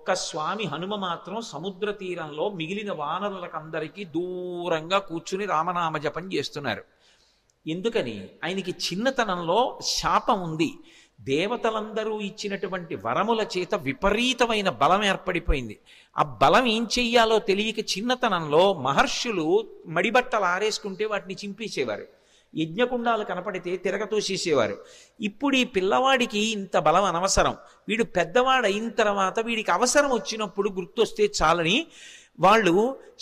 ఒక్క స్వామి హనుమ మాత్రం సముద్ర తీరంలో మిగిలిన వానరులకందరికీ దూరంగా కూర్చుని రామనామ జపం చేస్తున్నారు. ఎందుకని? ఆయనకి చిన్నతనంలో శాపం ఉంది. దేవతలందరూ ఇచ్చినటువంటి వరముల చేత విపరీతమైన బలం ఏర్పడిపోయింది. ఆ బలం ఏం చెయ్యాలో తెలియక చిన్నతనంలో మహర్షులు మడిబట్టలు ఆరేసుకుంటే వాటిని చింపేసేవారు. యజ్ఞకుండాలు కనపడితే తిరగతోసేసేవారు. ఇప్పుడు ఈ పిల్లవాడికి ఇంత బలం అనవసరం, వీడు పెద్దవాడు అయిన తర్వాత వీడికి అవసరం వచ్చినప్పుడు గుర్తొస్తే చాలని వాళ్ళు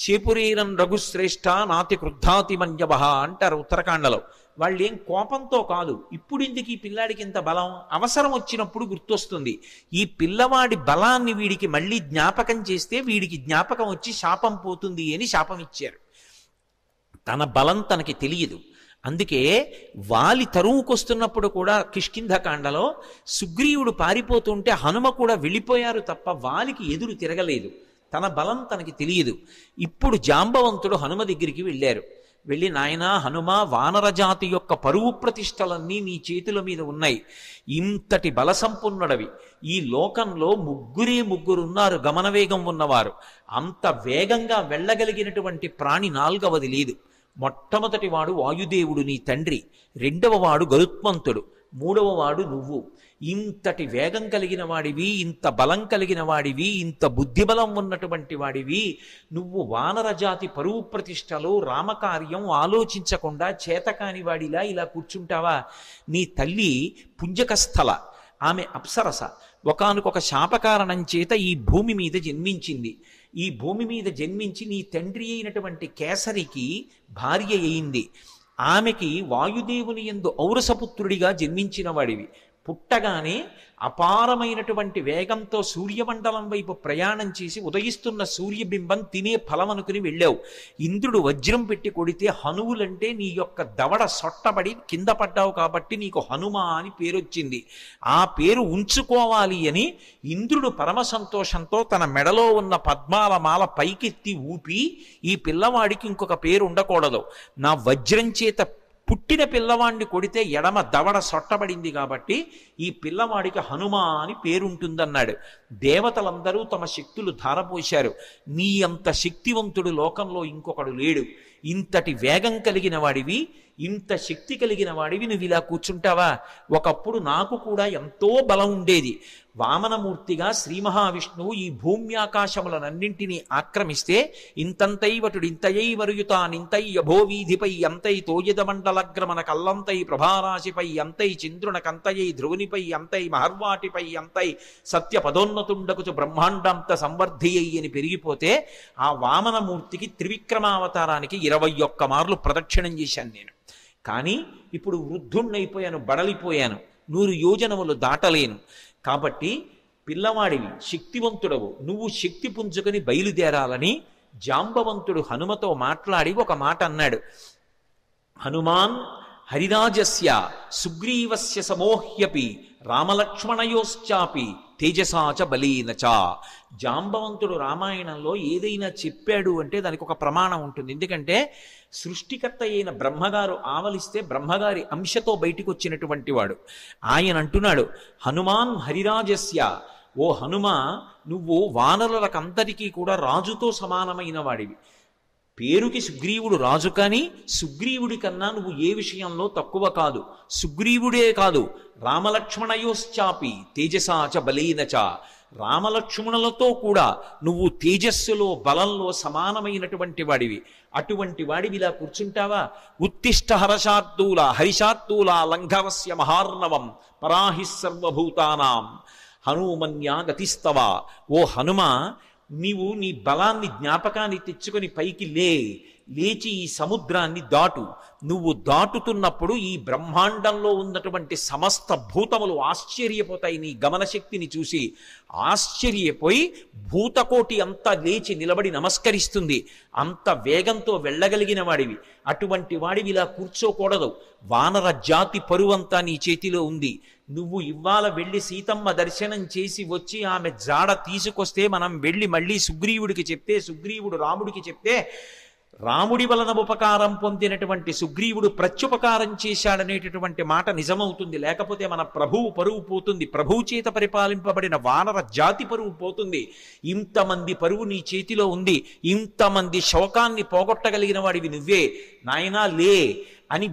శేపురీరం రఘుశ్రేష్ఠ నాతి క్రుద్ధాతి మన్యవ అంటారు ఉత్తరాఖండలో. వాళ్ళు ఏం కోపంతో కాదు, ఇప్పుడు ఎందుకు ఈ పిల్లాడికి ఇంత బలం, అవసరం వచ్చినప్పుడు గుర్తొస్తుంది. ఈ పిల్లవాడి బలాన్ని వీడికి మళ్ళీ జ్ఞాపకం చేస్తే వీడికి జ్ఞాపకం వచ్చి శాపం పోతుంది అని శాపం ఇచ్చారు. తన బలం తనకి తెలియదు. అందుకే వాలి తరువుకొస్తున్నప్పుడు కూడా కిష్కింధకాండలో సుగ్రీవుడు పారిపోతుంటే హనుమ కూడా వెళ్ళిపోయారు తప్ప వాలికి ఎదురు తిరగలేదు. తన బలం తనకి తెలియదు. ఇప్పుడు జాంబవంతుడు హనుమ దగ్గరికి వెళ్ళారు. వెళ్ళి, నాయనా హనుమ, వానరజాతి యొక్క పరువు ప్రతిష్టలన్నీ నీ చేతుల మీద ఉన్నాయి. ఇంతటి బలసంపన్నుడవి. ఈ లోకంలో ముగ్గురున్నారు గమనవేగం ఉన్నవారు. అంత వేగంగా వెళ్ళగలిగినటువంటి ప్రాణి నాల్గవది లేదు. మొట్టమొదటి వాడు వాయుదేవుడు నీ తండ్రి, రెండవ వాడు గరుత్మంతుడు, మూడవ వాడు నువ్వు. ఇంతటి వేగం కలిగిన వాడివి, ఇంత బలం కలిగిన వాడివి, ఇంత బుద్ధిబలం ఉన్నటువంటి వాడివి, నువ్వు వానరజాతి పరువు ప్రతిష్టలు రామకార్యం ఆలోచించకుండా చేతకాని వాడిలా ఇలా కూర్చుంటావా? నీ తల్లి పుంజకస్థల, ఆమె అప్సరస. ఒకానొక శాపకారణం చేత ఈ భూమి మీద జన్మించింది. ఈ భూమి మీద జన్మించి నీ తండ్రి అయినటువంటి కేసరికి భార్య అయింది. ఆమెకి వాయుదేవుని యందు ఔరసపుత్రుడిగా జన్మించిన వాడివి. పుట్టగానే అపారమైనటువంటి వేగంతో సూర్యమండలం వైపు ప్రయాణం చేసి ఉదయిస్తున్న సూర్యబింబం తినే ఫలం అనుకుని వెళ్ళావు. ఇంద్రుడు వజ్రం పెట్టి కొడితే హనువులంటే నీ యొక్క దవడ సొట్టబడి కింద పడ్డావు కాబట్టి నీకు హనుమ అని పేరొచ్చింది. ఆ పేరు ఉంచుకోవాలి అని ఇంద్రుడు పరమ సంతోషంతో తన మెడలో ఉన్న పద్మాల మాల పైకెత్తి ఊపి, ఈ పిల్లవాడికి ఇంకొక పేరు ఉండకూడదు, నా వజ్రం చేత పుట్టిన పిల్లవాడిని కొడితే ఎడమ దవడ సొట్టబడింది కాబట్టి ఈ పిల్లవాడికి హనుమ అని పేరుంటుందన్నాడు. దేవతలందరూ తమ శక్తులు ధారపోశారు. నీ అంత శక్తివంతుడు లోకంలో ఇంకొకడు లేడు. ఇంతటి వేగం కలిగిన వాడివి, ఇంత శక్తి కలిగిన వాడివి, నువ్వు ఇలా కూర్చుంటావా? ఒకప్పుడు నాకు కూడా ఎంతో బలం ఉండేది. వామనమూర్తిగా శ్రీ మహావిష్ణువు ఈ భూమ్యాకాశములనన్నింటినీ ఆక్రమిస్తే ఇంతంతైవటుడు ఇంతయై వరుయుతానింతై యభోవీధిపై అంతై తోయదమండలగ్రమణ కల్లంతై ప్రభారాశిపై అంతై చంద్రునకంతయై ధ్రువునిపై అంతై మహర్వాటిపై అంతై సత్య పదోన్నతుండకుచు బ్రహ్మాండాంత సంవర్ధియ్యి అని పెరిగిపోతే ఆ వామనమూర్తికి త్రివిక్రమావతారానికి 21 మార్లు ప్రదక్షిణం చేశాను నేను. కానీ ఇప్పుడు వృద్ధుణ్ణైపోయాను, బడలిపోయాను, 100 యోజనములు దాటలేను. కాబట్టి పిల్లవాడివి, శక్తివంతుడవు, నువ్వు శక్తి పుంజుకొని బయలుదేరాలని జాంబవంతుడు హనుమతో మాట్లాడి ఒక మాట అన్నాడు. హనుమాన్ హరిరాజస్య సుగ్రీవస్య సమోహ్యపి రామలక్ష్మణయోశ్చాపి తేజసాచ బలీనచ. జాంబవంతుడు రామాయణంలో ఏదైనా చెప్పాడు అంటే దానికి ఒక ప్రమాణం ఉంటుంది. ఎందుకంటే సృష్టికర్త అయిన బ్రహ్మగారు ఆవలిస్తే బ్రహ్మగారి అంశతో బయటికి వచ్చినటువంటి వాడు. ఆయన అంటున్నాడు, హనుమాన్ హరిరాజస్య, ఓ హనుమ, నువ్వు వానరులకందరికీ కూడా రాజుతో సమానమైన వాడివి. పేరుకి సుగ్రీవుడు రాజు, కానీ సుగ్రీవుడి కన్నా నువ్వు ఏ విషయంలో తక్కువ కాదు. సుగ్రీవుడే కాదు, రామలక్ష్మణయోశ్చాపి తేజసాచ బలీనచ, రామలక్ష్మణులతో కూడా నువ్వు తేజస్సులో బలంలో సమానమైనటువంటి వాడివి. అటువంటి వాడివి ఇలా కూర్చుంటావా? ఉత్తిష్ట హర్షార్దూల హరిషార్దూల లంఘవస్య మహార్ణవం పరాహి సర్వభూతానాం హనుమన్యా గతిస్తవ. ఓ హనుమ, నీవు నీ బలాన్ని జ్ఞాపకాన్ని తెచ్చుకొని పైకి లేచి ఈ సముద్రాన్ని దాటు. నువ్వు దాటుతున్నప్పుడు ఈ బ్రహ్మాండంలో ఉన్నటువంటి సమస్త భూతములు ఆశ్చర్యపోతాయి నీ గమనశక్తిని చూసి. ఆశ్చర్యపోయి భూతకోటి అంతా లేచి నిలబడి నమస్కరిస్తుంది. అంత వేగంతో వెళ్ళగలిగిన వాడివి. అటువంటి వాడివి ఇలా కూర్చోకూడదు. వానర జాతి పరువంతా నీ చేతిలో ఉంది. నువ్వు ఇవాళ వెళ్ళి సీతమ్మ దర్శనం చేసి వచ్చి ఆమె జాడ తీసుకొస్తే మనం వెళ్ళి మళ్ళీ సుగ్రీవుడికి చెప్తే, సుగ్రీవుడు రాముడికి చెప్తే రాముడి వలన ఉపకారం పొందినటువంటి సుగ్రీవుడు ప్రత్యుపకారం చేశాడనేటటువంటి మాట నిజమవుతుంది. లేకపోతే మన ప్రభువు పరువు పోతుంది, ప్రభువు చేత పరిపాలింపబడిన వానర జాతి పరువు పోతుంది. ఇంతమంది పరువు నీ చేతిలో ఉంది, ఇంతమంది శోకాన్ని పోగొట్టగలిగిన వాడివి నువ్వే, నాయనా లే అని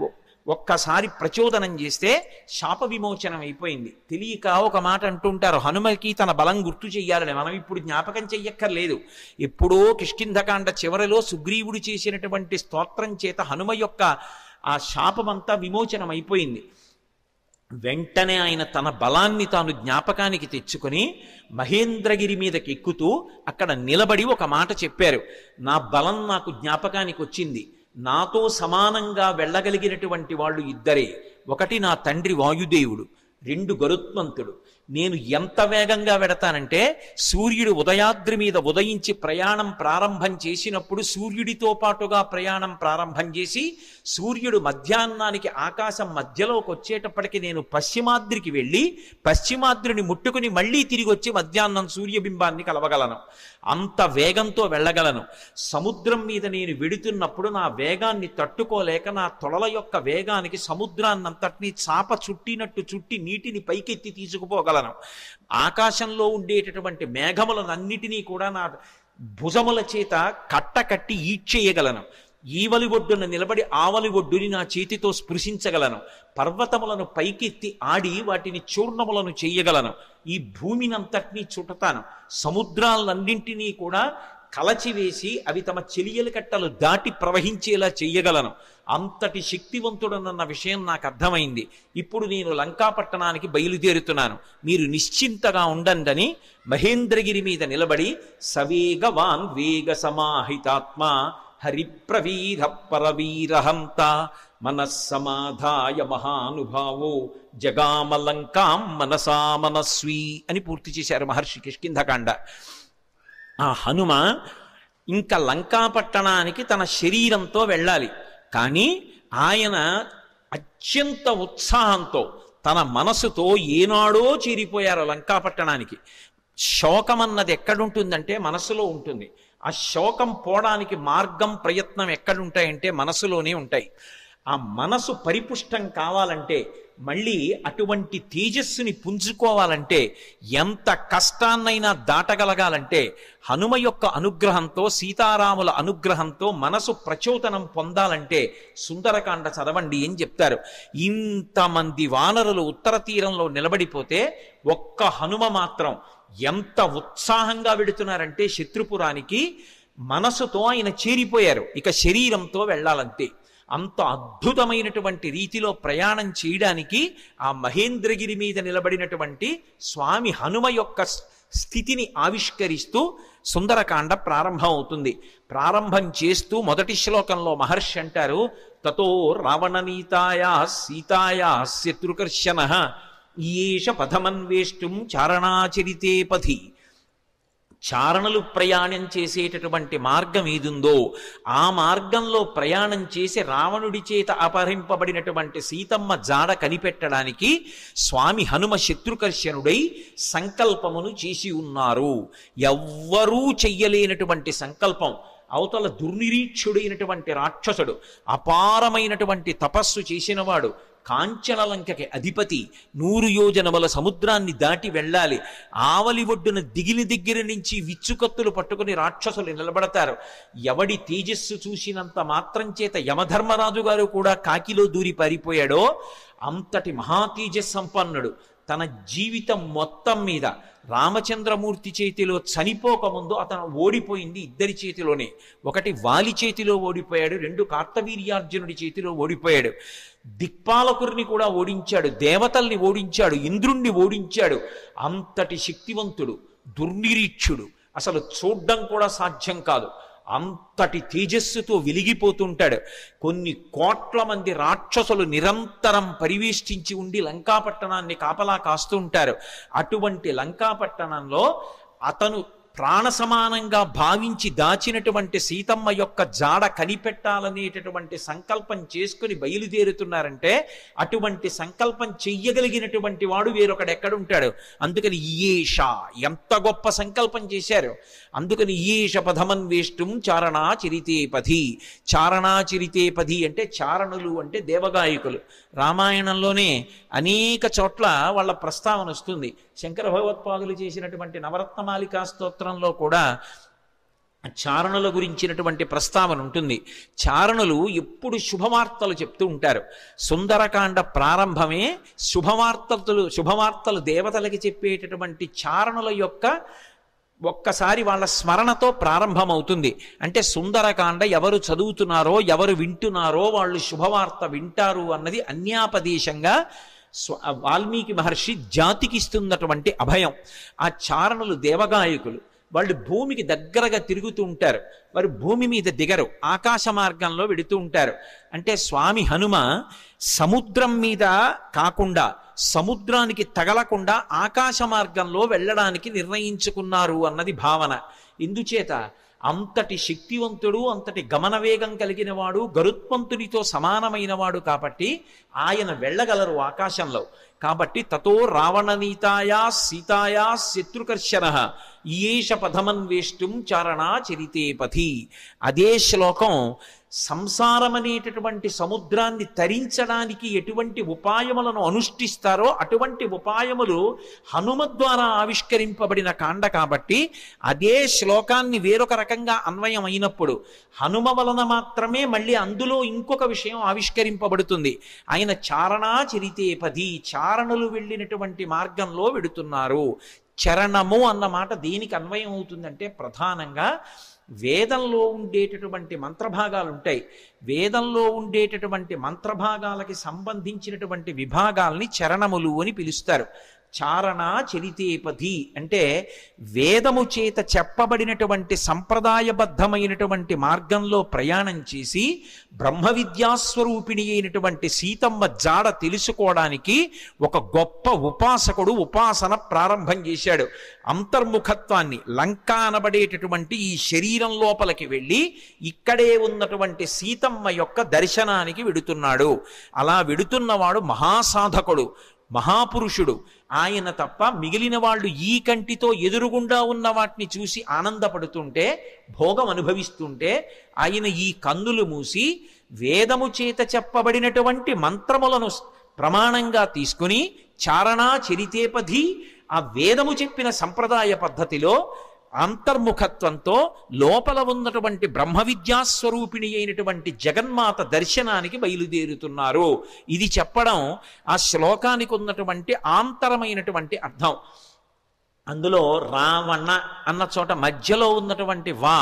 ఒక్కసారి ప్రచోదనం చేస్తే శాప విమోచనం అయిపోయింది. తెలియక ఒక మాట అంటుంటారు, హనుమకి తన బలం గుర్తు చెయ్యాలని. మనం ఇప్పుడు జ్ఞాపకం చెయ్యక్కర్లేదు. ఎప్పుడో కిష్కింధకాండ చివరిలో సుగ్రీవుడు చేసినటువంటి స్తోత్రం చేత హనుమ యొక్క ఆ శాపమంతా విమోచనం అయిపోయింది. వెంటనే ఆయన తన బలాన్ని తాను జ్ఞాపకానికి తెచ్చుకొని మహేంద్రగిరి మీదకి ఎక్కుతూ అక్కడ నిలబడి ఒక మాట చెప్పారు, నా బలం నాకు జ్ఞాపకానికి వచ్చింది. నాతో సమానంగా వెళ్ళగలిగినటువంటి వాళ్ళు ఇద్దరే. ఒకటి నా తండ్రి వాయుదేవుడు, రెండు గరుత్మంతుడు. నేను ఎంత వేగంగా వెడతానంటే సూర్యుడు ఉదయాద్రి మీద ఉదయించి ప్రయాణం ప్రారంభం చేసినప్పుడు సూర్యుడితో పాటుగా ప్రయాణం ప్రారంభం చేసి సూర్యుడు మధ్యాహ్నానికి ఆకాశం మధ్యలోకి వచ్చేటప్పటికి నేను పశ్చిమాద్రికి వెళ్ళి పశ్చిమాద్రిని ముట్టుకుని మళ్ళీ తిరిగి వచ్చి మధ్యాహ్నం సూర్యబింబాన్ని కలవగలను. అంత వేగంతో వెళ్ళగలను. సముద్రం మీద నేను వెడుతున్నప్పుడు నా వేగాన్ని తట్టుకోలేక నా తొడల యొక్క వేగానికి సముద్రాన్నంతటినీ చాప చుట్టినట్టు చుట్టి నీటిని పైకెత్తి తీసుకుపోగలను. ఆకాశంలో ఉండేటటువంటి మేఘములనన్నిటినీ కూడా నా భుజముల చేత కట్టకట్టి ఈడ్చేయగలను. ఈవలి ఒడ్డున నిలబడి ఆవలి ఒడ్డుని నా చేతితో స్పృశించగలను. పర్వతములను పైకెత్తి ఆడి వాటిని చూర్ణములను చెయ్యగలను. ఈ భూమినంతటినీ చుట్టతాను. సముద్రాలన్నింటినీ కూడా కలచివేసి అవి తమ చెలియల కట్టలు దాటి ప్రవహించేలా చెయ్యగలను. అంతటి శక్తివంతుడనన్న విషయం నాకు అర్థమైంది. ఇప్పుడు నేను లంకాపట్టణానికి బయలుదేరుతున్నాను, మీరు నిశ్చింతగా ఉండండి మహేంద్రగిరి మీద నిలబడి సవేగవాన్ వేగ సమాహితాత్మ హరిప్రవీర పరవీరహంత మనస్సమాధాయ మహానుభావో జగామలంకాం మనసా మనస్వీ అని పూర్తి చేశారు మహర్షి కిష్కింధకాండ. ఆ హనుమ ఇంకా లంకాపట్టణానికి తన శరీరంతో వెళ్ళాలి. కానీ ఆయన అత్యంత ఉత్సాహంతో తన మనసుతో ఏనాడో చేరిపోయారు లంకాపట్టణానికి. శోకమన్నది ఎక్కడుంటుందంటే మనసులో ఉంటుంది. ఆ శోకం పోవడానికి మార్గం ప్రయత్నం ఎక్కడుంటాయంటే మనసులోనే ఉంటాయి. ఆ మనసు పరిపుష్టం కావాలంటే, మళ్ళీ అటువంటి తేజస్సుని పుంజుకోవాలంటే, ఎంత కష్టాన్నైనా దాటగలగాలంటే హనుమ యొక్క అనుగ్రహంతో, సీతారాముల అనుగ్రహంతో మనసు ప్రచోదనం పొందాలంటే సుందరకాండ చదవండి అని చెప్తారు. ఇంతమంది వానరులు ఉత్తర తీరంలో నిలబడిపోతే ఒక్క హనుమ మాత్రం ఎంత ఉత్సాహంగా వెడుతున్నారంటే శత్రుపురానికి మనసుతో ఆయన చేరిపోయారు. ఇక శరీరంతో వెళ్ళాలంతే. అంత అద్భుతమైనటువంటి రీతిలో ప్రయాణం చేయడానికి ఆ మహేంద్రగిరి మీద నిలబడినటువంటి స్వామి హనుమ యొక్క స్థితిని ఆవిష్కరిస్తూ సుందరకాండ ప్రారంభం అవుతుంది. ప్రారంభం చేస్తూ మొదటి శ్లోకంలో మహర్షి అంటారు, తతో రావణనీతాయా సీతాయా శత్రుకర్షణ ఈయేష పథమన్వేష్టం చారణాచరితే పథి. చారణలు ప్రయాణం చేసేటటువంటి మార్గం ఏదుందో ఆ మార్గంలో ప్రయాణం చేసి రావణుడి చేత అపహరింపబడినటువంటి సీతమ్మ జాడ కనిపెట్టడానికి స్వామి హనుమ శత్రుకర్షణుడై సంకల్పమును చేసి ఉన్నారు. ఎవ్వరూ చెయ్యలేనటువంటి సంకల్పం. అవతల దుర్నిరీక్షుడైనటువంటి రాక్షసుడు, అపారమైనటువంటి తపస్సు చేసినవాడు, కాంచనలంకకి అధిపతి, 100 యోజనముల సముద్రాన్ని దాటి వెళ్ళాలి. ఆవలి ఒడ్డున దిగిలి దగ్గర నుంచి విచ్చుకత్తులు పట్టుకుని రాక్షసులు నిలబడతారు. ఎవడి తేజస్సు చూసినంత మాత్రం చేత యమధర్మరాజు గారు కూడా కాకిలో దూరి పారిపోయాడో అంతటి మహాతేజస్ సంపన్నుడు. తన జీవితం మొత్తం మీద రామచంద్రమూర్తి చేతిలో చనిపోకముందు అతను ఓడిపోయింది ఇద్దరి చేతిలోనే. ఒకటి వాలి చేతిలో ఓడిపోయాడు, 2 కార్తవీర్యార్జునుడి చేతిలో ఓడిపోయాడు. దిక్పాలకురిని కూడా ఓడించాడు, దేవతల్ని ఓడించాడు, ఇంద్రుణ్ణి ఓడించాడు. అంతటి శక్తివంతుడు, దుర్నిరీక్షుడు, అసలు చూడ్డం కూడా సాధ్యం కాదు. అంతటి తేజస్సుతో వెలిగిపోతుంటాడు. కొన్ని కోట్ల మంది రాక్షసులు నిరంతరం పరివేష్టించి ఉండి లంకాపట్టణాన్ని కాపలా కాస్తూ ఉంటారు. అటువంటి లంకాపట్టణంలో అతను ప్రాణ సమానంగా భావించి దాచినటువంటి సీతమ్మ యొక్క జాడ కనిపెట్టాలనేటటువంటి సంకల్పం చేసుకుని బయలుదేరుతున్నారంటే అటువంటి సంకల్పం చెయ్యగలిగినటువంటి వాడు వేరొకడు ఎక్కడుంటాడు. అందుకని ఈయేష ఎంత గొప్ప సంకల్పం చేశారు. అందుకని ఈయేష పథమన్వేష్టం చారణా చరితేపథి. చారణా చరితేపథి అంటే చారణులు అంటే దేవగాయకులు. రామాయణంలోనే అనేక చోట్ల వాళ్ళ ప్రస్తావన వస్తుంది. శంకర భగవత్పాదులు చేసినటువంటి నవరత్నమాలికా స్తోత్రంలో కూడా చారణుల గురించినటువంటి ప్రస్తావన ఉంటుంది. చారణులు ఎప్పుడు శుభవార్తలు చెప్తూ ఉంటారు. సుందరకాండ ప్రారంభమే శుభవార్తలు దేవతలకి చెప్పేటటువంటి చారణుల యొక్క ఒక్కసారి వాళ్ళ స్మరణతో ప్రారంభమవుతుంది. అంటే సుందరకాండ ఎవరు చదువుతున్నారో ఎవరు వింటున్నారో వాళ్ళు శుభవార్త వింటారు అన్నది అన్యాపదేశంగా వాల్మీకి మహర్షి జాతికి ఇస్తున్నటువంటి అభయం. ఆ చారణులు దేవగాయకులు. వాళ్ళు భూమికి దగ్గరగా తిరుగుతూ ఉంటారు. వారు భూమి మీద దిగరు, ఆకాశ మార్గంలో వెడుతూ ఉంటారు. అంటే స్వామి హనుమ సముద్రం మీద కాకుండా సముద్రానికి తగలకుండా ఆకాశ మార్గంలో వెళ్ళడానికి నిర్ణయించుకున్నారు అన్నది భావన. ఇందుచేత అంతటి శక్తివంతుడు, అంతటి గమనవేగం కలిగిన వాడు, గరుత్మంతునితో సమానమైన వాడు కాబట్టి ఆయన వెళ్ళగలరు ఆకాశంలో. కాబట్టి తతో రావణనీతాయా సీతాయా శత్రుకర్షణ ఈయేష పథమన్వేష్టం చారణా చరితేపథి. అదే శ్లోకం సంసారం అనేటటువంటి సముద్రాన్ని తరించడానికి ఎటువంటి ఉపాయములను అనుష్ఠిస్తారో అటువంటి ఉపాయములు హనుమ ద్వారా ఆవిష్కరింపబడిన కాండ కాబట్టి అదే శ్లోకాన్ని వేరొక రకంగా అన్వయం అయినప్పుడు హనుమ వలన మాత్రమే మళ్ళీ అందులో ఇంకొక విషయం ఆవిష్కరింపబడుతుంది. ఆయన చారణా చరితేపథి, చారణులు వెళ్ళినటువంటి మార్గంలో వెడుతున్నారు. చరణము అన్న మాట దేనికి అన్వయం అవుతుందంటే ప్రధానంగా వేదంలో ఉండేటటువంటి మంత్రభాగాలు ఉంటాయి. వేదంలో ఉండేటటువంటి మంత్రభాగాలకి సంబంధించినటువంటి విభాగాల్ని చరణములు అని పిలుస్తారు. చారణ చరితేపథి అంటే వేదము చేత చెప్పబడినటువంటి సంప్రదాయబద్ధమైనటువంటి మార్గంలో ప్రయాణం చేసి బ్రహ్మ విద్యాస్వరూపిణి అయినటువంటి సీతమ్మ జాడ తెలుసుకోవడానికి ఒక గొప్ప ఉపాసకుడు ఉపాసన ప్రారంభం చేశాడు. అంతర్ముఖత్వాన్ని, లంక అనబడేటటువంటి ఈ శరీరం లోపలికి వెళ్ళి ఇక్కడే ఉన్నటువంటి సీతమ్మ యొక్క దర్శనానికి వెడుతున్నాడు. అలా వెడుతున్నవాడు మహాసాధకుడు, మహాపురుషుడు. ఆయన తప్ప మిగిలిన వాళ్ళు ఈ కంటితో ఎదురుగుండా ఉన్న వాటిని చూసి ఆనందపడుతుంటే, భోగం అనుభవిస్తుంటే ఆయన ఈ కన్నులు మూసి వేదము చేత చెప్పబడినటువంటి మంత్రములను ప్రమాణంగా తీసుకుని చారణా చరితేపథి ఆ వేదము చెప్పిన సంప్రదాయ పద్ధతిలో అంతర్ముఖత్వంతో లోపల ఉన్నటువంటి బ్రహ్మ విద్యాస్వరూపిణి అయినటువంటి జగన్మాత దర్శనానికి బయలుదేరుతున్నారు. ఇది చెప్పడం ఆ శ్లోకానికి ఉన్నటువంటి ఆంతరమైనటువంటి అర్థం. అందులో రావణ అన్న చోట మధ్యలో ఉన్నటువంటి వా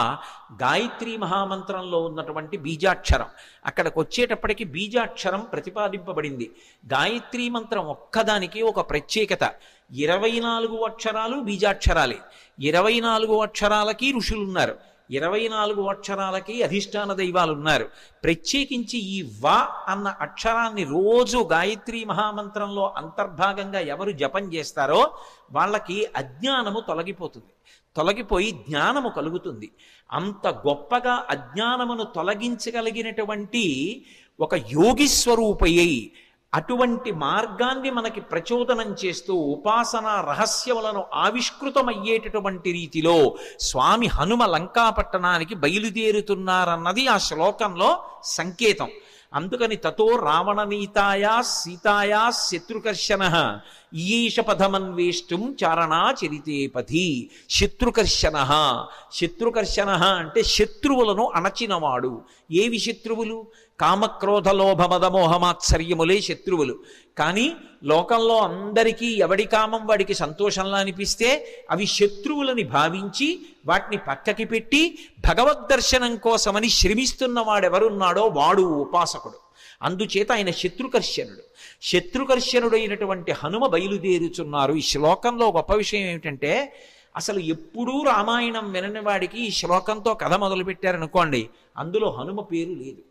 గాయత్రీ మహామంత్రంలో ఉన్నటువంటి బీజాక్షరం. అక్కడికి వచ్చేటప్పటికి బీజాక్షరం ప్రతిపాదింపబడింది. గాయత్రీ మంత్రం ఒక్కదానికి ఒక ప్రత్యేకత. 24 అక్షరాలు బీజాక్షరాలే. 24 అక్షరాలకి ఋషులున్నారు, 24 అక్షరాలకి అధిష్టాన దైవాలు ఉన్నారు. ప్రత్యేకించి ఈ వా అన్న అక్షరాన్ని రోజు గాయత్రీ మహామంత్రంలో అంతర్భాగంగా ఎవరు జపం చేస్తారో వాళ్ళకి అజ్ఞానము తొలగిపోయి జ్ఞానము కలుగుతుంది. అంత గొప్పగా అజ్ఞానమును తొలగించగలిగినటువంటి ఒక యోగి స్వరూపయ్యి అటువంటి మార్గాన్ని మనకి ప్రచోదనం చేస్తూ ఉపాసనా రహస్యములను ఆవిష్కృతమయ్యేటటువంటి రీతిలో స్వామి హనుమ లంకాపట్టణానికి బయలుదేరుతున్నారన్నది ఆ శ్లోకంలో సంకేతం. అందుకని తతో రావణనీతాయా సీతాయా శత్రుకర్షణ ఈయేష పథమన్వేష్టం చారణా చరితేపథి. శత్రుకర్షణ అంటే శత్రువులను అణచినవాడు. ఏవి శత్రువులు? కామక్రోధ లోభ మదమోహమాత్సర్యములే శత్రువులు. కానీ లోకంలో అందరికీ ఎవడి కామం వాడికి సంతోషంలా అనిపిస్తే అవి శత్రువులని భావించి వాటిని పక్కకి పెట్టి భగవద్దర్శనం కోసమని శ్రమిస్తున్న వాడెవరున్నాడో వాడు ఉపాసకుడు. అందుచేత ఆయన శత్రుకర్షణుడైనటువంటి హనుమ బయలుదేరుచున్నారు. ఈ శ్లోకంలో గొప్ప విషయం ఏమిటంటే అసలు ఎప్పుడూ రామాయణం వినని వాడికి ఈ శ్లోకంతో కథ మొదలుపెట్టారనుకోండి, అందులో హనుమ పేరు లేదు.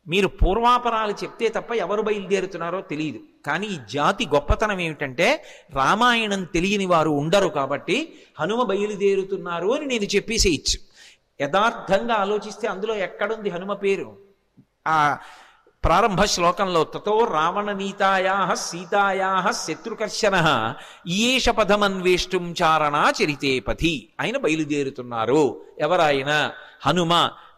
మీరు పూర్వాపరాలు చెప్తే తప్ప ఎవరు బయలుదేరుతున్నారో తెలియదు. కానీ ఈ జాతి గొప్పతనం ఏమిటంటే రామాయణం తెలియని వారు ఉండరు కాబట్టి హనుమ బయలుదేరుతున్నారు అని నేను చెప్పేసేయచ్చు. యథార్థంగా ఆలోచిస్తే అందులో ఎక్కడుంది హనుమ పేరు? ఆ ప్రారంభ శ్లోకంలో తతో రావణ నీతాయా సీతాయా శత్రుకర్షణ ఈయేష పదమన్వేష్టం చారణా చరితే పథి. ఆయన బయలుదేరుతున్నారు. ఎవరాయన? హనుమ.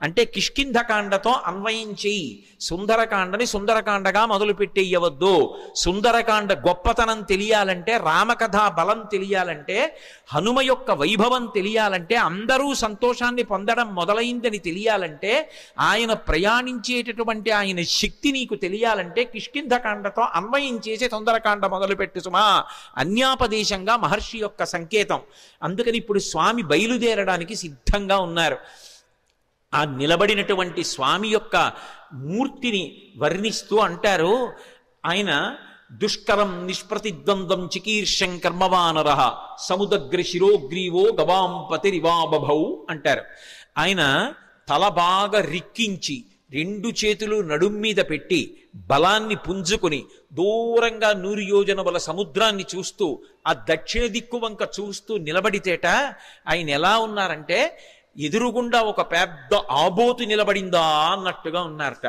అంటే కిష్కింధకాండతో అన్వయం చేయి. సుందరకాండని సుందరకాండగా మొదలు పెట్టేయవద్దు. సుందరకాండ గొప్పతనం తెలియాలంటే, రామకథా బలం తెలియాలంటే, హనుమ యొక్క వైభవం తెలియాలంటే, అందరూ సంతోషాన్ని పొందడం మొదలైందని తెలియాలంటే, ఆయన ప్రయాణించేటటువంటి ఆయన శక్తి నీకు తెలియాలంటే కిష్కింధకాండతో అన్వయం చేసి సుందరకాండ మొదలుపెట్టు సుమా. అన్యాపదేశంగా మహర్షి యొక్క సంకేతం. అందుకని ఇప్పుడు స్వామి బయలుదేరడానికి సిద్ధంగా ఉన్నారు. ఆ నిలబడినటువంటి స్వామి యొక్క మూర్తిని వర్ణిస్తూ అంటారు ఆయన, దుష్కరం నిష్ప్రతిద్వంద్వం చికీర్షం కర్మవానర సముదగ్ర శిరోగ్రీవో గవాం పతిరివాబభౌ అంటారు. ఆయన తల బాగా రిక్కించి రెండు చేతులు నడుం మీద పెట్టి బలాన్ని పుంజుకుని దూరంగా 100 యోజనముల సముద్రాన్ని చూస్తూ ఆ దక్షిణ దిక్కు వంక చూస్తూ నిలబడితేట ఆయన ఎలా ఉన్నారంటే, ఎదురుగుండా ఒక పెద్ద ఆబోతు నిలబడిందా అన్నట్టుగా ఉన్నారట.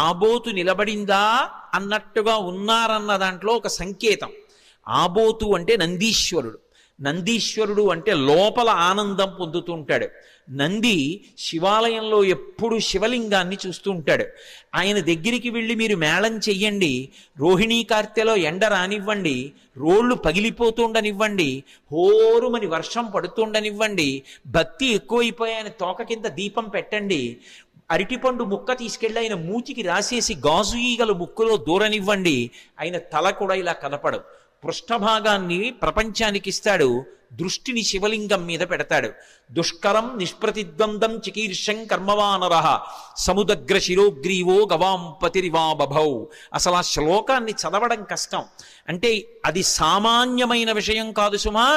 ఆబోతు నిలబడిందా అన్నట్టుగా ఉన్నారన్న దాంట్లో ఒక సంకేతం. ఆబోతు అంటే నందీశ్వరుడు. నందీశ్వరుడు అంటే లోపల ఆనందం పొందుతూ ఉంటాడు. నంది శివాలయంలో ఎప్పుడు శివలింగాన్ని చూస్తూ ఉంటాడు. ఆయన దగ్గరికి వెళ్ళి మీరు మేళం చెయ్యండి, రోహిణీ కార్తెలో ఎండ రానివ్వండి, రోళ్ళు పగిలిపోతుండనివ్వండి, హోరుమని వర్షం పడుతుండనివ్వండి, భక్తి ఎక్కువైపోయాయని తోక కింద దీపం పెట్టండి, అరటిపండు ముక్క తీసుకెళ్ళి ఆయన మూతికి రాసేసి గాజు ఈగలు ముక్కులో దూరనివ్వండి, ఆయన తల కూడా ఇలా కనపడు. పృష్ఠభాగాన్ని ప్రపంచానికి ఇస్తాడు, దృష్టిని శివలింగం మీద పెడతాడు. దుష్కరం నిష్ప్రతిద్వంద్వం చికీర్షం కర్మవానర సముదగ్ర శిరోగ్రీవో గవాం పతిరివాబభౌ. అసలు ఆ శ్లోకాన్ని చదవడం కష్టం. అంటే అది సామాన్యమైన విషయం కాదు సుమా,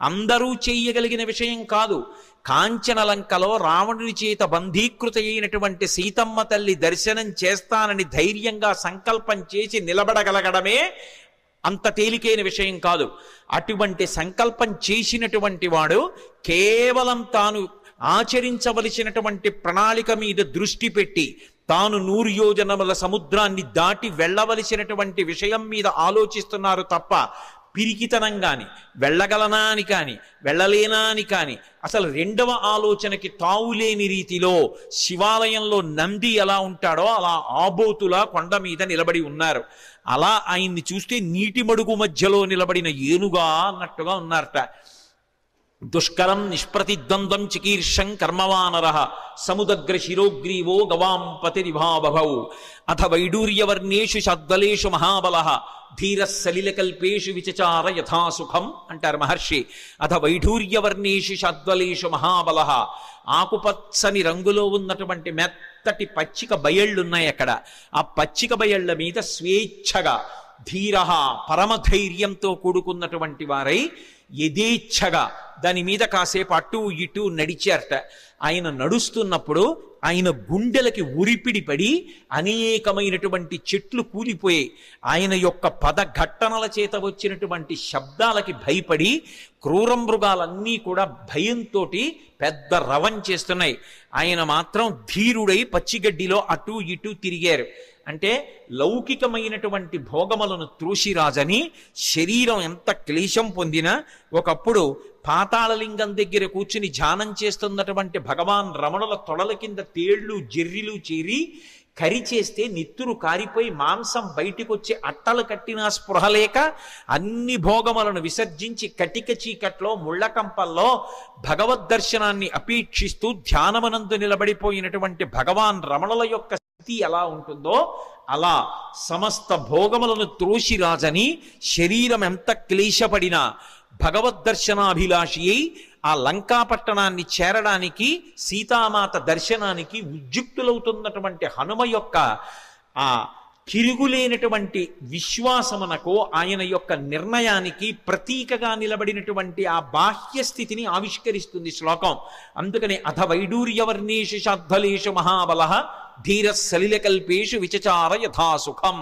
అందరూ చేయగలిగిన విషయం కాదు. కాంచనలంకలో రావణుని చేత బంధీకృత అయినటువంటి సీతమ్మ తల్లి దర్శనం చేస్తానని ధైర్యంగా సంకల్పం చేసి నిలబడగలగడమే అంత తేలికైన విషయం కాదు. అటువంటి సంకల్పం చేసినటువంటి వాడు కేవలం తాను ఆచరించవలసినటువంటి ప్రణాళిక మీద దృష్టి పెట్టి తాను 100 యోజనముల సముద్రాన్ని దాటి వెళ్ళవలసినటువంటి విషయం మీద ఆలోచిస్తున్నారు తప్ప పిరికితనం కాని, వెళ్ళగలనా అని కాని, వెళ్ళలేనా అని కాని, అసలు రెండవ ఆలోచనకి తావులేని రీతిలో శివాలయంలో నంది ఎలా ఉంటాడో అలా ఆబోతులా కొండ మీద నిలబడి ఉన్నారు. అలా ఆయన్ని చూస్తే నీటి మడుగు మధ్యలో నిలబడిన ఏనుగా అన్నట్టుగా ఉన్నారట. దుష్కరం నిష్ప్రతిద్వంద్వం చికీర్షం కర్మవానర సముదగ్ర శిరోగ్రీవో గవాం పతిరివాబభౌ అథ వైడూర్యవర్ణేషు షద్వలేషు మహాబల ధీర సలిలకల్పేషు విచచార యథాసుఖం అంటారు మహర్షి. అథ వైఢూర్యవర్ణేషు షద్వలేషు మహాబల. ఆకుపచ్చని రంగులో ఉన్నటువంటి మెత్తటి పచ్చిక బయళ్ళున్నాయి అక్కడ. ఆ పచ్చిక బయళ్ళ మీద స్వేచ్ఛగా ధీర పరమధైర్యంతో కూడుకున్నటువంటి వారై యథేచ్ఛగా దాని మీద కాసేపు అటు ఇటు నడిచారట. ఆయన నడుస్తున్నప్పుడు ఆయన గుండెలకి ఉరిపిడి పడి అనేకమైనటువంటి చెట్లు కూలిపోయాయి. ఆయన యొక్క పదఘట్టనల చేత వచ్చినటువంటి శబ్దాలకి భయపడి క్రూర మృగాలన్నీ కూడా భయంతో పెద్ద రవం చేస్తున్నాయి. ఆయన మాత్రం ధీరుడై పచ్చిగడ్డిలో అటు ఇటు తిరిగారు. అంటే లౌకికమైనటువంటి భోగములను త్రోసిరాజని శరీరం ఎంత క్లేశం పొందినా ఒకప్పుడు పాతాళలింగం దగ్గర కూర్చుని ధ్యానం చేస్తున్నటువంటి భగవాన్ రమణుల తొడల కింద తేళ్లు జెర్రిలు చేరి కరి చేస్తే నిత్తురు కారిపోయి మాంసం బయటికొచ్చి అట్టలు కట్టినా స్పృహ లేక అన్ని భోగములను విసర్జించి కటిక చీకట్లో ముళ్ళకంపల్లో భగవద్ దర్శనాన్ని అపేక్షిస్తూ ధ్యానమనందు నిలబడిపోయినటువంటి భగవాన్ రమణుల యొక్క స్థితి ఎలా ఉంటుందో అలా సమస్త భోగములను త్రోసిరాజని శరీరం ఎంత క్లేశపడినా భగవద్దర్శనాభిలాషి అయి ఆ లంకాపట్టణాన్ని చేరడానికి సీతామాత దర్శనానికి ఉద్యుక్తులవుతున్నటువంటి హనుమ యొక్క ఆ తిరుగులేనటువంటి విశ్వాసమునకు ఆయన యొక్క నిర్ణయానికి ప్రతీకగా నిలబడినటువంటి ఆ బాహ్య స్థితిని ఆవిష్కరిస్తుంది శ్లోకం. అందుకని అథ వైడూర్యవర్ణేషు శాద్వలేషు మహాబల ధీర సలిలకల్పేషు విచచార యథాసుఖం.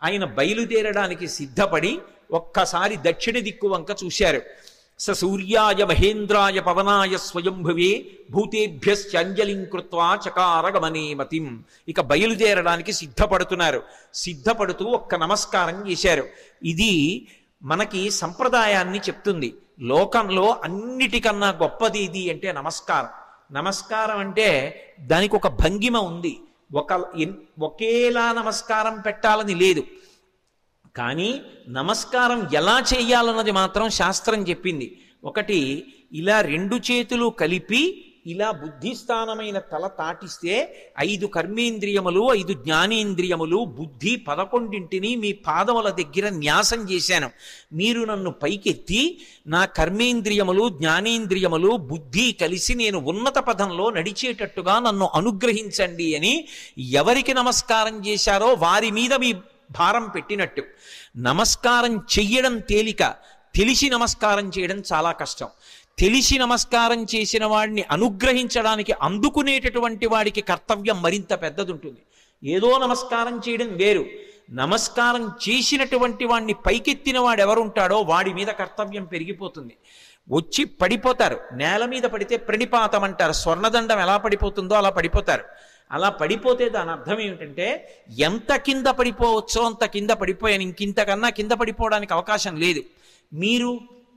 ఆయన బయలుదేరడానికి సిద్ధపడి ఒక్కసారి దక్షిణ దిక్కు వంక చూశారు. స సూర్యాయ మహేంద్రాయ పవనాయ స్వయంభువే భూతేభ్యశ్చంజలిం కృత్వా చకార గమనే మతిం. ఇక బయలుదేరడానికి సిద్ధపడుతున్నారు. సిద్ధపడుతూ ఒక్క నమస్కారం చేశారు. ఇది మనకి సంప్రదాయాన్ని చెప్తుంది. లోకంలో అన్నిటికన్నా గొప్పది ఇది అంటే నమస్కారం. నమస్కారం అంటే దానికి ఒక భంగిమ ఉంది. ఒకేలా నమస్కారం పెట్టాలని లేదు. కానీ నమస్కారం ఎలా చేయాలన్నది మాత్రం శాస్త్రం చెప్పింది. ఒకటి, ఇలా రెండు చేతులు కలిపి ఇలా బుద్ధిస్థానమైన తల తాటిస్తే 5 కర్మేంద్రియములు 5 జ్ఞానేంద్రియములు బుద్ధి 11ంటిని మీ పాదముల దగ్గర న్యాసం చేశాను. మీరు నన్ను పైకెత్తి నా కర్మేంద్రియములు జ్ఞానేంద్రియములు బుద్ధి కలిసి నేను ఉన్నత పదంలో నడిచేటట్టుగా నన్ను అనుగ్రహించండి అని ఎవరికి నమస్కారం చేశారో వారి మీద మీ భారం పెట్టినట్టు. నమస్కారం చెయ్యడం తేలిక, తెలిసి నమస్కారం చేయడం చాలా కష్టం. తెలిసి నమస్కారం చేసిన వాడిని అనుగ్రహించడానికి అందుకునేటటువంటి వాడికి కర్తవ్యం మరింత పెద్దది ఉంటుంది. ఏదో నమస్కారం చేయడం వేరు, నమస్కారం చేసినటువంటి వాడిని పైకెత్తిన వాడు ఎవరుంటాడో వాడి మీద కర్తవ్యం పెరిగిపోతుంది. వచ్చి పడిపోతారు. నేల మీద పడితే ప్రణిపాతం అంటారు. స్వర్ణదండం ఎలా పడిపోతుందో అలా పడిపోతారు. అలా పడిపోతే దాని అర్థం ఏమిటంటే ఎంత కింద పడిపోవచ్చో అంత కింద పడిపోయాను, ఇంకింతకన్నా కింద పడిపోవడానికి అవకాశం లేదు. మీరు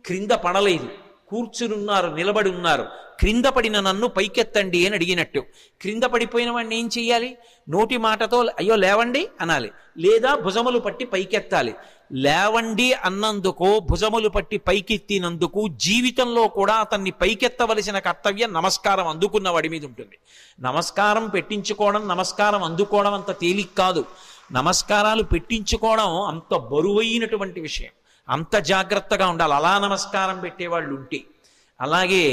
క్రింద పడలేదు, కూర్చునున్నారు, నిలబడి ఉన్నారు. క్రింద పడిన నన్ను పైకెత్తండి అని అడిగినట్టు. క్రింద పడిపోయిన వాడిని ఏం చెయ్యాలి? నోటి మాటతో అయ్యో లేవండి అనాలి, లేదా భుజములు పట్టి పైకెత్తాలి. లేవండి అన్నందుకు, భుజములు పట్టి పైకెత్తినందుకు జీవితంలో కూడా అతన్ని పైకెత్తవలసిన కర్తవ్యం నమస్కారం అందుకున్న వాడి మీద ఉంటుంది. నమస్కారం పెట్టించుకోవడం, నమస్కారం అందుకోవడం అంత తేలిక కాదు. నమస్కారాలు పెట్టించుకోవడం అంత బరువైనటువంటి విషయం. అంత జాగ్రత్తగా ఉండాలి అలా నమస్కారం పెట్టేవాళ్ళు ఉంటే. అలాగే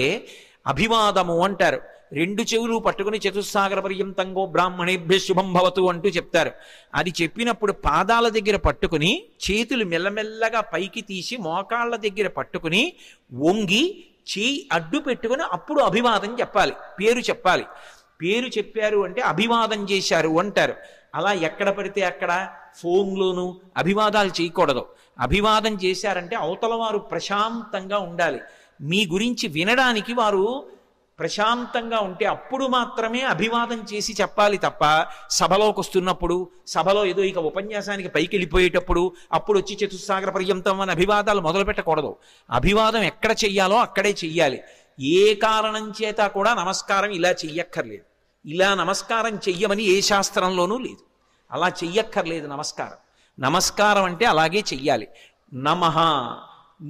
అభివాదము అంటారు. 2 చెవులు పట్టుకుని చతుస్సాగర పర్యంతంగో బ్రాహ్మణేభ్య శుభం భవతు అంటూ చెప్తారు. అది చెప్పినప్పుడు పాదాల దగ్గర పట్టుకుని చేతులు మెల్లమెల్లగా పైకి తీసి మోకాళ్ళ దగ్గర పట్టుకుని వంగి చేయి అడ్డు పెట్టుకుని అప్పుడు అభివాదం చెప్పాలి, పేరు చెప్పాలి. పేరు చెప్పారు అంటే అభివాదం చేశారు అంటారు. అలా ఎక్కడ పడితే అక్కడ ఫోన్లోనూ అభివాదాలు చేయకూడదు. అభివాదం చేశారంటే అవతల వారు ప్రశాంతంగా ఉండాలి. మీ గురించి వినడానికి వారు ప్రశాంతంగా ఉంటే అప్పుడు మాత్రమే అభివాదం చేసి చెప్పాలి తప్ప సభలోకి వస్తున్నప్పుడు, సభలో ఏదో ఇక ఉపన్యాసానికి పైకి వెళ్ళిపోయేటప్పుడు అప్పుడు వచ్చి చతుస్సాగర పర్యంతం అని అభివాదాలు మొదలు పెట్టకూడదు. అభివాదం ఎక్కడ చెయ్యాలో అక్కడే చెయ్యాలి. ఏ కారణం చేత కూడా నమస్కారం ఇలా చెయ్యక్కర్లేదు. ఇలా నమస్కారం చెయ్యమని ఏ శాస్త్రంలోనూ లేదు. అలా చెయ్యక్కర్లేదు నమస్కారం. నమస్కారం అంటే అలాగే చెయ్యాలి. నమః,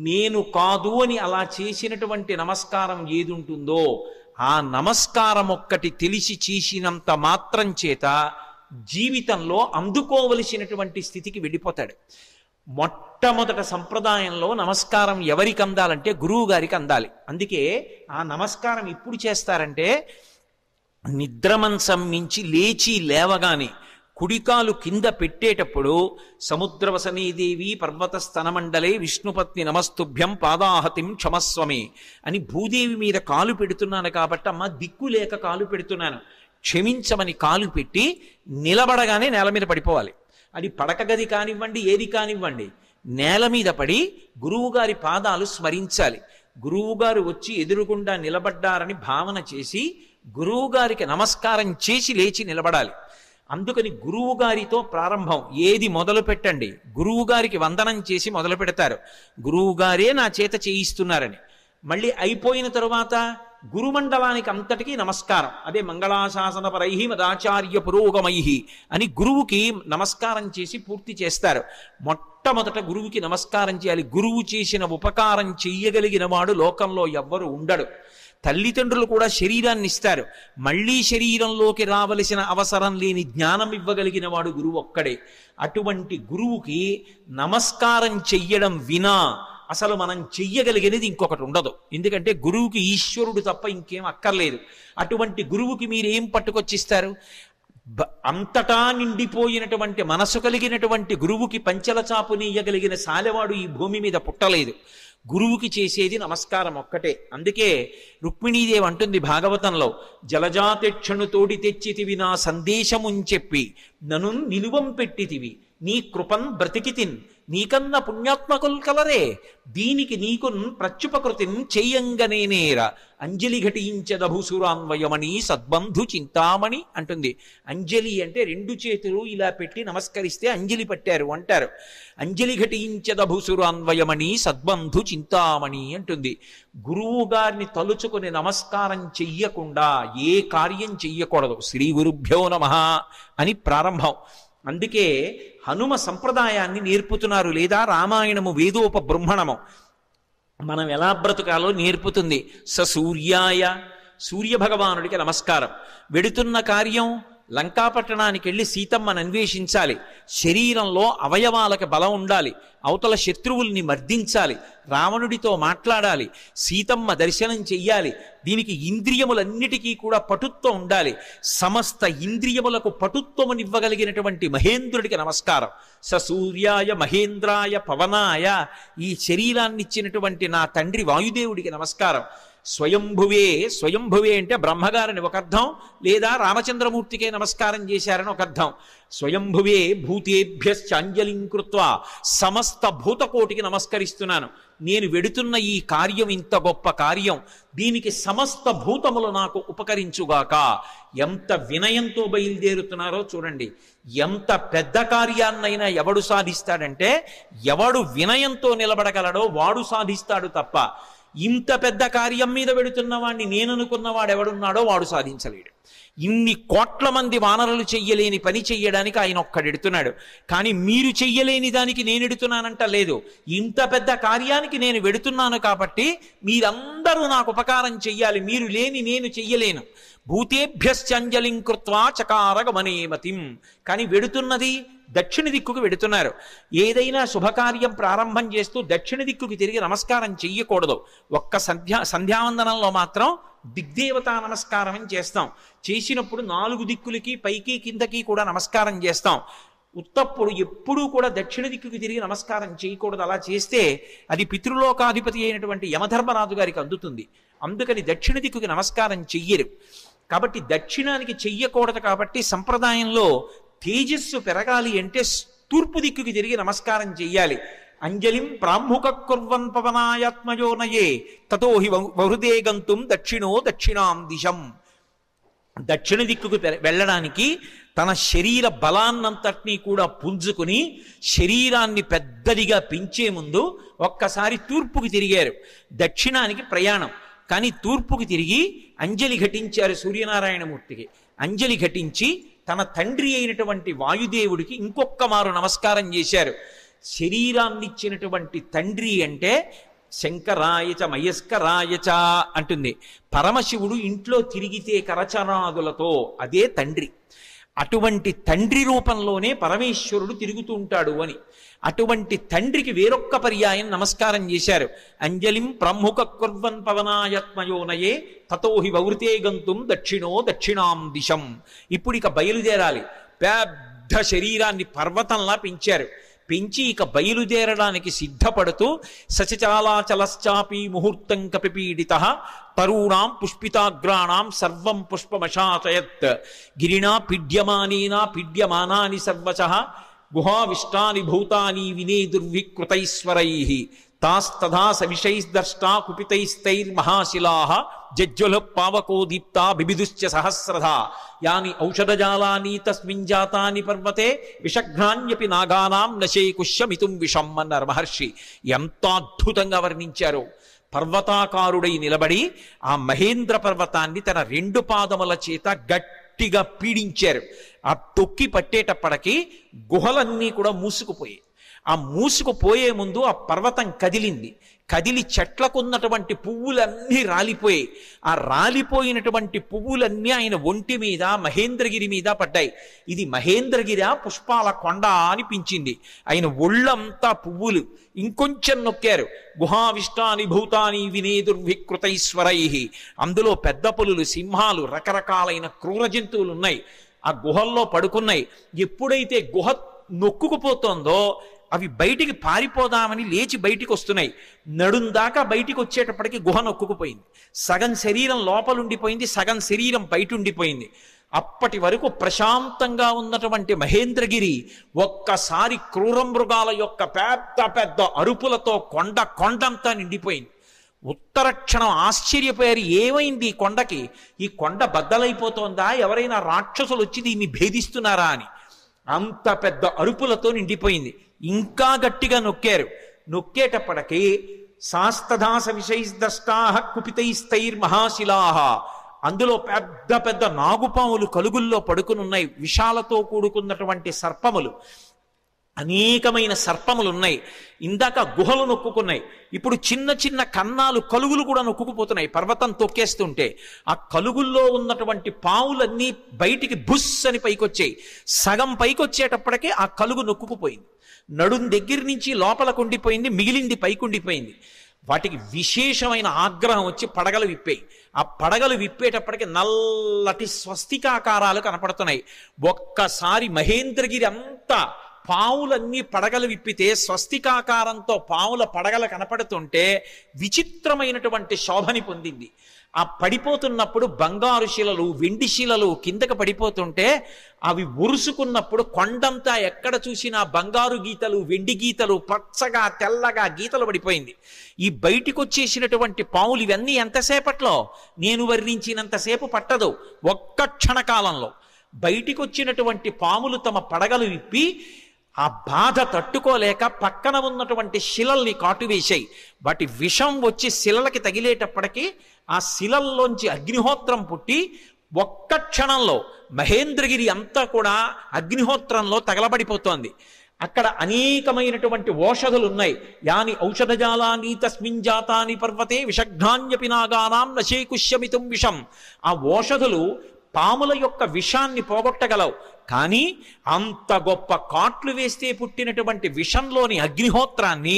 నేను కాదు అని అలా చేసినటువంటి నమస్కారం ఏది ఉంటుందో ఆ నమస్కారం ఒక్కటి తెలిసి చేసినంత మాత్రం చేత జీవితంలో అందుకోవలసినటువంటి స్థితికి వెళ్ళిపోతాడు. మొట్టమొదట సంప్రదాయంలో నమస్కారం ఎవరికి అందాలంటే గురువు గారికి అందాలి. అందుకే ఆ నమస్కారం ఎప్పుడు చేస్తారంటే నిద్రమంచం మించి లేచి లేవగానే కుడికాలు కింద పెట్టేటప్పుడు సముద్రవసనీదేవి పర్వత స్తనమండలే విష్ణుపత్ని నమస్తుభ్యం పాదాహతిం క్షమస్వమే అని భూదేవి మీద కాలు పెడుతున్నాను కాబట్టి అమ్మ దిక్కు లేక కాలు పెడుతున్నాను క్షమించమని కాలు పెట్టి నిలబడగానే నేల మీద పడిపోవాలి. అది పడక గది కానివ్వండి, ఏది కానివ్వండి, నేల మీద పడి గురువుగారి పాదాలు స్మరించాలి. గురువుగారు వచ్చి ఎదురుగుండా నిలబడ్డారని భావన చేసి గురువుగారికి నమస్కారం చేసి లేచి నిలబడాలి. అందుకని గురువుగారితో ప్రారంభం. ఏది మొదలు పెట్టండి, గురువుగారికి వందనం చేసి మొదలు పెడతారు. గురువుగారే నా చేత చేయిస్తున్నారని. మళ్ళీ అయిపోయిన తరువాత గురుమండలానికి అంతటికీ నమస్కారం. అదే మంగళాశాసన పరై మదాచార్య పురోగమై అని గురువుకి నమస్కారం చేసి పూర్తి చేస్తారు. మొట్టమొదట గురువుకి నమస్కారం చేయాలి. గురువు చేసిన ఉపకారం చెయ్యగలిగిన వాడు లోకంలో ఎవ్వరు ఉండడు. తల్లిదండ్రులు కూడా శరీరాన్ని ఇస్తారు, మళ్ళీ శరీరంలోకి రావలసిన అవసరం లేని జ్ఞానం ఇవ్వగలిగిన వాడు గురువు ఒక్కడే. అటువంటి గురువుకి నమస్కారం చెయ్యడం వినా అసలు మనం చెయ్యగలిగినది ఇంకొకటి ఉండదు. ఎందుకంటే గురువుకి ఈశ్వరుడు తప్ప ఇంకేం అక్కర్లేదు. అటువంటి గురువుకి మీరేం పట్టుకొచ్చిస్తారు? అంతటా నిండిపోయినటువంటి మనసు కలిగినటువంటి గురువుకి పంచల చాపు నీయగలిగిన సాలెవాడు ఈ భూమి మీద పుట్టలేదు. గురువుకి చేసేది నమస్కారం ఒక్కటే. అందుకే రుక్మిణీదేవి అంటుంది భాగవతంలో, జలజాతిక్షణు తోడి తెచ్చితివి నా సందేశముంచెప్పి నను నిలువం పెట్టితివి నీ కృపన్ బ్రతికితిన్ నీకన్న పుణ్యాత్మకుల్ కలరే దీనికి నీకున్ ప్రత్యుపకృతిన్ చెయ్యంగనేనేర అంజలి ఘటించదభుసురాన్వయమణి సద్బంధు చింతామణి అంటుంది. అంజలి అంటే రెండు చేతులు ఇలా పెట్టి నమస్కరిస్తే అంజలి పట్టారు అంటారు. అంజలి ఘటించదభుసురాన్వయమణి సద్బంధు చింతామణి అంటుంది. గురువు గారిని తలుచుకుని నమస్కారం చెయ్యకుండా ఏ కార్యం చెయ్యకూడదు. శ్రీ గురుభ్యో నమః అని ప్రారంభం. అందుకే హనుమ సంప్రదాయాన్ని నేర్పుతున్నారు, లేదా రామాయణము వేదోపబృంహణము మనం ఎలా బ్రతుకాలో నేర్పుతుంది. సూర్యాయ సూర్యభగవానుడికి నమస్కారం. వెడుతున్న కార్యం లంకాపట్టణానికి వెళ్ళి సీతమ్మను అన్వేషించాలి. శరీరంలో అవయవాలకు బలం ఉండాలి. అవతల శత్రువుల్ని మర్దించాలి. రావణుడితో మాట్లాడాలి. సీతమ్మ దర్శనం చెయ్యాలి. దీనికి ఇంద్రియములన్నిటికీ కూడా పటుత్వం ఉండాలి. సమస్త ఇంద్రియములకు పటుత్వమునివ్వగలిగినటువంటి మహేంద్రుడికి నమస్కారం. సూర్యాయ మహేంద్రాయ పవనాయ ఈ శరీరాన్ని ఇచ్చినటువంటి నా తండ్రి వాయుదేవుడికి నమస్కారం. స్వయంభువే, స్వయంభువే అంటే బ్రహ్మగారిని ఒక అర్థం, లేదా రామచంద్రమూర్తికే నమస్కారం చేశారని ఒక అర్థం. స్వయంభువే భూతేభ్యశ్చాంజలిం కృత్వా సమస్త భూతకోటికి నమస్కరిస్తున్నాను. నేను వెడుతున్న ఈ కార్యం ఇంత గొప్ప కార్యం, దీనికి సమస్త భూతములు నాకు ఉపకరించుగాక. ఎంత వినయంతో బయలుదేరుతున్నారో చూడండి. ఎంత పెద్ద కార్యాన్నైనా ఎవడు సాధిస్తాడంటే, ఎవడు వినయంతో నిలబడగలడో వాడు సాధిస్తాడు తప్ప, ఇంత పెద్ద కార్యం మీద వెడుతున్న వాడిని నేననుకున్నవాడు ఎవడున్నాడో వాడు సాధించలేడు. ఇన్ని కోట్ల మంది వానరులు చెయ్యలేని పని చెయ్యడానికి ఆయన ఒక్కడెడుతున్నాడు. కానీ మీరు చెయ్యలేని దానికి నేను ఎడుతున్నానంట లేదు. ఇంత పెద్ద కార్యానికి నేను వెడుతున్నాను కాబట్టి మీరందరూ నాకు ఉపకారం చెయ్యాలి. మీరు లేని నేను చెయ్యలేను. భూతేభ్యశ్చంజలిం కృత్వా చకార గమనేమతిం. కానీ వెడుతున్నది దక్షిణ దిక్కుకు వెడుతున్నారు. ఏదైనా శుభకార్యం ప్రారంభం చేస్తూ దక్షిణ దిక్కుకి తిరిగి నమస్కారం చెయ్యకూడదు. ఒక్క సంధ్యావందనంలో మాత్రం దిగ్దేవతా నమస్కారం అని చేస్తాం. చేసినప్పుడు 4 దిక్కులకి పైకి కిందకి కూడా నమస్కారం చేస్తాం. ఉత్తప్పుడు ఎప్పుడూ కూడా దక్షిణ దిక్కుకి తిరిగి నమస్కారం చేయకూడదు. అలా చేస్తే అది పితృలోకాధిపతి అయినటువంటి యమధర్మరాజు గారికి అందుతుంది. అందుకని దక్షిణ దిక్కుకి నమస్కారం చెయ్యరు. కాబట్టి దక్షిణానికి చెయ్యకూడదు. కాబట్టి సంప్రదాయంలో తేజస్సు పెరగాలి అంటే తూర్పు దిక్కుకి తిరిగి నమస్కారం చెయ్యాలి. అంజలిం ప్రాముఖ కుర్వన్ పవనాయాత్మయోనయే తతోహి బహృదే గంతుం దక్షిణో దక్షిణాం దిశం. దక్షిణ దిక్కుకు వెళ్ళడానికి తన శరీర బలాన్నంతటినీ కూడా పుంజుకుని శరీరాన్ని పెద్దదిగా పెంచే ముందు ఒక్కసారి తూర్పుకి తిరిగారు. దక్షిణానికి ప్రయాణం. కానీ తూర్పుకి తిరిగి అంజలి ఘటించారు సూర్యనారాయణమూర్తికి. అంజలి ఘటించి తన తండ్రి అయినటువంటి వాయుదేవుడికి ఇంకొక్క మారు నమస్కారం చేశారు. శరీరాన్నిచ్చినటువంటి తండ్రి అంటే శంకరాయచ మయస్కరాయచ అంటుంది. పరమశివుడు ఇంట్లో తిరిగితే కరచనాదులతో అదే తండ్రి. అటువంటి తండ్రి రూపంలోనే పరమేశ్వరుడు తిరుగుతూ ఉంటాడు అని. అటువంటి తండ్రికి వేరొక్క పర్యాయం నమస్కారం చేశారు. అంజలిం ప్రముఖ కుర్వన్ పవనాయత్మయోనయే తతోహి వవృతే గంతుం దక్షిణో దక్షిణాం దిశం. ఇప్పుడు ఇక బయలుదేరాలి. పెద్ద శరీరాన్ని పర్వతంలా పెంచారు. పెంచి ఇక బయలుదేరడానికి సిద్ధపడుతూ సచచాలాచలశ్చాపి ముహూర్తం కపిపీడిత తరూణాం పుష్పితాగ్రాణాం సర్వం పుష్పమశాచయత్ గిరిణా పీడ్యమానేనా పీడ్యమానాని సర్వశః గుహావిష్టాని భూతాని వినేదుర్వికృతైశ్వరైః తాస్తథా సవిషైర్దష్టా కుపితైస్తైర్మహాశిలాః జజ్వల పావకో దీప్తా బిబిదుశ్చ సహస్రధా యాని ఔషధజాలాని తస్మిన్ జాతాని పర్వతే విషఘ్నాన్యపి నాగానాం నశేకుష్యమితుం విషం అన్నారు మహర్షి. ఎంత అద్భుతంగా వర్ణించారో. పర్వతాకారుడై నిలబడి ఆ మహేంద్ర పర్వతాన్ని తన 2 పాదముల చేత గట్టిగా పీడించారు. ఆ తొక్కి పట్టేటప్పటికి గుహలన్నీ కూడా మూసుకుపోయాయి. ఆ మూసుకుపోయే ముందు ఆ పర్వతం కదిలింది. కదిలి చెట్లకున్నటువంటి పువ్వులన్నీ రాలిపోయాయి. ఆ రాలిపోయినటువంటి పువ్వులన్నీ ఆయన ఒంటి మీద మహేంద్రగిరి మీద పడ్డాయి. ఇది మహేంద్రగిరి పుష్పాల కొండ అనిపించింది. ఆయన ఒళ్ళంతా పువ్వులు. ఇంకొంచెం నొక్కారు. గుహావిష్టాని భూతాని వినేదుర్వికృతైశ్వరై. అందులో పెద్ద పులులు, సింహాలు, రకరకాలైన క్రూర జంతువులు ఉన్నాయి. ఆ గుహల్లో పడుకున్నాయి. ఎప్పుడైతే గుహ నొక్కుకుపోతోందో అవి బయటికి పారిపోదామని లేచి బయటికి వస్తున్నాయి. నడుందాకా బయటికి వచ్చేటప్పటికి గుహ నొక్కుకుపోయింది. సగం శరీరం లోపలుండిపోయింది, సగం శరీరం బయట ఉండిపోయింది. అప్పటి వరకు ప్రశాంతంగా ఉన్నటువంటి మహేంద్రగిరి ఒక్కసారి క్రూర మృగాల యొక్క పెద్ద పెద్ద అరుపులతో కొండంతా నిండిపోయింది. ఉత్తర క్షణం ఆశ్చర్యపోయారు, ఏమైంది ఈ కొండకి? ఈ కొండ బద్దలైపోతోందా? ఎవరైనా రాక్షసులు వచ్చి దీన్ని భేదిస్తున్నారా అని. అంత పెద్ద అరుపులతో నిండిపోయింది. ఇంకా గట్టిగా నొక్కారు. నొక్కేటప్పటికీ శాస్తదాస విషైస్దష్టాః కుపితైస్తైర్మహాశిలాః, అందులో పెద్ద పెద్ద నాగుపాములు కలుగుల్లో పడుకునున్నాయి. విషాలతో కూడుకున్నటువంటి సర్పములు, అనేకమైన సర్పములు ఉన్నాయి. ఇందాక గుహలు నొక్కుకున్నాయి, ఇప్పుడు చిన్న చిన్న కన్నాలు కలుగులు కూడా నొక్కుకుపోతున్నాయి. పర్వతం తొక్కేస్తుంటే ఆ కలుగుల్లో ఉన్నటువంటి పావులన్నీ బయటికి బుస్ అని పైకొచ్చాయి. సగం పైకొచ్చేటప్పటికే ఆ కలుగు నొక్కుకుపోయింది. నడుం దగ్గర నుంచి లోపలకు ఉండిపోయింది, మిగిలింది పైకుండిపోయింది. వాటికి విశేషమైన ఆగ్రహం వచ్చి పడగలు విప్పాయి. ఆ పడగలు విప్పేటప్పటికి నల్లటి స్వస్తికాకారాలు కనపడుతున్నాయి. ఒక్కసారి మహేంద్రగిరి అంతా పావులన్నీ పడగలు విప్పితే స్వస్తికాకారంతో పావుల పడగలు కనపడుతుంటే విచిత్రమైనటువంటి శోభని పొందింది. ఆ పడిపోతున్నప్పుడు బంగారు శిలలు, వెండి శిలలు కిందకి పడిపోతుంటే అవి ఉరుసుకున్నప్పుడు కొండంతా ఎక్కడ చూసినా బంగారు గీతలు, వెండి గీతలు, పచ్చగా తెల్లగా గీతలు పడిపోయింది. ఈ బయటికి వచ్చేసినటువంటి పావులు ఇవన్నీ ఎంతసేపట్లో? నేను వర్ణించినంతసేపు పట్టదు, ఒక్క క్షణకాలంలో. బయటికి వచ్చినటువంటి పాములు తమ పడగలు విప్పి ఆ బాధ తట్టుకోలేక పక్కన ఉన్నటువంటి శిలల్ని కాటువేశాయి. వాటి విషం వచ్చి శిలలకి తగిలేటప్పటికీ ఆ శిలల్లోంచి అగ్నిహోత్రం పుట్టి ఒక్క క్షణంలో మహేంద్రగిరి అంతా కూడా అగ్నిహోత్రంలో తగలబడిపోతోంది. అక్కడ అనేకమైనటువంటి ఓషధులు ఉన్నాయి. యాని ఔషధజాలాని తస్మిన్ జాతాని పర్వతే విషఘ్నాన్యపి నాగానాం నశేకుష్యమితుం విషం. ఆ ఓషధులు పాముల యొక్క విషాన్ని పోగొట్టగలవు, కానీ అంత గొప్ప కాట్లు వేస్తే పుట్టినటువంటి విషంలోని అగ్నిహోత్రాన్ని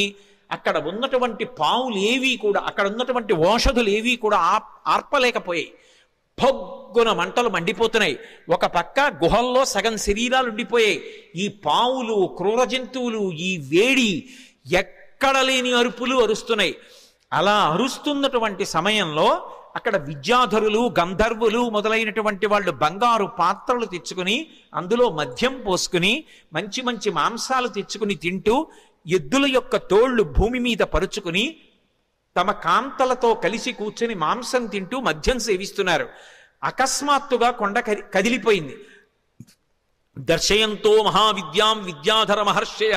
అక్కడ ఉన్నటువంటి పాములు ఏవి కూడా, అక్కడ ఉన్నటువంటి ఓషధులు ఏవి కూడా ఆర్పలేకపోయాయి. పొగ్గున మంటలు మండిపోతున్నాయి. ఒక పక్క గుహల్లో సగం శరీరాలు ఉండిపోయాయి. ఈ పావులు, క్రూర జంతువులు ఈ వేడి ఎక్కడ లేని అరుపులు అరుస్తున్నాయి. అలా అరుస్తున్నటువంటి సమయంలో అక్కడ విద్యాధరులు, గంధర్వులు మొదలైనటువంటి వాళ్ళు బంగారు పాత్రలు తెచ్చుకుని అందులో మద్యం పోసుకుని మంచి మంచి మాంసాలు తెచ్చుకుని తింటూ, ఎద్దుల యొక్క తోళ్లు భూమి మీద పరుచుకుని తమ కాంతలతో కలిసి కూర్చుని మాంసం తింటూ మద్యం సేవిస్తున్నారు. అకస్మాత్తుగా కొండ కదిలిపోయింది. దర్శయంతో మహావిద్యాం విద్యాధర మహర్షయ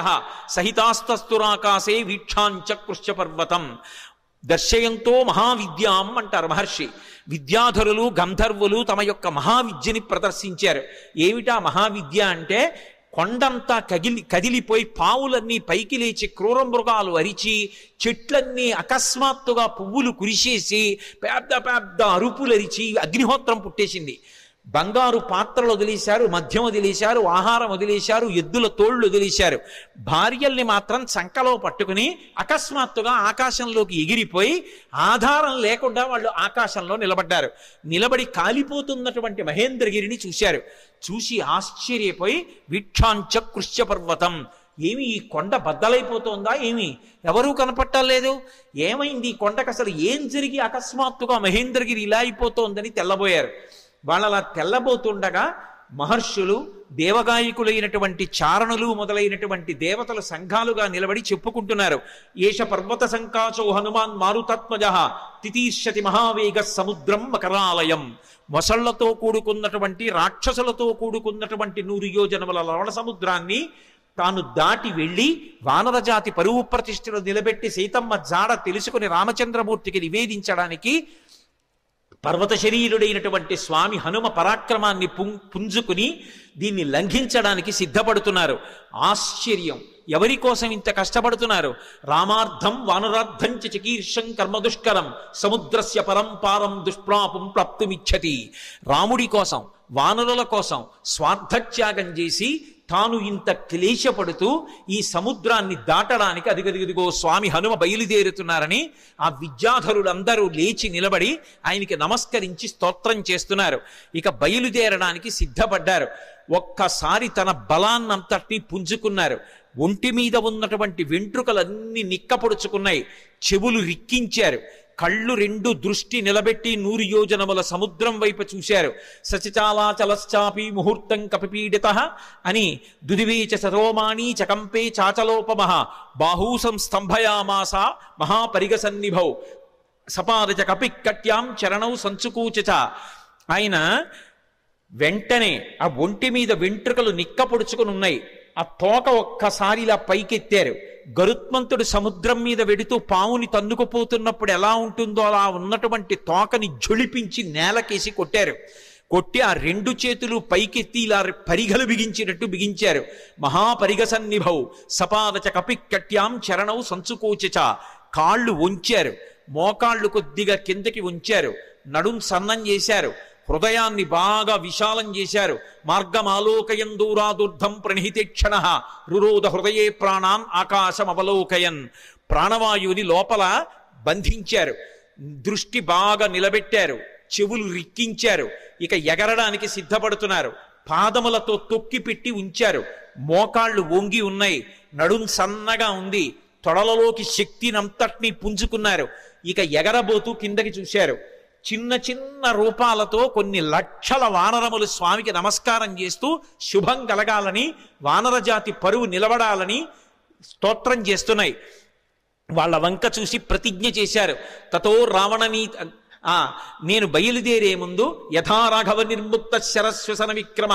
సహితాస్తస్తురాకాశే వీక్షాంచకృష్య పర్వతం. దర్శయంతో మహావిద్యాం అంటారు మహర్షి. విద్యాధరులు, గంధర్వులు తమ యొక్క మహావిద్యని ప్రదర్శించారు. ఏమిటా మహావిద్య అంటే, కొండంతా కదిలిపోయి పావులన్నీ పైకి లేచి క్రూర మృగాలు అరిచి చెట్లన్నీ అకస్మాత్తుగా పువ్వులు కురిసేసి పెద్ద పెద్ద అరుపులు అరిచి అగ్నిహోత్రం పుట్టేసింది. బంగారు పాత్రలు వదిలేశారు, మద్యం వదిలేశారు, ఆహారం వదిలేశారు, ఎద్దుల తోళ్లు వదిలేశారు. భార్యల్ని మాత్రం చంకలో పట్టుకుని అకస్మాత్తుగా ఆకాశంలోకి ఎగిరిపోయి ఆధారం లేకుండా వాళ్ళు ఆకాశంలో నిలబడ్డారు. నిలబడి కాలిపోతున్నటువంటి మహేంద్రగిరిని చూశారు. చూసి ఆశ్చర్యపోయి వీక్షాంచకృష్య పర్వతం, ఏమి ఈ కొండ బద్దలైపోతోందా ఏమి? ఎవరూ కనపట్టలేదు. ఏమైంది ఈ కొండకు? అసలు ఏం జరిగి అకస్మాత్తుగా మహేంద్రగిరి ఇలా అయిపోతోందని తెల్లబోయారు. వాళ్ళలా తెల్లబోతుండగా మహర్షులు, దేవగాయకులైనటువంటి చారణులు మొదలైనటువంటి దేవతల సంఘాలుగా నిలబడి చెప్పుకుంటున్నారు. ఏష పర్వత సంకాచో హనుమాన్ మారుతాత్మజ తితీర్షతి మహావేగ సముద్రం మకరాలయం. మొసళ్లతో కూడుకున్నటువంటి, రాక్షసులతో కూడుకున్నటువంటి 100 యోజనముల లవణ సముద్రాన్ని తాను దాటి వెళ్ళి వానరజాతి పరువు ప్రతిష్ఠలు నిలబెట్టి సీతమ్మ జాడ తెలుసుకుని రామచంద్రమూర్తికి నివేదించడానికి పర్వత శరీరుడైనటువంటి స్వామి హనుమ పరాక్రమాన్ని పుంజుకుని దీన్ని లంఘించడానికి సిద్ధపడుతున్నారు. ఆశ్చర్యం, ఎవరి కోసం ఇంత కష్టపడుతున్నారు? రామార్థం వానరార్థం చ చికీర్షం కర్మదుష్కరం సముద్రస్య పరంపారం దుష్ప్రాపం ప్రాప్తుమిచ్చతి. రాముడి కోసం, వానరుల కోసం స్వార్థత్యాగం చేసి తాను ఇంత క్లేశపడుతూ ఈ సముద్రాన్ని దాటడానికి అదిగదిగదిగో స్వామి హనుమ బయలుదేరుతున్నారని ఆ విద్యాధరులందరూ లేచి నిలబడి ఆయనకి నమస్కరించి స్తోత్రం చేస్తున్నారు. ఇక బయలుదేరడానికి సిద్ధపడ్డారు. ఒక్కసారి తన బలాన్నంతటినీ పుంజుకున్నారు. ఒంటి మీద ఉన్నటువంటి వెంట్రుకలన్నీ నిక్కపొడుచుకున్నాయి. చెవులు రిక్కించారు. కళ్ళు రెండు దృష్టి నిలబెట్టి 100 యోజనముల సముద్రం వైపు చూశారు. సచిచాలాచలశ్చాపి ముహూర్తం కపిపీడిత అని దుదివీచ సరోమాణి చకంపే చాచలోపమః బాహూసం స్తంభయామాస మహాపరిగసన్నిభౌ సపాదచ కపిక్కట్యాం చరణౌ సంచుకూచ. ఆయన వెంటనే ఆ ఒంటి మీద వెంట్రుకలు నిక్కపొడుచుకుని ఉన్నాయి. ఆ తోక ఒక్కసారి ఇలా పైకెత్తారు. గరుత్మంతుడు సముద్రం మీద వెడుతూ పావుని తన్నుకుపోతున్నప్పుడు ఎలా ఉంటుందో అలా ఉన్నటువంటి తోకని ఝుళిపించి నేలకేసి కొట్టారు. కొట్టి ఆ 2 చేతులు పైకెత్తి ఇలా పరిగలు బిగించినట్టు బిగించారు. మహాపరిగసన్నిభౌ సపాదచ కపిక్కట్యాం చరణౌ సంచుకోచ. కాళ్ళు వంచారు. మోకాళ్ళు కొద్దిగా కిందకి ఉంచారు. నడుం సన్నం చేశారు. హృదయాన్ని బాగా విశాలం చేశారు. మార్గమాలోకయన్ దూరాదుర్ధం ప్రణిహితేక్షణ రురోధ హృదయే ప్రాణాన్ ఆకాశం అవలోకయన్. ప్రాణవాయువుని లోపల బంధించారు. దృష్టి బాగా నిలబెట్టారు. చెవులు రిక్కించారు. ఇక ఎగరడానికి సిద్ధపడుతున్నారు. పాదములతో తొక్కి పెట్టి ఉంచారు. మోకాళ్ళు వంగి ఉన్నాయి. నడుం సన్నగా ఉంది. తొడలలోకి శక్తినంతటినీ పుంజుకున్నారు. ఇక ఎగరబోతూ కిందకి చూశారు. చిన్న చిన్న రూపాలతో కొన్ని లక్షల వానరములు స్వామికి నమస్కారం చేస్తూ శుభం కలగాలని, వానరజాతి పరువు నిలబడాలని స్తోత్రం చేస్తున్నాయి. వాళ్ళ వంక చూసి ప్రతిజ్ఞ చేశారు. తతో రావణనీ నేను బయలుదేరే ముందు యథా రాఘవ నిర్ముక్త శరశ్వసన విక్రమ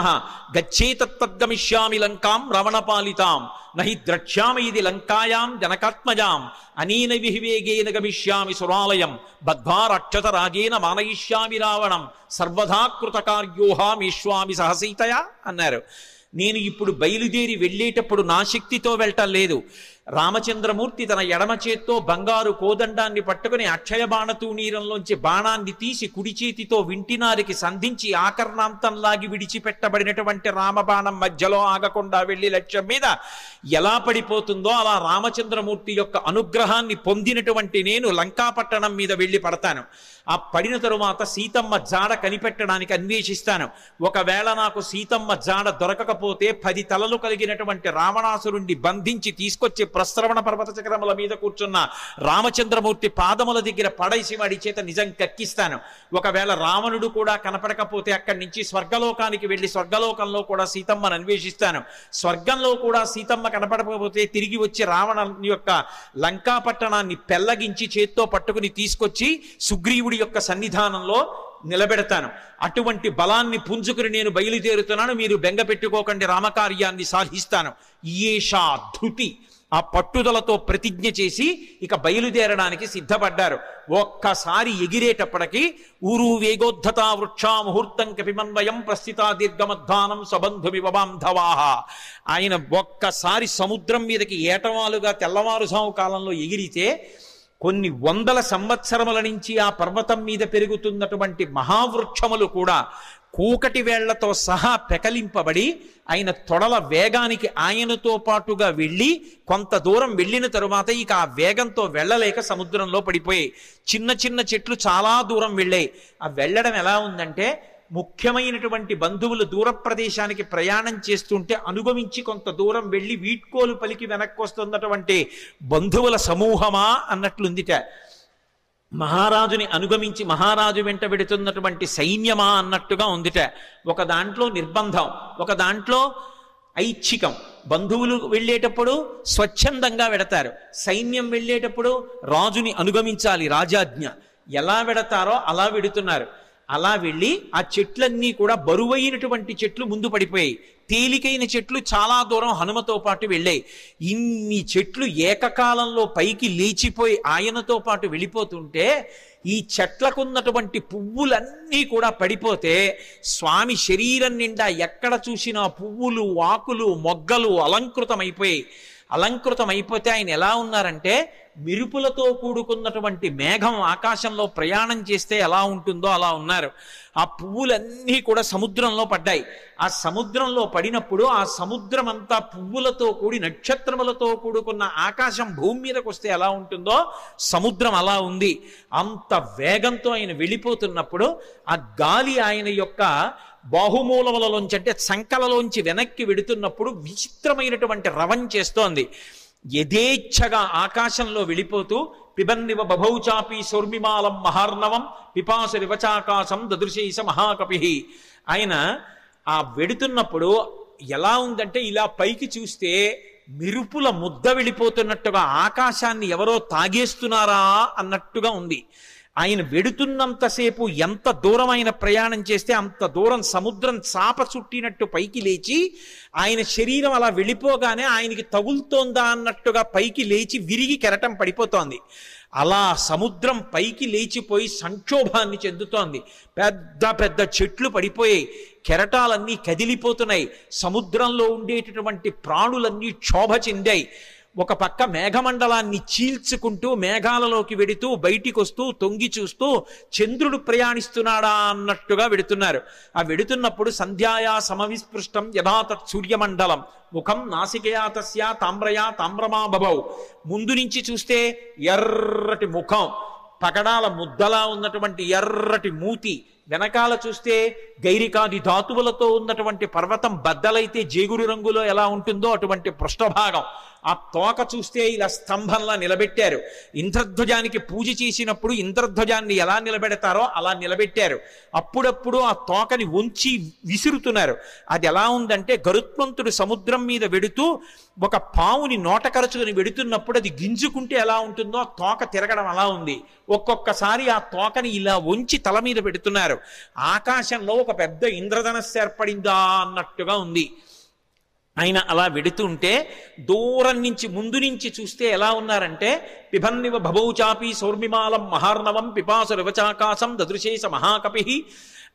గచ్చేతద్గమిష్యామి లంకాం రావణపాలితాం నహి ద్రక్ష్యామి ఇది లంకాయాం జనకాత్మజాం అనేన విహివేగేన గమిష్యామి సురాలయం బద్ధ్వా రాక్షస రాజేన మానయిష్యామి రావణం సర్వదా కృతకార్యోహామీష్వామి సహసీతయా అన్నారు. నేను ఇప్పుడు బయలుదేరి వెళ్ళేటప్పుడు నా శక్తితో వెళ్ళటం లేదు. రామచంద్రమూర్తి తన ఎడమ చేత్తో బంగారు కోదండాన్ని పట్టుకుని అక్షయ బాణతూణీరంలోంచి బాణాన్ని తీసి కుడి చేతితో వింటినారికి సంధించి ఆకర్ణాంతంలాగి విడిచిపెట్టబడినటువంటి రామబాణం మధ్యలో ఆగకుండా వెళ్ళి లక్ష్యం మీద ఎలా పడిపోతుందో అలా రామచంద్రమూర్తి యొక్క అనుగ్రహాన్ని పొందినటువంటి నేను లంకాపట్టణం మీద వెళ్ళి పడతాను. ఆ పడిన తరువాత సీతమ్మ జాడ కనిపెట్టడానికి అన్వేషిస్తాను. ఒకవేళ నాకు సీతమ్మ జాడ దొరకకపోతే 10 తలలు కలిగినటువంటి రావణాసురుణ్ణి బంధించి తీసుకొచ్చి ప్రస్రవణ పర్వత చక్రముల మీద కూర్చున్న రామచంద్రమూర్తి పాదముల దగ్గర పడేసి వాడి చేత నిజం కక్కిస్తాను. ఒకవేళ రావణుడు కూడా కనపడకపోతే అక్కడి నుంచి స్వర్గలోకానికి వెళ్ళి స్వర్గలోకంలో కూడా సీతమ్మను అన్వేషిస్తాను. స్వర్గంలో కూడా సీతమ్మ కనపడకపోతే తిరిగి వచ్చి రావణ యొక్క లంకాపట్టణాన్ని పెల్లగించి చేత్తో పట్టుకుని తీసుకొచ్చి సుగ్రీవుడి యొక్క సన్నిధానంలో నిలబెడతాను. అటువంటి బలాన్ని పుంజుకుని నేను బయలుదేరుతున్నాను. మీరు బెంగ పెట్టుకోకండి, రామకార్యాన్ని సాధిస్తాను. ఈషా ధృతి ఆ పట్టుదలతో ప్రతిజ్ఞ చేసి ఇక బయలుదేరడానికి సిద్ధపడ్డారు. ఒక్కసారి ఎగిరేటప్పటికి ఊరు వేగోద్ధతా వృక్షా ముహూర్తం కపిమన్వయం ప్రస్థితా దీర్ఘమధ్వానం సబంధుమివ బాంధవాహ. ఆయన ఒక్కసారి సముద్రం మీదకి ఏటవాలుగా తెల్లవారుజాము కాలంలో ఎగిరితే కొన్ని వందల సంవత్సరముల నుంచి ఆ పర్వతం మీద పెరుగుతున్నటువంటి మహావృక్షములు కూడా కూకటి వేళ్లతో సహా పెకలింపబడి ఆయన తొడల వేగానికి ఆయనతో పాటుగా వెళ్ళి కొంత దూరం వెళ్ళిన తరువాత ఇక ఆ వేగంతో వెళ్ళలేక సముద్రంలో పడిపోయాయి. చిన్న చిన్న చెట్లు చాలా దూరం వెళ్ళాయి. ఆ వెళ్ళడం ఎలా ఉందంటే ముఖ్యమైనటువంటి బంధువులు దూర ప్రదేశానికి ప్రయాణం చేస్తుంటే అనుగమించి కొంత దూరం వెళ్ళి వీడ్కోలు పలికి వెనక్కి వస్తున్నటువంటి బంధువుల సమూహమా అన్నట్లుందిట. మహారాజుని అనుగమించి మహారాజు వెంట వెడుతున్నటువంటి సైన్యమా అన్నట్టుగా ఉందిట. ఒక దాంట్లో నిర్బంధం, ఒక దాంట్లో ఐచ్ఛికం. బంధువులు వెళ్ళేటప్పుడు స్వచ్ఛందంగా వెడతారు, సైన్యం వెళ్ళేటప్పుడు రాజుని అనుగమించాలి, రాజాజ్ఞ. ఎలా వెడతారో అలా వెడుతున్నారు. అలా వెళ్ళి ఆ చెట్లన్నీ కూడా బరువైనటువంటి చెట్లు ముందు పడిపోయాయి. తేలికైన చెట్లు చాలా దూరం హనుమతో పాటు వెళ్ళాయి. ఇన్ని చెట్లు ఏకకాలంలో పైకి లేచిపోయి ఆయనతో పాటు వెళ్ళిపోతుంటే ఈ చెట్లకున్నటువంటి పువ్వులన్నీ కూడా పడిపోతే స్వామి శరీరం నిండా ఎక్కడ చూసినా పువ్వులు, ఆకులు, మొగ్గలు అలంకృతమైపోయాయి. అలంకృతం అయిపోతే ఆయన ఎలా ఉన్నారంటే మెరుపులతో కూడుకున్నటువంటి మేఘం ఆకాశంలో ప్రయాణం చేస్తే ఎలా ఉంటుందో అలా ఉన్నారు. ఆ పువ్వులన్నీ కూడా సముద్రంలో పడ్డాయి. ఆ సముద్రంలో పడినప్పుడు ఆ సముద్రం అంతా పువ్వులతో కూడి నక్షత్రములతో కూడుకున్న ఆకాశం భూమి మీదకి వస్తే ఎలా ఉంటుందో సముద్రం అలా ఉంది. అంత వేగంతో ఆయన వెళ్ళిపోతున్నప్పుడు ఆ గాలి ఆయన యొక్క బాహుమూలములలోంచి అంటే సంకలలోంచి వెనక్కి వెడుతున్నప్పుడు విచిత్రమైనటువంటి రవం చేస్తోంది. యథేచ్ఛగా ఆకాశంలో వెళ్ళిపోతూ పిబన్నివ బభౌచాపి సౌర్మిమాలం మహార్ణవం పిపాసు రివచాకాశం దదృశైస మహాకపి. ఆయన ఆ వెడుతున్నప్పుడు ఎలా ఉందంటే ఇలా పైకి చూస్తే మెరుపుల ముద్ద వెళ్ళిపోతున్నట్టుగా ఆకాశాన్ని ఎవరో తాగేస్తున్నారా అన్నట్టుగా ఉంది. ఆయన వెడుతున్నంతసేపు ఎంత దూరం ఆయన ప్రయాణం చేస్తే అంత దూరం సముద్రం చాప చుట్టినట్టు పైకి లేచి ఆయన శరీరం అలా వెళ్ళిపోగానే ఆయనకి తగులుతోందా అన్నట్టుగా పైకి లేచి విరిగి కెరటం పడిపోతోంది. అలా సముద్రం పైకి లేచిపోయి సంక్షోభాన్ని చెందుతోంది. పెద్ద పెద్ద చెట్లు పడిపోయాయి, కెరటాలన్నీ కదిలిపోతున్నాయి, సముద్రంలో ఉండేటటువంటి ప్రాణులన్నీ క్షోభ చెందాయి. ఒక పక్క మేఘమండలాన్ని చీల్చుకుంటూ మేఘాలలోకి వెడుతూ బయటికి వస్తూ తొంగి చూస్తూ చంద్రుడు ప్రయాణిస్తున్నాడా అన్నట్టుగా వెడుతున్నారు. ఆ వెడుతున్నప్పుడు సంధ్యాయా సమవిస్పృష్టం యథాతత్ సూర్యమండలం ముఖం నాసికయా తస్యా తామ్రయా తామ్రమా బభౌ. ముందు నుంచి చూస్తే ఎర్రటి ముఖం, పగడాల ముద్దలా ఉన్నటువంటి ఎర్రటి మూతి, వెనకాల చూస్తే గైరికాది ధాతువులతో ఉన్నటువంటి పర్వతం బద్దలైతే జేగురు రంగులో ఎలా ఉంటుందో అటువంటి పృష్ఠభాగం. ఆ తోక చూస్తే ఇలా స్తంభంలా నిలబెట్టారు. ఇంద్రధ్వజానికి పూజ చేసినప్పుడు ఇంద్రధ్వజాన్ని ఎలా నిలబెడతారో అలా నిలబెట్టారు. అప్పుడప్పుడు ఆ తోకని వంచి విసురుతున్నారు. అది ఎలా ఉందంటే గరుత్మంతుడు సముద్రం మీద వెడుతూ ఒక పావుని నోట కరుచుకుని వెడుతున్నప్పుడు అది గింజుకుంటే ఎలా ఉంటుందో ఆ తోక తిరగడం అలా ఉంది. ఒక్కొక్కసారి ఆ తోకని ఇలా వంచి తల మీద పెడుతున్నారు. ఆకాశంలో ఒక పెద్ద ఇంద్రధనస్సు ఏర్పడిందా అన్నట్టుగా ఉంది. ఆయన అలా వెడుతుంటే దూరం నుంచి ముందు నుంచి చూస్తే ఎలా ఉన్నారంటే పిబన్నివ భభౌచాపి సౌర్మిమాలం మహార్ణవం పిపాసు రివచాకాశం దదృశేస మహాకపి.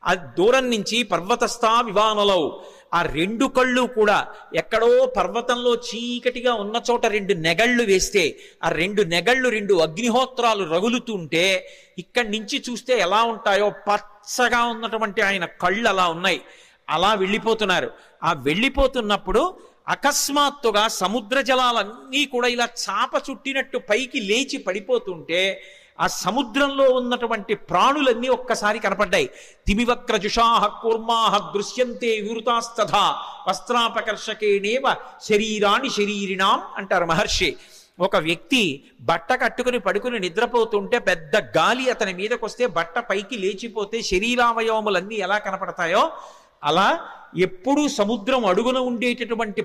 ఆ దూరం నుంచి పర్వతస్థా వివానలౌ, ఆ రెండు కళ్ళు కూడా ఎక్కడో పర్వతంలో చీకటిగా ఉన్న చోట రెండు నెగళ్ళు వేస్తే ఆ రెండు నెగళ్ళు రెండు అగ్నిహోత్రాలు రగులుతుంటే ఇక్కడి నుంచి చూస్తే ఎలా ఉంటాయో పచ్చగా ఉన్నటువంటి ఆయన కళ్ళు అలా ఉన్నాయి. అలా వెళ్ళిపోతున్నారు. ఆ వెళ్ళిపోతున్నప్పుడు అకస్మాత్తుగా సముద్ర జలాలన్నీ కూడా ఇలా చాప చుట్టినట్టు పైకి లేచి పడిపోతుంటే ఆ సముద్రంలో ఉన్నటువంటి ప్రాణులన్నీ ఒక్కసారి కనపడ్డాయి. తిమివక్రజుషాహ కూర్మాహ దృశ్యంతే వివృతాస్తథా వస్త్రాపకర్షకేణేవ శరీరాణి శరీరిణాం అంటారు మహర్షి. ఒక వ్యక్తి బట్ట కట్టుకుని పడుకుని నిద్రపోతుంటే పెద్ద గాలి అతని మీదకి వస్తే బట్ట పైకి లేచిపోతే శరీరావయవములన్నీ ఎలా కనపడతాయో అలా ఎప్పుడూ సముద్రం అడుగున ఉండేటటువంటి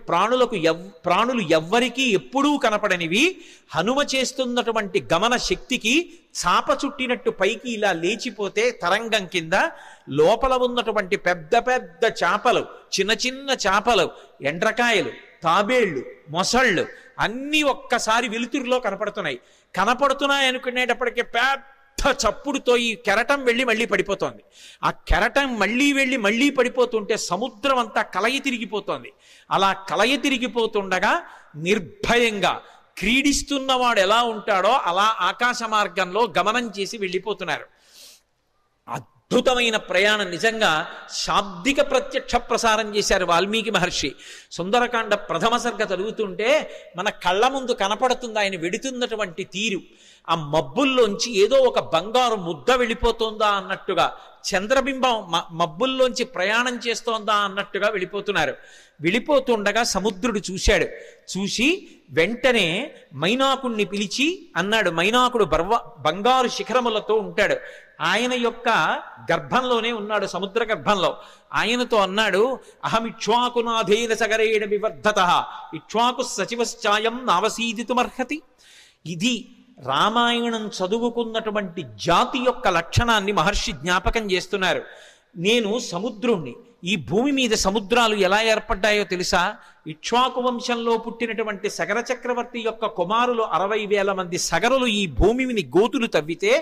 ప్రాణులు ఎవ్వరికీ ఎప్పుడూ కనపడనివి హనుమ చేస్తున్నటువంటి గమన శక్తికి చాప చుట్టినట్టు పైకి ఇలా లేచిపోతే తరంగం కింద లోపల ఉన్నటువంటి పెద్ద పెద్ద చేపలు, చిన్న చిన్న చేపలు, ఎండ్రకాయలు, తాబేళ్లు, మొసళ్ళు అన్నీ ఒక్కసారి వెలుతురులో కనపడుతున్నాయి అనుకునేటప్పటికీ పెద్ద చప్పుడుతో ఈ కెరటం వెళ్ళి మళ్ళీ పడిపోతోంది. ఆ కెరటం మళ్ళీ పడిపోతుంటే సముద్రం అంతా కలయి తిరిగిపోతోంది. అలా కలయి తిరిగిపోతుండగా నిర్భయంగా క్రీడిస్తున్నవాడు ఎలా ఉంటాడో అలా ఆకాశ మార్గంలో గమనం చేసి వెళ్ళిపోతున్నారు. అద్భుతమైన ప్రయాణం. నిజంగా శాబ్దిక ప్రత్యక్ష ప్రసారం చేశారు వాల్మీకి మహర్షి. సుందరకాండ ప్రథమ సర్గ చదువుతుంటే మన కళ్ళ ముందు కనపడుతుంది ఆయన వెడుతున్నటువంటి తీరు. ఆ మబ్బుల్లోంచి ఏదో ఒక బంగారు ముద్ద వెళ్ళిపోతుందా అన్నట్టుగా, చంద్రబింబం మబ్బుల్లోంచి ప్రయాణం చేస్తోందా అన్నట్టుగా వెళ్ళిపోతున్నారు. వెళ్ళిపోతుండగా సముద్రుడు చూశాడు. చూసి వెంటనే మైనాకుణ్ణి పిలిచి అన్నాడు. మైనాకుడు బంగారు శిఖరములతో ఉంటాడు. ఆయన యొక్క గర్భంలోనే ఉన్నాడు, సముద్ర గర్భంలో. ఆయనతో అన్నాడు, అహమిక్ష్వాకునాథేన సగరేణ వివర్ధత ఇక్ష్వాకు సచివశ్చాయం నావసీదితుమర్హతి. ఇది రామాయణం చదువుకున్నటువంటి జాతి యొక్క లక్షణాన్ని మహర్షి జ్ఞాపకం చేస్తున్నారు. నేను సముద్రుణ్ణి. ఈ భూమి మీద సముద్రాలు ఎలా ఏర్పడ్డాయో తెలుసా? ఇక్ష్వాకు వంశంలో పుట్టినటువంటి సగర చక్రవర్తి యొక్క కుమారులు 60,000 మంది సగరులు ఈ భూమిని గోతులు తవ్వితే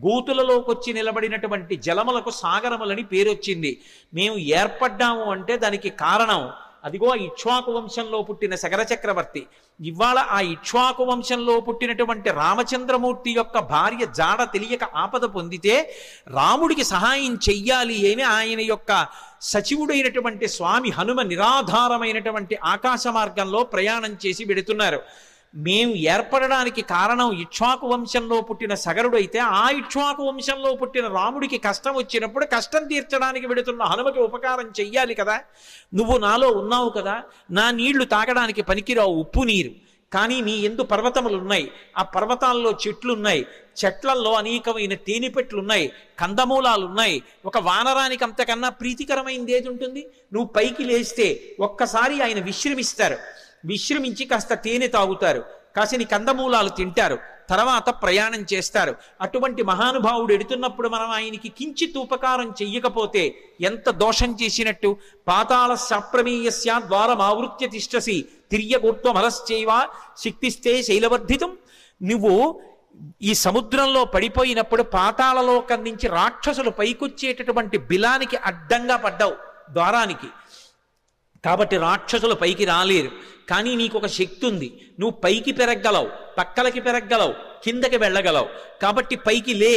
గోతులలోకొచ్చి నిలబడినటువంటి జలములకు సాగరములని పేరొచ్చింది. మేము ఏర్పడ్డాము అంటే దానికి కారణం అదిగో ఆ ఇక్ష్వాకు వంశంలో పుట్టిన సగర చక్రవర్తి. ఇవాళ ఆ ఇక్ష్వాకు వంశంలో పుట్టినటువంటి రామచంద్రమూర్తి యొక్క భార్య జాడ తెలియక ఆపద పొందితే రాముడికి సహాయం చెయ్యాలి అని ఆయన యొక్క సచివుడైనటువంటి స్వామి హనుమ నిరాధారమైనటువంటి ఆకాశ మార్గంలో ప్రయాణం చేసి వెడుతున్నారు. మేము ఏర్పడడానికి కారణం ఇక్ష్వాకు వంశంలో పుట్టిన సగరుడు అయితే, ఆ ఇక్ష్వాకు వంశంలో పుట్టిన రాముడికి కష్టం వచ్చినప్పుడు కష్టం తీర్చడానికి వెడుతున్న హనుమకి ఉపకారం చెయ్యాలి కదా. నువ్వు నాలో ఉన్నావు కదా, నా నీళ్లు తాగడానికి పనికిరావు, ఉప్పు నీరు. కానీ నీ ఎందు పర్వతములు ఉన్నాయి, ఆ పర్వతాల్లో చెట్లున్నాయి, చెట్లల్లో అనేకమైన తేనెపెట్లున్నాయి, కందమూలాలున్నాయి. ఒక వానరానికి అంతకన్నా ప్రీతికరమైనది ఏది ఉంటుంది? నువ్వు పైకి లేస్తే ఒక్కసారి ఆయన విశ్రమిస్తారు, విశ్రమించి కాస్త తేనె తాగుతారు, కాసిని కందమూలాలు తింటారు, తర్వాత ప్రయాణం చేస్తారు. అటువంటి మహానుభావుడు ఎడుతున్నప్పుడు మనం ఆయనకి కించిత్ ఉపకారం చెయ్యకపోతే ఎంత దోషం చేసినట్టు. పాతాళ శాప్రమేయస్య ద్వారమావృత్య తిష్టసి తిర్యగోత్వమలశ్చైవ శక్తిస్తే శైలవర్ధితం. నువ్వు ఈ సముద్రంలో పడిపోయినప్పుడు పాతాళలోకం నుంచి రాక్షసులు పైకొచ్చేటటువంటి బిలానికి అడ్డంగా పడ్డావు, ద్వారానికి. కాబట్టి రాక్షసులు పైకి రాలేరు. కానీ నీకు ఒక శక్తి ఉంది, నువ్వు పైకి పెరగలవు, పక్కలకి పెరగలవు, కిందకి వెళ్ళగలవు. కాబట్టి పైకి లే,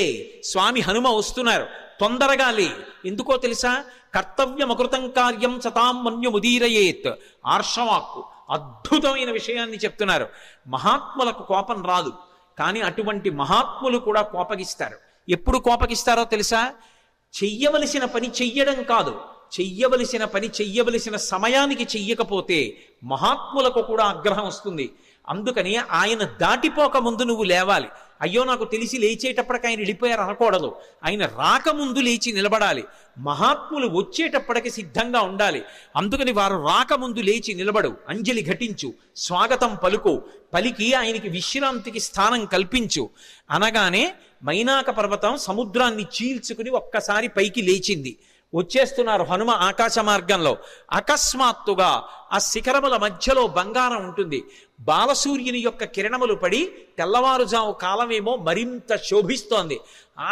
స్వామి హనుమ వస్తున్నారు, తొందరగా లే. ఎందుకో తెలుసా? కర్తవ్యమకృతం కార్యం సతాం మన్యుముదీరయేత్. ఆర్షవాక్కు అద్భుతమైన విషయాన్ని చెప్తున్నారు. మహాత్ములకు కోపం రాదు, కానీ అటువంటి మహాత్ములు కూడా కోపగిస్తారు. ఎప్పుడు కోపగిస్తారో తెలుసా? చెయ్యవలసిన పని చెయ్యడం కాదు, చెయ్యవలసిన పని చెయ్యవలసిన సమయానికి చెయ్యకపోతే మహాత్ములకు కూడా ఆగ్రహం వస్తుంది. అందుకని ఆయన దాటిపోక ముందు నువ్వు లేవాలి. అయ్యో నాకు తెలిసి లేచేటప్పటికి ఆయన వెళ్ళిపోయారు అనకూడదు, ఆయన రాకముందు లేచి నిలబడాలి. మహాత్ములు వచ్చేటప్పటికి సిద్ధంగా ఉండాలి. అందుకని వారు రాకముందు లేచి నిలబడు, అంజలి ఘటించు, స్వాగతం పలుకు, పలికి ఆయనకి విశ్రాంతికి స్థానం కల్పించు. అనగానే మైనాక పర్వతం సముద్రాన్ని చీల్చుకుని ఒక్కసారి పైకి లేచింది. వచ్చేస్తున్నారు హనుమ ఆకాశ మార్గంలో. అకస్మాత్తుగా ఆ శిఖరముల మధ్యలో బంగారం ఉంటుంది. బాలసూర్యుని యొక్క కిరణములు పడి తెల్లవారుజాము కాలమేమో మరింత శోభిస్తోంది.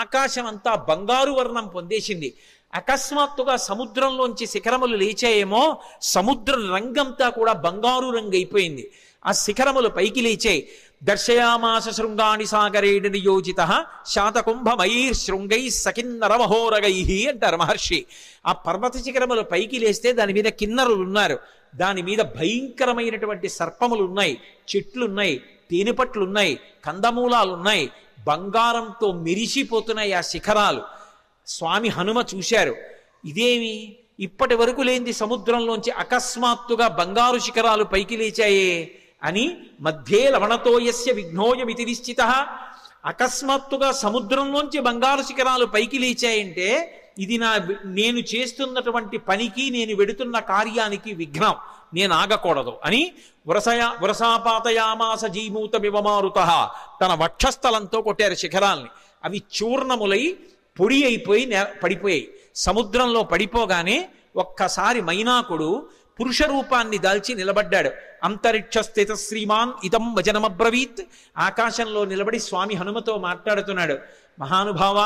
ఆకాశం అంతా బంగారు వర్ణం పొందేసింది. అకస్మాత్తుగా సముద్రంలోంచి శిఖరములు లేచాయేమో, సముద్ర రంగంతా కూడా బంగారు రంగు అయిపోయింది. ఆ శిఖరములు పైకి లేచాయి. దర్శయామాస శృంగాణి సాగరేణ నియోజిత శాతకుంభమైశృంగై సకిన్నరమహోరగై అంటారు మహర్షి. ఆ పర్వత శిఖరములు పైకి లేస్తే దాని మీద కిన్నరులు ఉన్నారు, దాని మీద భయంకరమైనటువంటి సర్పములు ఉన్నాయి, చెట్లున్నాయి, తేనెపట్లున్నాయి, కందమూలాలున్నాయి, బంగారంతో మెరిసిపోతున్నాయి ఆ శిఖరాలు. స్వామి హనుమ చూశారు, ఇదేమి ఇప్పటి వరకు లేనిది సముద్రంలోంచి అకస్మాత్తుగా బంగారు శిఖరాలు పైకి లేచాయే అని. మధ్యే లవణతోయస్య విఘ్నోయమితి నిశ్చిత. అకస్మాత్తుగా సముద్రంలోంచి బంగారు శిఖరాలు పైకి లేచాయంటే ఇది నేను చేస్తున్నటువంటి పనికి, నేను వెడుతున్న కార్యానికి విఘ్నం, నేను ఆగకూడదు అని వరసాపాతయామాస జీమూతమివమారుత. తన వక్షస్థలంతో కొట్టారు శిఖరాల్ని. అవి చూర్ణములై పొడి అయిపోయి పడిపోయాయి. సముద్రంలో పడిపోగానే ఒక్కసారి మైనాకుడు పురుష రూపాన్ని దాల్చి నిలబడ్డాడు. అంతరిక్షస్థిత శ్రీమాన్ ఇదం వచనమబ్రవీత్. ఆకాశంలో నిలబడి స్వామి హనుమతో మాట్లాడుతున్నాడు. మహానుభావ,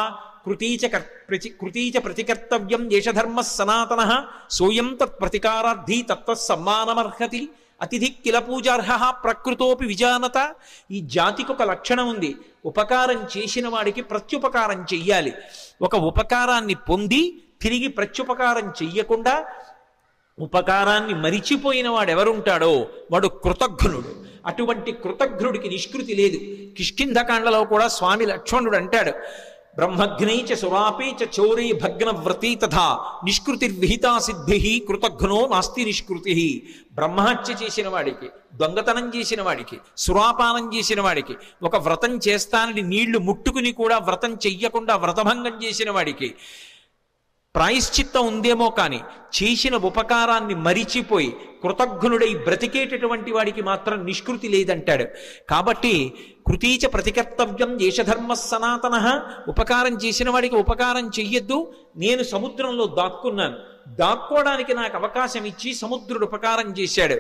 కృతీచ ప్రతికర్తవ్యం దేశధర్మ సనాతన సోయం తత్ప్రతికారార్థీ తత్వసమ్మానమర్హతి అతిథి కిల పూజార్హ ప్రకృతోపి విజానత. ఈ జాతికి ఒక లక్షణం ఉంది, ఉపకారం చేసిన వాడికి ప్రత్యుపకారం చెయ్యాలి. ఒక ఉపకారాన్ని పొంది తిరిగి ప్రత్యుపకారం చెయ్యకుండా ఉపకారాన్ని మరిచిపోయిన వాడు ఎవరుంటాడో వాడు కృతఘ్నుడు. అటువంటి కృతఘ్నుడికి నిష్కృతి లేదు. కిష్కింధకాండలో కూడా స్వామి లక్ష్మణుడు అంటాడు, బ్రహ్మఘ్నైచ సురాపేచ చౌరీ భగ్నవ్రతీ తథా నిష్కృతిర్విహితా సిద్ధి కృతఘ్నో నాస్తి నిష్కృతి. బ్రహ్మహత్య చేసిన వాడికి, దొంగతనం చేసిన వాడికి, సురాపానం చేసిన వాడికి, ఒక వ్రతం చేస్తానని నీళ్లు ముట్టుకుని కూడా వ్రతం చెయ్యకుండా వ్రతభంగం చేసిన వాడికి ప్రాయశ్చిత్తం ఉందేమో కానీ చేసిన ఉపకారాన్ని మరిచిపోయి కృతఘ్నుడై బ్రతికేటటువంటి వాడికి మాత్రం నిష్కృతి లేదంటాడు. కాబట్టి కృతీచ ప్రతికర్తవ్యం దేశధర్మ సనాతన. ఉపకారం చేసిన వాడికి ఉపకారం చెయ్యొద్దు. నేను సముద్రంలో దాక్కున్నాను, దాక్కోవడానికి నాకు అవకాశం ఇచ్చి సముద్రుడు ఉపకారం చేశాడు.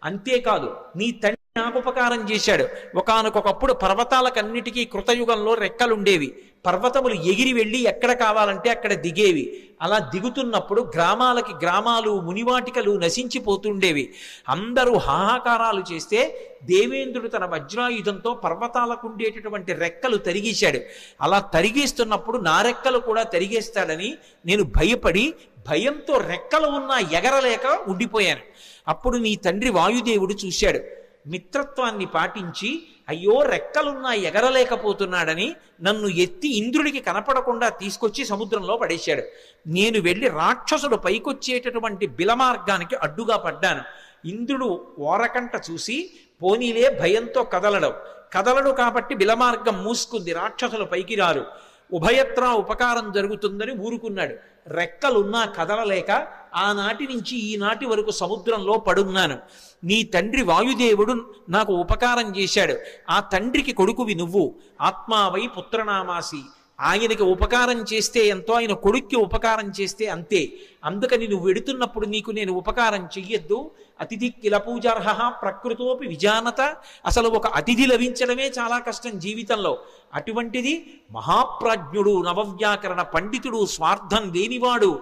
అంతేకాదు, నీ తండ్రి నాకు ఉపకారం చేశాడు. ఒకానొకప్పుడు పర్వతాలకన్నిటికీ కృతయుగంలో రెక్కలుండేవి. పర్వతములు ఎగిరి వెళ్ళి ఎక్కడ కావాలంటే అక్కడ దిగేవి. అలా దిగుతున్నప్పుడు గ్రామాలకి గ్రామాలు మునివాటికలు నశించిపోతుండేవి. అందరూ హాహాకారాలు చేస్తే దేవేంద్రుడు తన వజ్రాయుధంతో పర్వతాలకు ఉండేటటువంటి రెక్కలు తరిగేశాడు. అలా తరిగేస్తున్నప్పుడు నా రెక్కలు కూడా తరిగేస్తాడని నేను భయపడి భయంతో రెక్కలు ఉన్నా ఎగరలేక ఉండిపోయాను. అప్పుడు నీ తండ్రి వాయుదేవుడు చూశాడు. మిత్రత్వాన్ని పాటించి అయ్యో రెక్కలున్నా ఎగరలేకపోతున్నాడని నన్ను ఎత్తి ఇంద్రుడికి కనపడకుండా తీసుకొచ్చి సముద్రంలో పడేశాడు. నేను వెళ్ళి రాక్షసుడు పైకొచ్చేటటువంటి బిలమార్గానికి అడ్డుగా పడ్డాను. ఇంద్రుడు ఓరకంట చూసి పోనీలే భయంతో కదలడు కాబట్టి బిలమార్గం మూసుకుంది, రాక్షసులు పైకి రారు, ఉభయత్రా ఉపకారం జరుగుతుందని ఊరుకున్నాడు. రెక్కలున్నా కదలలేక ఆనాటి నుంచి ఈనాటి వరకు సముద్రంలో పడున్నాను. నీ తండ్రి వాయుదేవుడు నాకు ఉపకారం చేశాడు. ఆ తండ్రికి కొడుకువి నువ్వు. ఆత్మావై పుత్రనామాసి. ఆయనకి ఉపకారం చేస్తే ఎంతో, ఆయన కొడుక్కి ఉపకారం చేస్తే అంతే. అందుకని నువ్వు వెడుతున్నప్పుడు నీకు నేను ఉపకారం చెయ్యొద్దు. అతిథి కిల పూజార్హ ప్రకృతోపి విజానత. అసలు ఒక అతిథి లభించడమే చాలా కష్టం జీవితంలో. అటువంటిది మహాప్రాజ్ఞుడు, నవవ్యాకరణ పండితుడు, స్వార్థం లేనివాడు,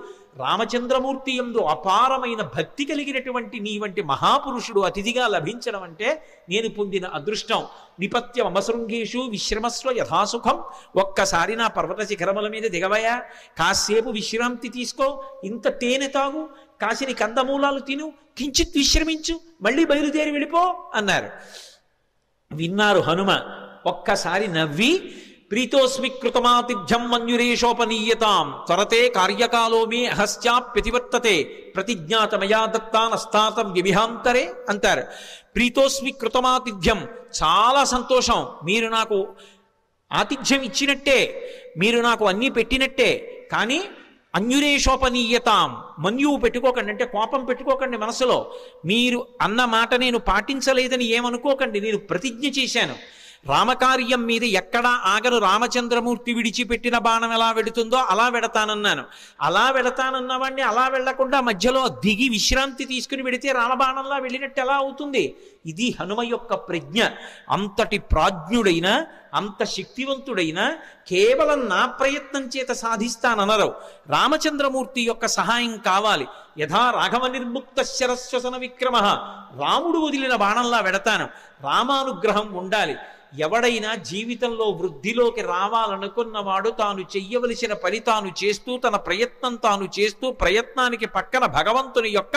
రామచంద్రమూర్తి యందు అపారమైన భక్తి కలిగినటువంటి నీ వంటి మహాపురుషుడు అతిథిగా లభించడం అంటే నేను పొందిన అదృష్టం. నిపత్య మమశృంగేషు విశ్రమస్వ యథాసుఖం. ఒక్కసారి నా పర్వత శిఖరముల మీద దిగవయా, కాసేపు విశ్రాంతి తీసుకో, ఇంత తేనె తాగు, కాసిని కందమూలాలు తిను, కించిత్ విశ్రమించు, మళ్ళీ బయలుదేరి వెళ్ళిపో అన్నారు. విన్నారు హనుమ. ఒక్కసారి నవ్వి ప్రీతోస్మి కృతమాతిథ్యం మన్యురేషోపనీయతాం త్వరతే కార్యకాలో మే అహస్యాప్యతివర్తతే ప్రతిజ్ఞాతమయా దత్తానస్తాతం వ్యభిహాంతరే అంటారు. ప్రీతోస్మి కృతమాతిథ్యం, చాలా సంతోషం, మీరు నాకు ఆతిథ్యం ఇచ్చినట్టే, మీరు నాకు అన్నీ పెట్టినట్టే. కానీ అన్యురేషోపనీయతాం, మన్యువు పెట్టుకోకండి, అంటే కోపం పెట్టుకోకండి మనసులో. మీరు అన్న మాట నేను పాటించలేదని ఏమనుకోకండి. నేను ప్రతిజ్ఞ చేశాను, రామకార్యం మీద ఎక్కడా ఆగను. రామచంద్రమూర్తి విడిచిపెట్టిన బాణం ఎలా వెడుతుందో అలా వెడతానన్నాను. అలా వెడతానన్నవాడిని అలా వెళ్లకుండా మధ్యలో దిగి విశ్రాంతి తీసుకుని వెడితే రామబాణంలా వెళ్ళినట్టు ఎలా అవుతుంది? ఇది హనుమ యొక్క ప్రజ్ఞ. అంతటి ప్రాజ్ఞుడైన, అంత శక్తివంతుడైన కేవలం నా ప్రయత్నం చేత సాధిస్తాననరు. రామచంద్రమూర్తి యొక్క సహాయం కావాలి. యథా రాఘవ నిర్ముక్త శరస్వసన విక్రమ, రాముడు వదిలిన బాణంలా వెడతాను. రామానుగ్రహం ఉండాలి. ఎవడైనా జీవితంలో వృద్ధిలోకి రావాలనుకున్నవాడు తాను చెయ్యవలసిన పని తాను చేస్తూ, తన ప్రయత్నం తాను చేస్తూ, ప్రయత్నానికి పక్కన భగవంతుని యొక్క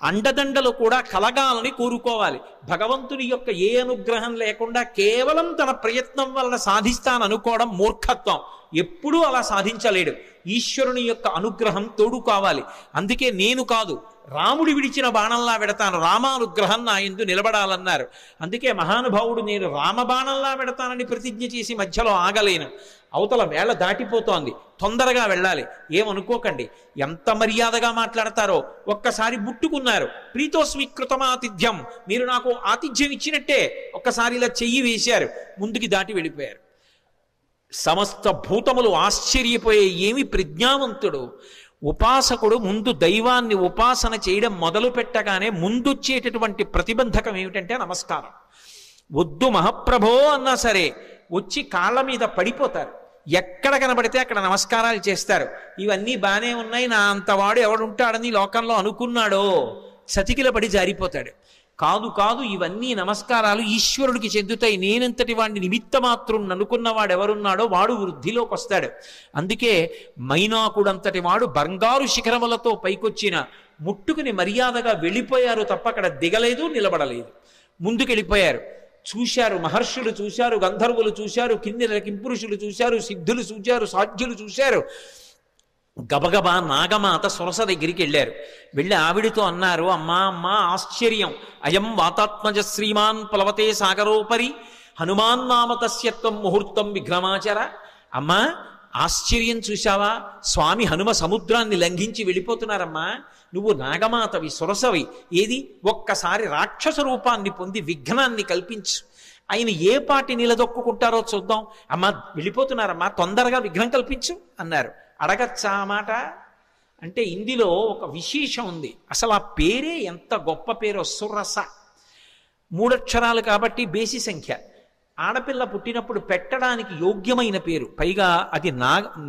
అండదండలు కూడా కలగాలని కోరుకోవాలి. భగవంతుని యొక్క ఏ అనుగ్రహం లేకుండా కేవలం తన ప్రయత్నం వలన సాధిస్తాననుకోవడం మూర్ఖత్వం. ఎప్పుడూ అలా సాధించలేడు. ఈశ్వరుని యొక్క అనుగ్రహం తోడు కావాలి. అందుకే నేను కాదు, రాముడి విడిచిన బాణంలా వెడతాను, రామానుగ్రహం నా యందు నిలబడాలన్నారు. అందుకే మహానుభావుడు నేను రామబాణంలా వెడతానని ప్రతిజ్ఞ చేసి మధ్యలో ఆగలేను. అవతల వేళ దాటిపోతోంది, తొందరగా వెళ్ళాలి. ఏమనుకోకండి, ఎంత మర్యాదగా మాట్లాడతారో. ఒక్కసారి ముట్టుకున్నారు. ప్రీతోస్మి కృతమాతిథ్యం, మీరు నాకు ఆతిథ్యం ఇచ్చినట్టే. ఒక్కసారి ఇలా చెయ్యి వేశారు, ముందుకి దాటి వెళ్ళిపోయారు. సమస్త భూతములు ఆశ్చర్యపోయే, ఏమి ప్రజ్ఞావంతుడు! ఉపాసకుడు ముందు దైవాన్ని ఉపాసన చేయడం మొదలు పెట్టగానే ముందొచ్చేటటువంటి ప్రతిబంధకం ఏమిటంటే నమస్కారం. వద్దు మహాప్రభో అన్నా సరే వచ్చి కాళ్ళ మీద పడిపోతారు. ఎక్కడ కనబడితే అక్కడ నమస్కారాలు చేస్తారు. ఇవన్నీ బాగానే ఉన్నాయి, నా అంతవాడు ఎవడుంటాడని లోకంలో అనుకున్నాడో చతికిల పడి జారిపోతాడు. కాదు కాదు, ఇవన్నీ నమస్కారాలు ఈశ్వరుడికి చెందుతాయి. నేనంతటి వాడిని నిమిత్త మాత్రం అనుకున్నవాడు ఎవరున్నాడో వాడు వృద్ధిలోకి వస్తాడు. అందుకే మైనాకుడంతటి వాడు బంగారు శిఖరములతో పైకొచ్చిన ముట్టుకుని మర్యాదగా వెళ్ళిపోయారు తప్ప అక్కడ దిగలేదు, నిలబడలేదు. ముందుకెళ్ళిపోయారు. చూశారు, మహర్షులు చూశారు, గంధర్వులు చూశారు, కిన్నెర కింపురుషులు చూశారు, సిద్ధులు చూశారు, సాధ్యులు చూశారు. గబగబా నాగమాత సురస దగ్గరికి వెళ్ళారు. వెళ్ళి ఆవిడితో అన్నారు, అమ్మా అమ్మా ఆశ్చర్యం, అయం వాతాత్మజ శ్రీమాన్ ప్లవతే సాగరోపరి హనుమాన్ నామ తస్యత్వం ముహూర్తం విఘ్నమాచర. అమ్మా ఆశ్చర్యం చూశావా? స్వామి హనుమ సముద్రాన్ని లంఘించి వెళ్ళిపోతున్నారమ్మా. నువ్వు నాగమాతవి, సురసవి. ఏది ఒక్కసారి రాక్షస రూపాన్ని పొంది విఘ్నాన్ని కల్పించు. ఆయన ఏ పాటి నిలదొక్కుంటారో చూద్దాం. అమ్మా వెళ్ళిపోతున్నారమ్మా, తొందరగా విఘ్నం కల్పించు అన్నారు. అడగచ్చా మాట అంటే ఇందులో ఒక విశేషం ఉంది. అసలు ఆ పేరే ఎంత గొప్ప పేరో, సురస. 3 అక్షరాలు కాబట్టి బేసి సంఖ్య. ఆడపిల్ల పుట్టినప్పుడు పెట్టడానికి యోగ్యమైన పేరు, పైగా అది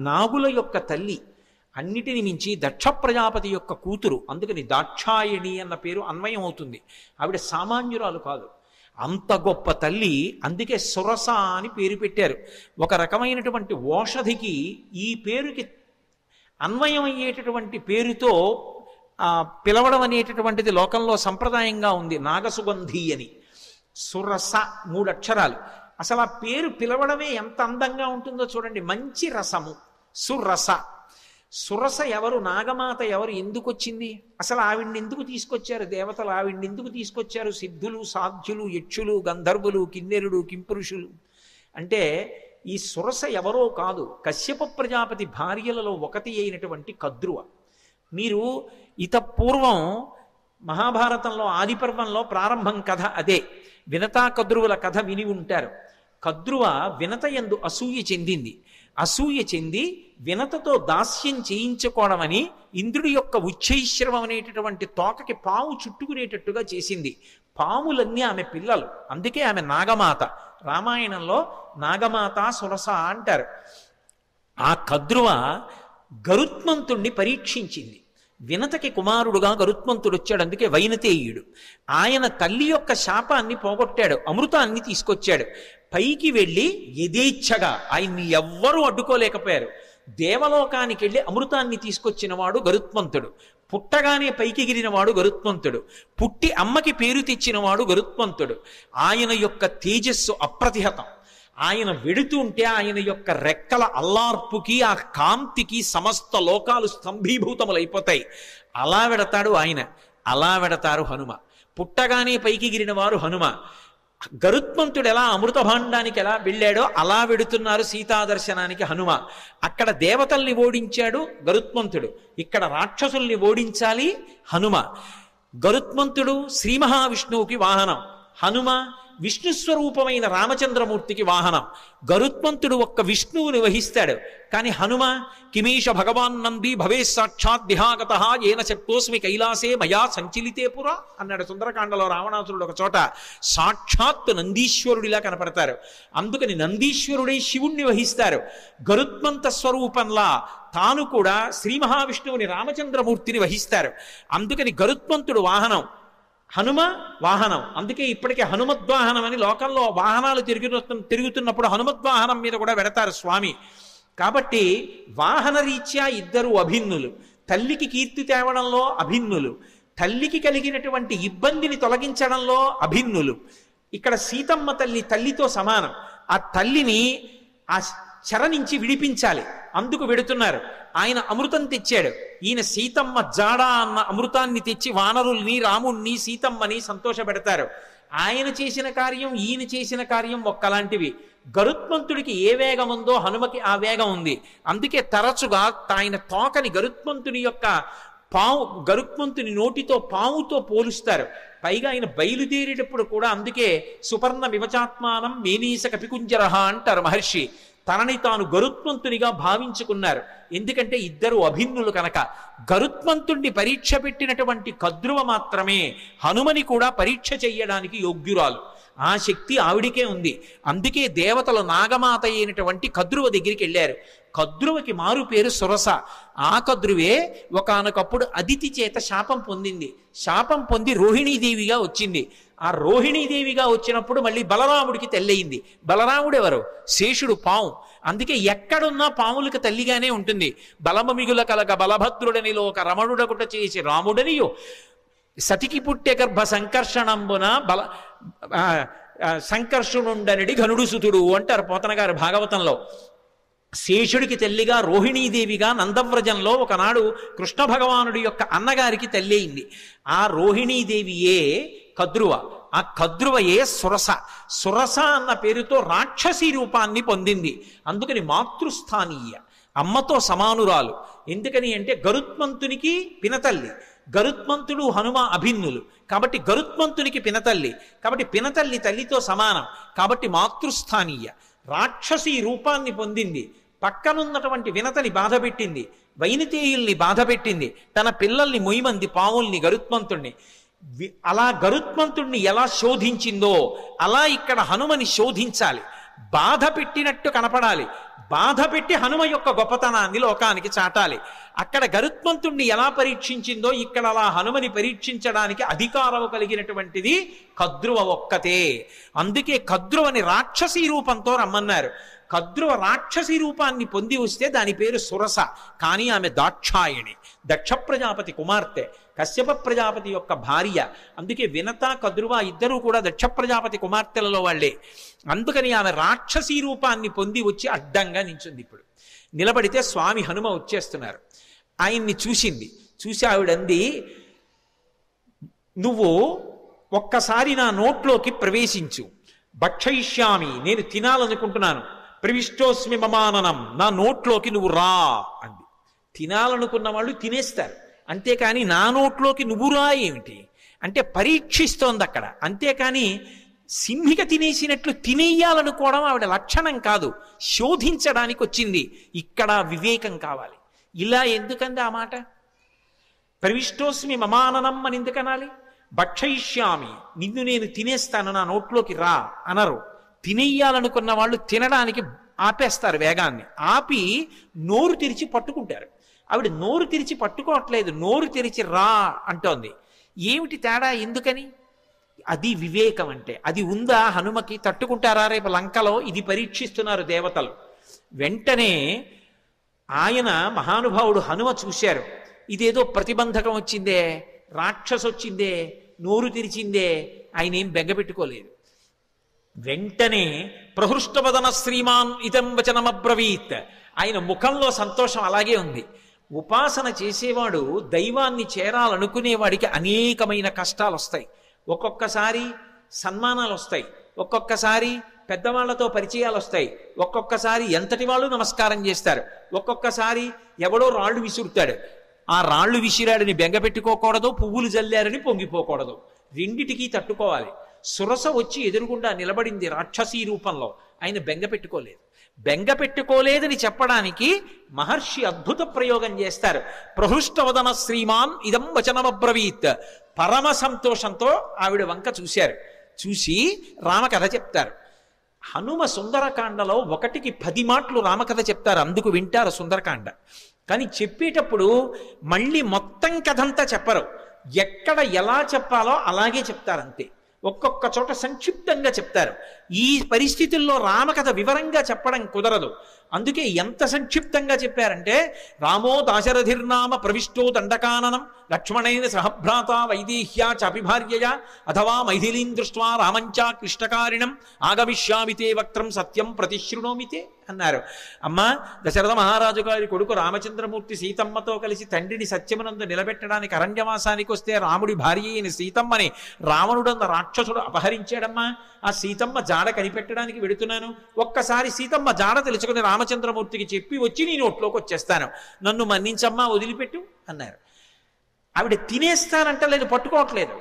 నాగుల యొక్క తల్లి, అన్నిటిని మించి దక్ష ప్రజాపతి యొక్క కూతురు, అందుకని దాక్షాయణి అన్న పేరు అన్వయం అవుతుంది. ఆవిడ సామాన్యురాలు కాదు, అంత గొప్ప తల్లి. అందుకే సురస అని పేరు పెట్టారు. ఒక రకమైనటువంటి ఓషధికి ఈ పేరుకి అన్వయం అయ్యేటటువంటి పేరుతో పిలవడం అనేటటువంటిది లోకంలో సంప్రదాయంగా ఉంది. నాగసుగంధి అని. సురస 3 అక్షరాలు. అసలు ఆ పేరు పిలవడమే ఎంత అందంగా ఉంటుందో చూడండి. మంచి రసము, సురస. సురస ఎవరు? నాగమాత ఎవరు? ఎందుకు వచ్చింది? అసలు ఆవిడ్ని ఎందుకు తీసుకొచ్చారు దేవతలు? ఆవిడ్ని ఎందుకు తీసుకొచ్చారు సిద్ధులు, సాధ్యులు, యక్షులు, గంధర్వులు, కిన్నెరుడు, కింపురుషులు? అంటే ఈ సురస ఎవరో కాదు, కశ్యప ప్రజాపతి భార్యలలో ఒకటి అయినటువంటి కద్రువ. మీరు పూర్వం మహాభారతంలో ఆదిపర్వంలో ప్రారంభం కథ అదే. వినతా కద్రువుల కథ విని ఉంటారు. కద్రువ వినత యందు అసూయ చెందింది. అసూయ చెంది వినతతో దాస్యం చేయించుకోవడమని ఇంద్రుడి యొక్క ఉచ్చైశ్రవం అనేటటువంటి తోకకి పాము చుట్టుకునేటట్టుగా చేసింది. పాములన్నీ ఆమె పిల్లలు, అందుకే ఆమె నాగమాత. రామాయణంలో నాగమాత సురస అంటారు. ఆ కద్రువ గరుత్మంతుణ్ణి పరీక్షించింది. వినతకి కుమారుడుగా గరుత్మంతుడు వచ్చాడు, అందుకే వైనతేయుడు. ఆయన తల్లి యొక్క శాపాన్ని పోగొట్టాడు, అమృతాన్ని తీసుకొచ్చాడు. పైకి వెళ్ళి యథేచ్ఛగా ఆయన్ని ఎవ్వరూ అడ్డుకోలేకపోయారు. దేవలోకానికి వెళ్ళి అమృతాన్ని తీసుకొచ్చినవాడు గరుత్మంతుడు. పుట్టగానే పైకి ఎగిరినవాడు గరుత్మంతుడు. పుట్టి అమ్మకి పేరు తెచ్చినవాడు గరుత్మంతుడు. ఆయన యొక్క తేజస్సు అప్రతిహతం. ఆయన వెడుతుంటే ఆయన యొక్క రెక్కల అల్లార్పుకి, ఆ కాంతికి సమస్త లోకాలు స్తంభీభూతములైపోతాయి. అలా వెడతాడు ఆయన, అలా వెడతారు హనుమ. పుట్టగానే పైకి ఎగిరిన వారు హనుమ. గరుత్మంతుడు ఎలా అమృత భాండానికి ఎలా వెళ్ళాడో అలా వెడుతున్నారు సీతాదర్శనానికి హనుమ. అక్కడ దేవతల్ని ఓడించాడు గరుత్మంతుడు, ఇక్కడ రాక్షసుల్ని ఓడించాలి హనుమ. గరుత్మంతుడు శ్రీ మహావిష్ణువుకి వాహనం, హనుమ విష్ణుస్వరూపమైన రామచంద్రమూర్తికి వాహనం. గరుత్మంతుడు ఒక్క విష్ణువుని వహిస్తాడు, కానీ హనుమ కిమీష భగవాన్ నంది భవే సాక్షాత్ దిహాగత ఏన శక్తోస్మి కైలాసే మయా సంచలితే పురా అన్నాడు సుందరకాండలో రావణాసురుడు ఒక చోట. సాక్షాత్ నందీశ్వరుడిలా కనపడతారు, అందుకని నందీశ్వరుడే శివుణ్ణి వహిస్తారు. గరుత్మంత స్వరూపంలా తాను కూడా శ్రీ మహావిష్ణువుని రామచంద్రమూర్తిని వహిస్తారు. అందుకని గరుత్మంతుడు వాహనం, హనుమ వాహనం. అందుకే ఇప్పటికే హనుమద్వాహనం అని లోకంలో వాహనాలు తిరుగుతున్నప్పుడు హనుమద్వాహనం మీద కూడా వెడతారు స్వామి. కాబట్టి వాహన రీత్యా ఇద్దరు అభిన్నులు. తల్లికి కీర్తి తేవడంలో అభిన్నులు, తల్లికి కలిగినటువంటి ఇబ్బందిని తొలగించడంలో అభిన్నులు. ఇక్కడ సీతమ్మ తల్లి తల్లితో సమానం. ఆ తల్లిని ఆ చెర నుంచి విడిపించాలి, అందుకు వెడుతున్నారు. ఆయన అమృతం తెచ్చాడు, ఈయన సీతమ్మ జాడ అన్న అమృతాన్ని తెచ్చి వానరుల్ని, రాముణ్ణి, సీతమ్మని సంతోషపెడతారు. ఆయన చేసిన కార్యం, ఈయన చేసిన కార్యం ఒక్కలాంటివి. గరుత్మంతుడికి ఏ వేగం ఉందో హనుమకి ఆ వేగం ఉంది. అందుకే తరచుగా ఆయన తోకని గరుత్మంతుని నోటితో పాముతో పోలుస్తారు. పైగా ఆయన బయలుదేరేటప్పుడు కూడా అందుకే సుపర్ణ వివచాత్మానం మేనీస కపికుంజరహ అంటారు మహర్షి. తనని తాను గరుత్మంతునిగా భావించుకున్నారు, ఎందుకంటే ఇద్దరు అభిన్నులు కనుక. గరుత్మంతుణ్ణి పరీక్ష పెట్టినటువంటి కద్రువ మాత్రమే హనుమని కూడా పరీక్ష చెయ్యడానికి యోగ్యురాలు. ఆ శక్తి ఆవిడికే ఉంది. అందుకే దేవతలు నాగమాత అయినటువంటి కద్రువ దగ్గరికి వెళ్ళారు. కద్రువకి మారు పేరు సురస. ఆ కద్రువే ఒకానొకప్పుడు అదితి చేత శాపం పొందింది. శాపం పొంది రోహిణీదేవిగా వచ్చింది. ఆ రోహిణీదేవిగా వచ్చినప్పుడు మళ్ళీ బలరాముడికి తల్లయింది. బలరాముడు ఎవరు? శేషుడు, పాము. అందుకే ఎక్కడున్నా పాములకు తల్లిగానే ఉంటుంది. బలమమిగుల కలగ బలభద్రుడనిలో ఒక రమణుడకుట చేసి రాముడనియో సతికి పుట్టె గర్భ సంకర్షణంబున సంకర్షణుండనడి ఘనుడు సుతుడు అంటారు పోతన గారు భాగవతంలో. శేషుడికి తల్లిగా రోహిణీదేవిగా నందవ్రజంలో ఒకనాడు కృష్ణ భగవానుడి యొక్క అన్నగారికి తల్లి అయింది. ఆ రోహిణీదేవియే కద్రువ. ఆ కద్రువయే సురస. సురస అన్న పేరుతో రాక్షసీ రూపాన్ని పొందింది. అందుకని మాతృస్థానీయ, అమ్మతో సమానురాలు. ఎందుకని అంటే గరుత్మంతునికి పినతల్లి, గరుత్మంతుడు హనుమ అభిన్నులు కాబట్టి గరుత్మంతునికి పినతల్లి, కాబట్టి పినతల్లి తల్లితో సమానం, కాబట్టి మాతృస్థానీయ. రాక్షసీ రూపాన్ని పొందింది. పక్కనున్నటువంటి వినతని బాధపెట్టింది, వైనతేయుల్ని బాధపెట్టింది, తన పిల్లల్ని మొయ్యమంది పావుల్ని, గరుత్మంతుణ్ణి. అలా గరుత్మంతుణ్ణి ఎలా శోధించిందో అలా ఇక్కడ హనుమని శోధించాలి. బాధ పెట్టినట్టు కనపడాలి. బాధ పెట్టి హనుమ యొక్క గొప్పతనాన్ని లోకానికి చాటాలి. అక్కడ గరుత్మంతుణ్ణి ఎలా పరీక్షించిందో ఇక్కడ అలా హనుమని పరీక్షించడానికి అధికారం కలిగినటువంటిది కద్రువ ఒక్కతే. అందుకే కద్రువని రాక్షసీ రూపంతో రమ్మన్నారు. కద్రువ రాక్షసీ రూపాన్ని పొంది వస్తే దాని పేరు సురస. కానీ ఆమె దాక్షాయణి, దక్ష ప్రజాపతి కుమార్తె, కశ్యప ప్రజాపతి యొక్క భార్య. అందుకే వినత కద్రువ ఇద్దరూ కూడా దక్ష ప్రజాపతి కుమార్తెలలో వాళ్లే. అందుకని ఆమె రాక్షసీ రూపాన్ని పొంది వచ్చి అడ్డంగా నించుంది. ఇప్పుడు నిలబడితే స్వామి హనుమ వచ్చేస్తున్నారు. ఆయన్ని చూసింది. చూసి ఆవిడంది, నువ్వు ఒక్కసారి నా నోట్లోకి ప్రవేశించు, భక్షయిష్యామి, నేను తినాలనుకుంటున్నాను, ప్రవిష్టోస్మి మమాననం, నా నోట్లోకి నువ్వు రా అంది. తినాలనుకున్న వాళ్ళు తినేస్తారు, అంతేకాని నా నోట్లోకి నువ్వు రా ఏమిటి అంటే పరీక్షిస్తోంది అక్కడ. అంతేకాని సింహిక తినేసినట్లు తినేయాలనుకోవడం ఆవిడ లక్షణం కాదు, శోధించడానికి వచ్చింది. ఇక్కడ వివేకం కావాలి. ఇలా ఎందుకంది ఆ మాట? ప్రవిష్టోస్మి మమాననం అని ఎందుకనాలి? భక్షయిష్యామి, నిన్ను నేను తినేస్తాను, నా నోట్లోకి రా అనరు. తినేయాలనుకున్న వాళ్ళు తినడానికి ఆపేస్తారు వేగాన్ని. ఆపి నోరు తెరిచి పట్టుకుంటారు. ఆవిడ నోరు తెరిచి పట్టుకోవట్లేదు, నోరు తెరిచి రా అంటోంది. ఏమిటి తేడా? ఎందుకని? అది వివేకం అంటే. అది ఉందా హనుమకి? తట్టుకుంటారా రేపు లంకలో? ఇది పరీక్షిస్తున్నారు దేవతలు. వెంటనే ఆయన మహానుభావుడు హనుమ చూశారు. ఇదేదో ప్రతిబంధకం వచ్చిందే, రాక్షసు వచ్చిందే, నోరు తెరిచిందే. ఆయన ఏం బెంగపెట్టుకోలేదు. వెంటనే ప్రహృష్టవదన శ్రీమాన్ ఇదం వచనమబ్రవీత్. ఆయన ముఖంలో సంతోషం అలాగే ఉంది. ఉపాసన చేసేవాడు దైవాన్ని చేరాలనుకునేవాడికి అనేకమైన కష్టాలు వస్తాయి. ఒక్కొక్కసారి సన్మానాలు వస్తాయి, ఒక్కొక్కసారి పెద్దవాళ్లతో పరిచయాలు వస్తాయి, ఒక్కొక్కసారి ఎంతటి వాళ్ళు నమస్కారం చేస్తారు, ఒక్కొక్కసారి ఎవడో రాళ్ళు విసురుతాడు. ఆ రాళ్ళు విసిరాడని బెంగపెట్టుకోకూడదు, పువ్వులు జల్లారని పొంగిపోకూడదు. రెండిటికీ తట్టుకోవాలి. సురస వచ్చి ఎదురుగుండా నిలబడింది రాక్షసీ రూపంలో. ఆయన బెంగపెట్టుకోలేదు. బెంగపెట్టుకోలేదని చెప్పడానికి మహర్షి అద్భుత ప్రయోగం చేస్తారు. ప్రహృష్టవదన శ్రీమాన్ ఇదం వచనమబ్రవీత్. పరమ సంతోషంతో ఆవిడ వంక చూశారు. చూసి రామకథ చెప్తారు. హనుమ సుందరకాండలో 1కి 10 మాటలు రామకథ చెప్తారు, అందుకు వింటారు సుందరకాండ. కానీ చెప్పేటప్పుడు మళ్ళీ మొత్తం కథంతా చెప్పరు. ఎక్కడ ఎలా చెప్పాలో అలాగే చెప్తారు అంతే. ఒక్కొక్క చోట సంక్షిప్తంగా చెప్తారు. ఈ పరిస్థితుల్లో రామకథ వివరంగా చెప్పడం కుదరదు. అందుకే ఎంత సంక్షిప్తంగా చెప్పారంటే, రామో దాశరథిర్నామ ప్రవిష్టో దండకాననం లక్ష్మణైన సహభ్రాత వైదేహ్యా చాపి భార్యయ అథవా మైథిలీం దృష్ట్వా రామంచా క్లిష్టకారిణం ఆగమిష్యామితే వక్త్రం సత్యం ప్రతిశృణోమితే అన్నారు. అమ్మా, దశరథ మహారాజు గారి కొడుకు రామచంద్రమూర్తి సీతమ్మతో కలిసి తండ్రిని సత్యమునందు నిలబెట్టడానికి అరణ్యవాసానికి వస్తే రాముడి భార్య అయిన సీతమ్మని రావణుడన్న రాక్షసుడు అపహరించాడమ్మా. ఆ సీతమ్మ జాడ కనిపెట్టడానికి వెడుతున్నాను. ఒక్కసారి సీతమ్మ జాడ తెలుసుకుని రామచంద్రమూర్తికి చెప్పి వచ్చి నీ నోట్లోకి వచ్చేస్తాను, నన్ను మన్నించమ్మా, వదిలిపెట్టు అన్నారు. ఆవిడ తినేస్తానంటలేదు, పట్టుకోవట్లేదు.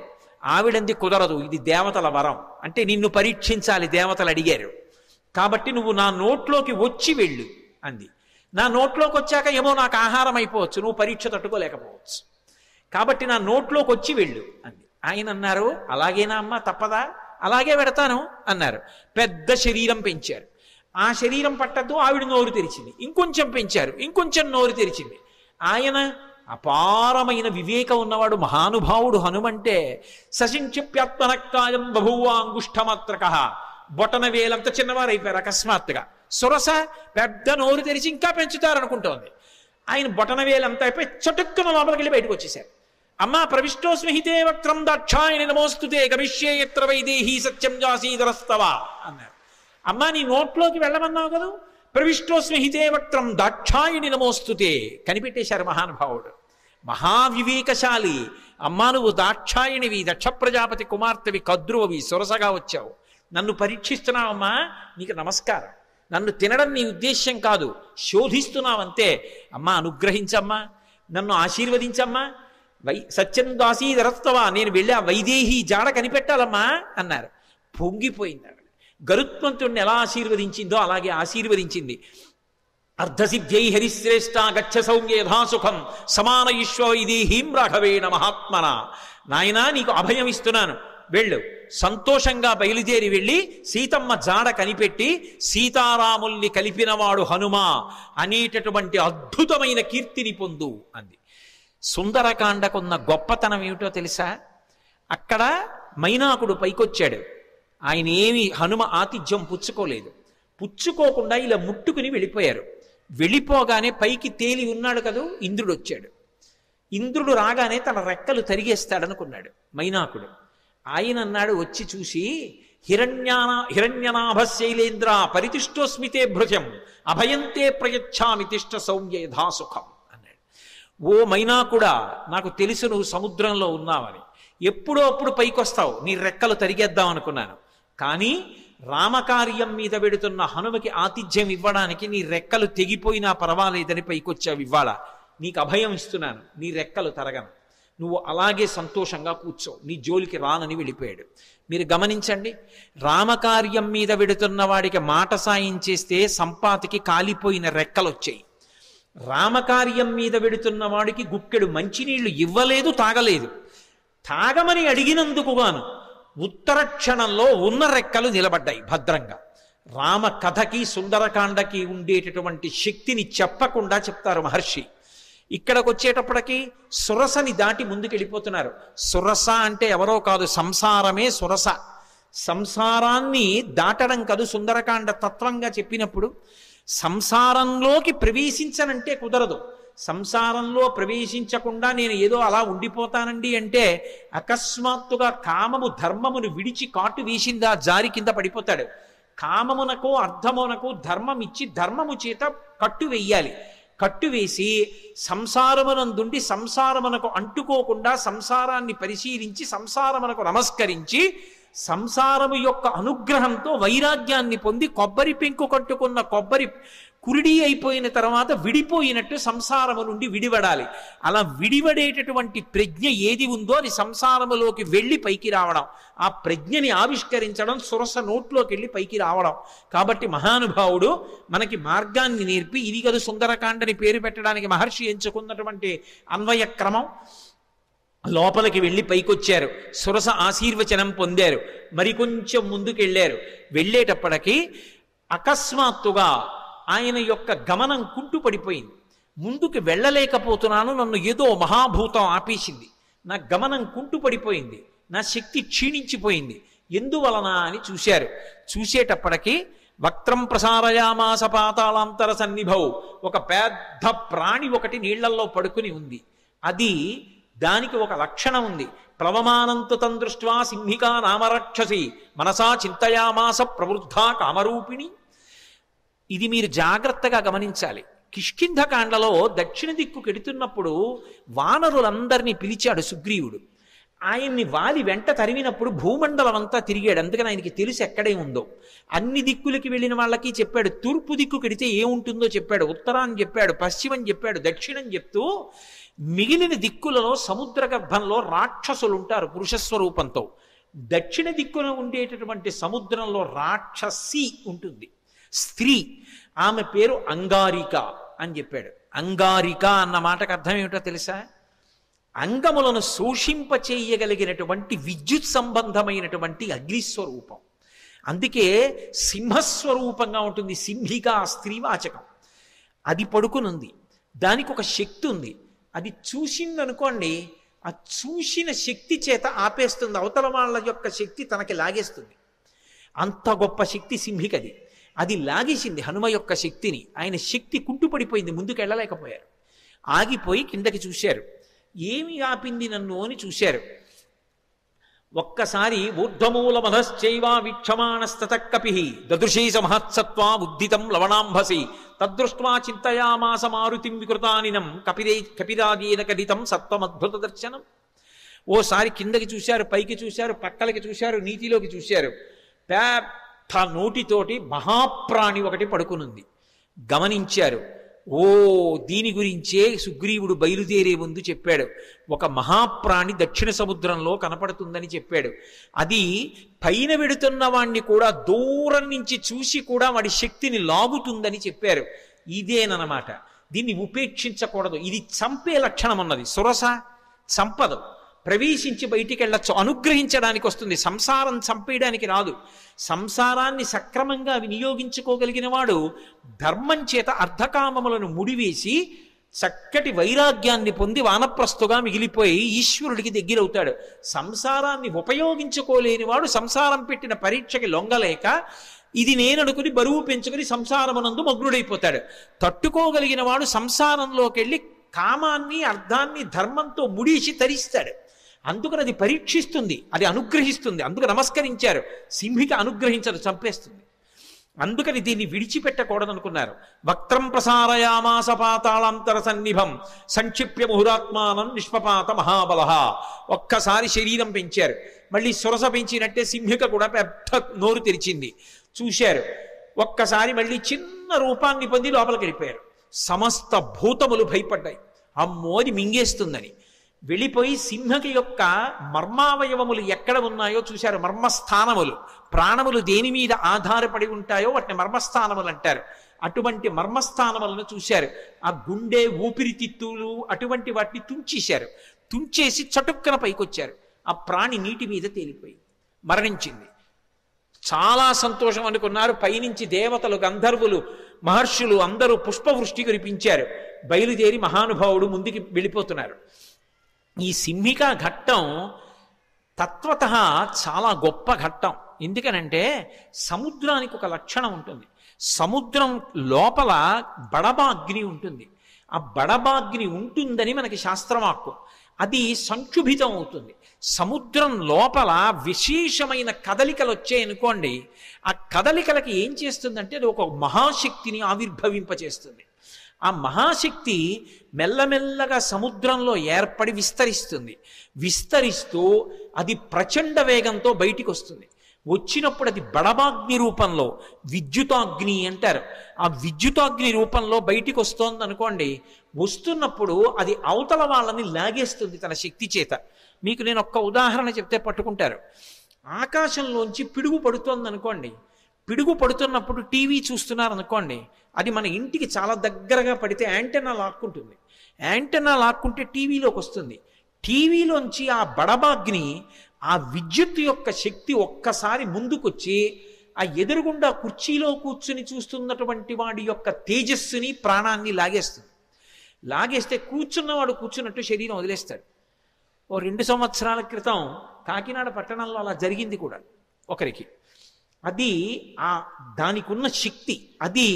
ఆవిడంది కుదరదు, ఇది దేవతల వరం. అంటే నిన్ను పరీక్షించాలి, దేవతలు అడిగారు కాబట్టి నువ్వు నా నోట్లోకి వచ్చి వెళ్ళు అంది. నా నోట్లోకి వచ్చాక ఏమో నాకు ఆహారం అయిపోవచ్చు, నువ్వు పరీక్ష తట్టుకోలేకపోవచ్చు, కాబట్టి నా నోట్లోకి వచ్చి వెళ్ళు అంది. ఆయన అన్నారు, అలాగేనా అమ్మా, తప్పదా? అలాగే పెడతాను అన్నారు. పెద్ద శరీరం పెంచారు. ఆ శరీరం పట్టద్దు, ఆవిడ నోరు తెరిచింది. ఇంకొంచెం పెంచారు, ఇంకొంచెం నోరు తెరిచింది. ఆయన అపారమైన వివేకం ఉన్నవాడు, మహానుభావుడు హనుమంటే. సశింక్షిప్యాత్మనక్కాయం బభూవాంగుష్ఠమాత్రక. బొటన వేలంత చిన్నవారు అయిపోయారు అకస్మాత్తుగా. సురస పెద్ద నోరు తెరిచి ఇంకా పెంచుతారనుకుంటోంది. ఆయన బొటన వేలంతా అయిపోయి చటుక్కున లోపలికి వెళ్ళి బయటకు వచ్చేసారు. అమ్మా, ప్రవిష్టోస్మిహితే వక్త్రం దాక్షాయణి నమోస్తుతే గమిష్యే యత్ర వైదేహీ సత్యం జాసీధరస్తవ అన్నారు. అమ్మా, నీ నోట్లోకి వెళ్ళమన్నావు కదా, ప్రవిష్టోస్మిహితే వక్త్రం దాక్షాయణి నమోస్తుతే. కనిపెట్టేశారు మహానుభావుడు, మహావివేకశాలి. అమ్మా, నువ్వు దాక్షాయణివి, దక్ష ప్రజాపతి కుమార్తెవి, కద్రువవి, సురసగా వచ్చావు, నన్ను పరీక్షిస్తున్నావమ్మా, నీకు నమస్కారం. నన్ను తినడం నీ ఉద్దేశ్యం కాదు, శోధిస్తున్నావంతే. అమ్మా, అనుగ్రహించమ్మా, నన్ను ఆశీర్వదించమ్మా, సత్యం దాసీధరస్తవా, నేను వెళ్ళి ఆ వైదేహి జాడ కనిపెట్టాలమ్మా అన్నారు. పొంగిపోయింది ఆవిడ. గరుత్మంతుడిని ఎలా ఆశీర్వదించిందో అలాగే ఆశీర్వదించింది. అర్ధసిద్ధ్యై హరిశ్రేష్ట గచ్చ సౌమ్య యథాసుఖం సమానయిష్వ వైదేహీం రాఘవేణ మహాత్మన. నాయనా నీకు అభయం ఇస్తున్నాను, వెళ్ళు. సంతోషంగా బయలుదేరి వెళ్ళి సీతమ్మ జాడ కనిపెట్టి సీతారాముల్ని కలిపినవాడు హనుమ అనేటటువంటి అద్భుతమైన కీర్తిని పొందు అంది. సుందరకాండకున్న గొప్పతనం ఏమిటో తెలుసా? అక్కడ మైనాకుడు పైకొచ్చాడు. ఆయన ఏమి హనుమ ఆతిథ్యం పుచ్చుకోలేదు. పుచ్చుకోకుండా ఇలా ముట్టుకుని వెళ్ళిపోయారు. వెళ్ళిపోగానే పైకి తేలి ఉన్నాడు కదూ, ఇంద్రుడు వచ్చాడు. ఇంద్రుడు రాగానే తన రెక్కలు తరిగేస్తాడనుకున్నాడు మైనాకుడు. ఆయన అన్నాడు, వచ్చి చూసి, హిరణ్యనాభ శైలేంద్ర పరితిష్టోస్మితే భృజం అభయంతే ప్రయచ్ఛామి తిష్ట సౌమ్య యథాసుఖం అన్నాడు. ఓ మైనాకుడా, నాకు తెలుసు నువ్వు సముద్రంలో ఉన్నావని, ఎప్పుడో అప్పుడు పైకొస్తావు, నీ రెక్కలు తరిగేద్దాం అనుకున్నాను. కానీ రామకార్యం మీద వెడుతున్న హనుమకి ఆతిథ్యం ఇవ్వడానికి నీ రెక్కలు తెగిపోయినా పర్వాలేదని పైకొచ్చావు. ఇవ్వాల నీకు అభయం ఇస్తున్నాను, నీ రెక్కలు తరగను, నువ్వు అలాగే సంతోషంగా కూర్చో, నీ జోలికి రానని వెళ్ళిపోయాడు. మీరు గమనించండి, రామకార్యం మీద వెడుతున్న వాడికి మాట సాయం చేస్తే సంపాతికి కాలిపోయిన రెక్కలు వచ్చాయి. రామకార్యం మీద వెడుతున్న వాడికి గుక్కెడు మంచినీళ్లు ఇవ్వలేదు, తాగలేదు. తాగమని అడిగినందుకు గాను ఉత్తర క్షణంలో ఉన్న రెక్కలు నిలబడ్డాయి భద్రంగా. రామ కథకి సుందరకాండకి ఉండేటటువంటి శక్తిని చెప్పకుండా చెప్తారు మహర్షి. ఇక్కడికి వచ్చేటప్పటికి సురసని దాటి ముందుకెళ్ళిపోతున్నారు. సురస అంటే ఎవరో కాదు, సంసారమే సురస. సంసారాన్ని దాటడం కాదు సుందరకాండ తత్వంగా చెప్పినప్పుడు. సంసారంలోకి ప్రవేశించనంటే కుదరదు. సంసారంలో ప్రవేశించకుండా నేను ఏదో అలా ఉండిపోతానండి అంటే అకస్మాత్తుగా కామము ధర్మమును విడిచి కాటు వేసిందా జారి కింద పడిపోతాడు. కామమునకు అర్థమునకు ధర్మం ఇచ్చి ధర్మము చేత కట్టు వెయ్యాలి. కట్టు వేసి సంసారమునందుండి సంసారమునకు అంటుకోకుండా సంసారాన్ని పరిశీలించి సంసారమునకు నమస్కరించి సంసారము యొక్క అనుగ్రహంతో వైరాగ్యాన్ని పొంది కొబ్బరి పెంకు కట్టుకున్న కొబ్బరి కురిడి అయిపోయిన తర్వాత విడిపోయినట్టు సంసారము నుండి విడివడాలి. అలా విడివడేటటువంటి ప్రజ్ఞ ఏది ఉందో అది సంసారములోకి వెళ్ళి పైకి రావడం, ఆ ప్రజ్ఞని ఆవిష్కరించడం, సురస నోట్లోకి వెళ్ళి పైకి రావడం. కాబట్టి మహానుభావుడు మనకి మార్గాన్ని నేర్పి, ఇది కదా సుందరకాండని పేరు పెట్టడానికి మహర్షి ఎంచుకున్నటువంటి అన్వయ క్రమం. లోపలికి వెళ్ళి పైకొచ్చారు, సురస ఆశీర్వచనం పొందారు, మరికొంచెం ముందుకెళ్ళారు. వెళ్ళేటప్పటికీ అకస్మాత్తుగా ఆయన యొక్క గమనం కుంటుపడిపోయింది. ముందుకు వెళ్ళలేకపోతున్నాను, నన్ను ఏదో మహాభూతం ఆపేసింది, నా గమనం కుంటుపడిపోయింది, నా శక్తి క్షీణించిపోయింది, ఎందువలన అని చూశారు. చూసేటప్పటికీ వక్త్రం ప్రసారయామాస పాతాళాంతర సన్నిభౌ, ఒక పెద్ద ప్రాణి ఒకటి నీళ్లల్లో పడుకుని ఉంది. అది దానికి ఒక లక్షణం ఉంది. ప్లవమానంతు తం దృష్ట్వా సింహికా నామరక్షసి మనసా చింతయామాస ప్రవృద్ధా కామరూపిణి. ఇది మీరు జాగ్రత్తగా గమనించాలి. కిష్కింధకాండలో దక్షిణ దిక్కు కెడుతున్నప్పుడు వానరులందరినీ పిలిచాడు సుగ్రీవుడు. ఆయన్ని వాలి వెంట తరిమినప్పుడు భూమండలం అంతా తిరిగాడు. అందుకని ఆయనకి తెలుసు ఎక్కడే ఉందో. అన్ని దిక్కులకి వెళ్ళిన వాళ్ళకి చెప్పాడు. తూర్పు దిక్కు కెడితే ఏముంటుందో చెప్పాడు, ఉత్తరాన్ని చెప్పాడు, పశ్చిమం చెప్పాడు, దక్షిణం చెప్తూ మిగిలిన దిక్కులలో సముద్ర గర్భంలో రాక్షసులు ఉంటారు పురుషస్వరూపంతో. దక్షిణ దిక్కున ఉండేటటువంటి సముద్రంలో రాక్షసి ఉంటుంది, స్త్రీ. ఆమె పేరు అంగారిక అని చెప్పాడు. అంగారిక అన్న మాటకు అర్థం ఏమిటో తెలుసా? అంగములను శోషింపచేయగలిగినటువంటి విద్యుత్ సంబంధమైనటువంటి అగ్నిస్వరూపం. అందుకే సింహస్వరూపంగా ఉంటుంది. సింహిక స్త్రీవాచకం. అది పడుకునుంది, దానికి ఒక శక్తి ఉంది. అది చూసిందనుకోండి, ఆ చూసిన శక్తి చేత ఆపేస్తుంది, అవతల వాళ్ళ యొక్క శక్తి తనకి లాగేస్తుంది. అంత గొప్ప శక్తి సింహికది. అది లాగేసింది హనుమ యొక్క శక్తిని. ఆయన శక్తి కుంటుపడిపోయింది, ముందుకు వెళ్ళలేకపోయారు. ఆగిపోయి కిందకి చూశారు. ఏమి ఆపింది నన్ను అని చూశారు. ఒక్కసారి ఊర్ధ్వమూల మధశ్చైవ వీక్షమాణస్తతకపి దదృశీ సమహత్సత్వా ఉద్దితం లవణాంభసి తదృష్ట్వా చింతయామాస మారుతిం వికృతానినం కపిరాగేన కదితం సత్వమద్భుత దర్శనం. ఓసారి కిందకి చూశారు, పైకి చూశారు, పక్కలకి చూశారు, నీటిలోకి చూశారు. పెద్ద నోటితోటి మహాప్రాణి ఒకటి పడుకునుంది. గమనించారు. ఓ, దీని గురించే సుగ్రీవుడు బయలుదేరే ముందు చెప్పాడు. ఒక మహాప్రాణి దక్షిణ సముద్రంలో కనపడుతుందని చెప్పాడు. అది పైన వెడుతున్న వాణ్ణి కూడా దూరం నుంచి చూసి కూడా వాడి శక్తిని లాగుతుందని చెప్పారు. ఇదేనమాట. దీన్ని ఉపేక్షించకూడదు. ఇది చంపే లక్షణం ఉన్నది. సురస చంపదు, ప్రవేశించి బయటికి వెళ్ళొచ్చు, అనుగ్రహించడానికి వస్తుంది, సంసారం చంపేయడానికి రాదు. సంసారాన్ని సక్రమంగా వినియోగించుకోగలిగిన వాడు ధర్మం చేత అర్ధకామములను ముడివేసి చక్కటి వైరాగ్యాన్ని పొంది వానప్రస్థుగా మిగిలిపోయి ఈశ్వరుడికి దగ్గరవుతాడు. సంసారాన్ని ఉపయోగించుకోలేని వాడు సంసారం పెట్టిన పరీక్షకి లొంగలేక ఇది నేననుకుని బరువు పెంచుకుని సంసారమునందు మగ్నుడైపోతాడు. తట్టుకోగలిగిన వాడు సంసారంలోకి వెళ్ళి కామాన్ని అర్థాన్ని ధర్మంతో ముడిసి తరిస్తాడు. అందుకని అది పరీక్షిస్తుంది, అది అనుగ్రహిస్తుంది. అందుకు నమస్కరించారు. సింహిక అనుగ్రహించదు, చంపేస్తుంది. అందుకని దీన్ని విడిచిపెట్టకూడదనుకున్నారు. వక్త్రం ప్రసారయామాస పాతాళాంతర సన్నిభం సంక్షిప్య ముహురాత్మానం నిష్పపాత మహాబల. ఒక్కసారి శరీరం పెంచారు, మళ్ళీ సురస పెంచినట్టే సింహిక కూడా పెద్ద నోరు తెరిచింది. చూశారు, ఒక్కసారి మళ్ళీ చిన్న రూపాన్ని పొంది లోపలికి వెళ్ళిపోయారు. సమస్త భూతములు భయపడ్డాయి, అమ్మో అది మింగేస్తుందని. వెళ్ళిపోయి సింహకి యొక్క మర్మావయవములు ఎక్కడ ఉన్నాయో చూశారు. మర్మస్థానములు, ప్రాణములు దేని మీద ఆధారపడి ఉంటాయో వాటిని మర్మస్థానములు అంటారు. అటువంటి మర్మస్థానములను చూశారు. ఆ గుండె, ఊపిరితిత్తులు అటువంటి వాటిని తుంచేశారు. తుంచేసి చటుక్కన పైకొచ్చారు. ఆ ప్రాణి నీటి మీద తేలిపోయి మరణించింది. చాలా సంతోషం అనుకున్నారు. పైనుంచి దేవతలు, గంధర్వులు, మహర్షులు అందరూ పుష్పవృష్టి కురిపించారు. బయలుదేరి మహానుభావుడు ముందుకి వెళ్ళిపోతున్నారు. ఈ సింహికా ఘట్టం తత్వత చాలా గొప్ప ఘట్టం. ఎందుకనంటే సముద్రానికి ఒక లక్షణం ఉంటుంది. సముద్రం లోపల బడబాగ్ని ఉంటుంది. ఆ బడబాగ్ని ఉంటుందని మనకి శాస్త్రవాక్కు. అది సంక్షుభితం అవుతుంది. సముద్రం లోపల విశేషమైన కదలికలు వచ్చాయనుకోండి, ఆ కదలికలకి ఏం చేస్తుందంటే అది ఒక మహాశక్తిని ఆవిర్భవింపచేస్తుంది. ఆ మహాశక్తి మెల్లమెల్లగా సముద్రంలో ఏర్పడి విస్తరిస్తుంది. విస్తరిస్తూ అది ప్రచండ వేగంతో బయటికి వస్తుంది. వచ్చినప్పుడు అది బడబాగ్ని రూపంలో, విద్యుతాగ్ని అంటారు, ఆ విద్యుతాగ్ని రూపంలో బయటికి వస్తోంది అనుకోండి. వస్తున్నప్పుడు అది అవతల వాళ్ళని లాగేస్తుంది తన శక్తి చేత. మీకు నేను ఒక్క ఉదాహరణ చెప్తే పట్టుకుంటారు. ఆకాశంలోంచి పిడుగు పడుతోంది అనుకోండి. పిడుగు పడుతున్నప్పుడు టీవీ చూస్తున్నారు అనుకోండి, అది మన ఇంటికి చాలా దగ్గరగా పడితే యాంటెన్నా లాక్కుంటుంది. యాంటెన్నా లాక్కుంటే టీవీలోకి వస్తుంది. టీవీలోంచి ఆ బడబాగ్ని, ఆ విద్యుత్ యొక్క శక్తి ఒక్కసారి ముందుకొచ్చి ఆ ఎదురుగుండా కుర్చీలో కూర్చుని చూస్తున్నటువంటి వాడి యొక్క తేజస్సుని, ప్రాణాన్ని లాగేస్తుంది. లాగేస్తే కూర్చున్నవాడు కూర్చున్నట్టు శరీరం వదిలేస్తాడు. ఓ 2 సంవత్సరాల క్రితం కాకినాడ పట్టణంలో అలా జరిగింది కూడా ఒకరికి. అది దానికి ఉన్న శక్తి, అది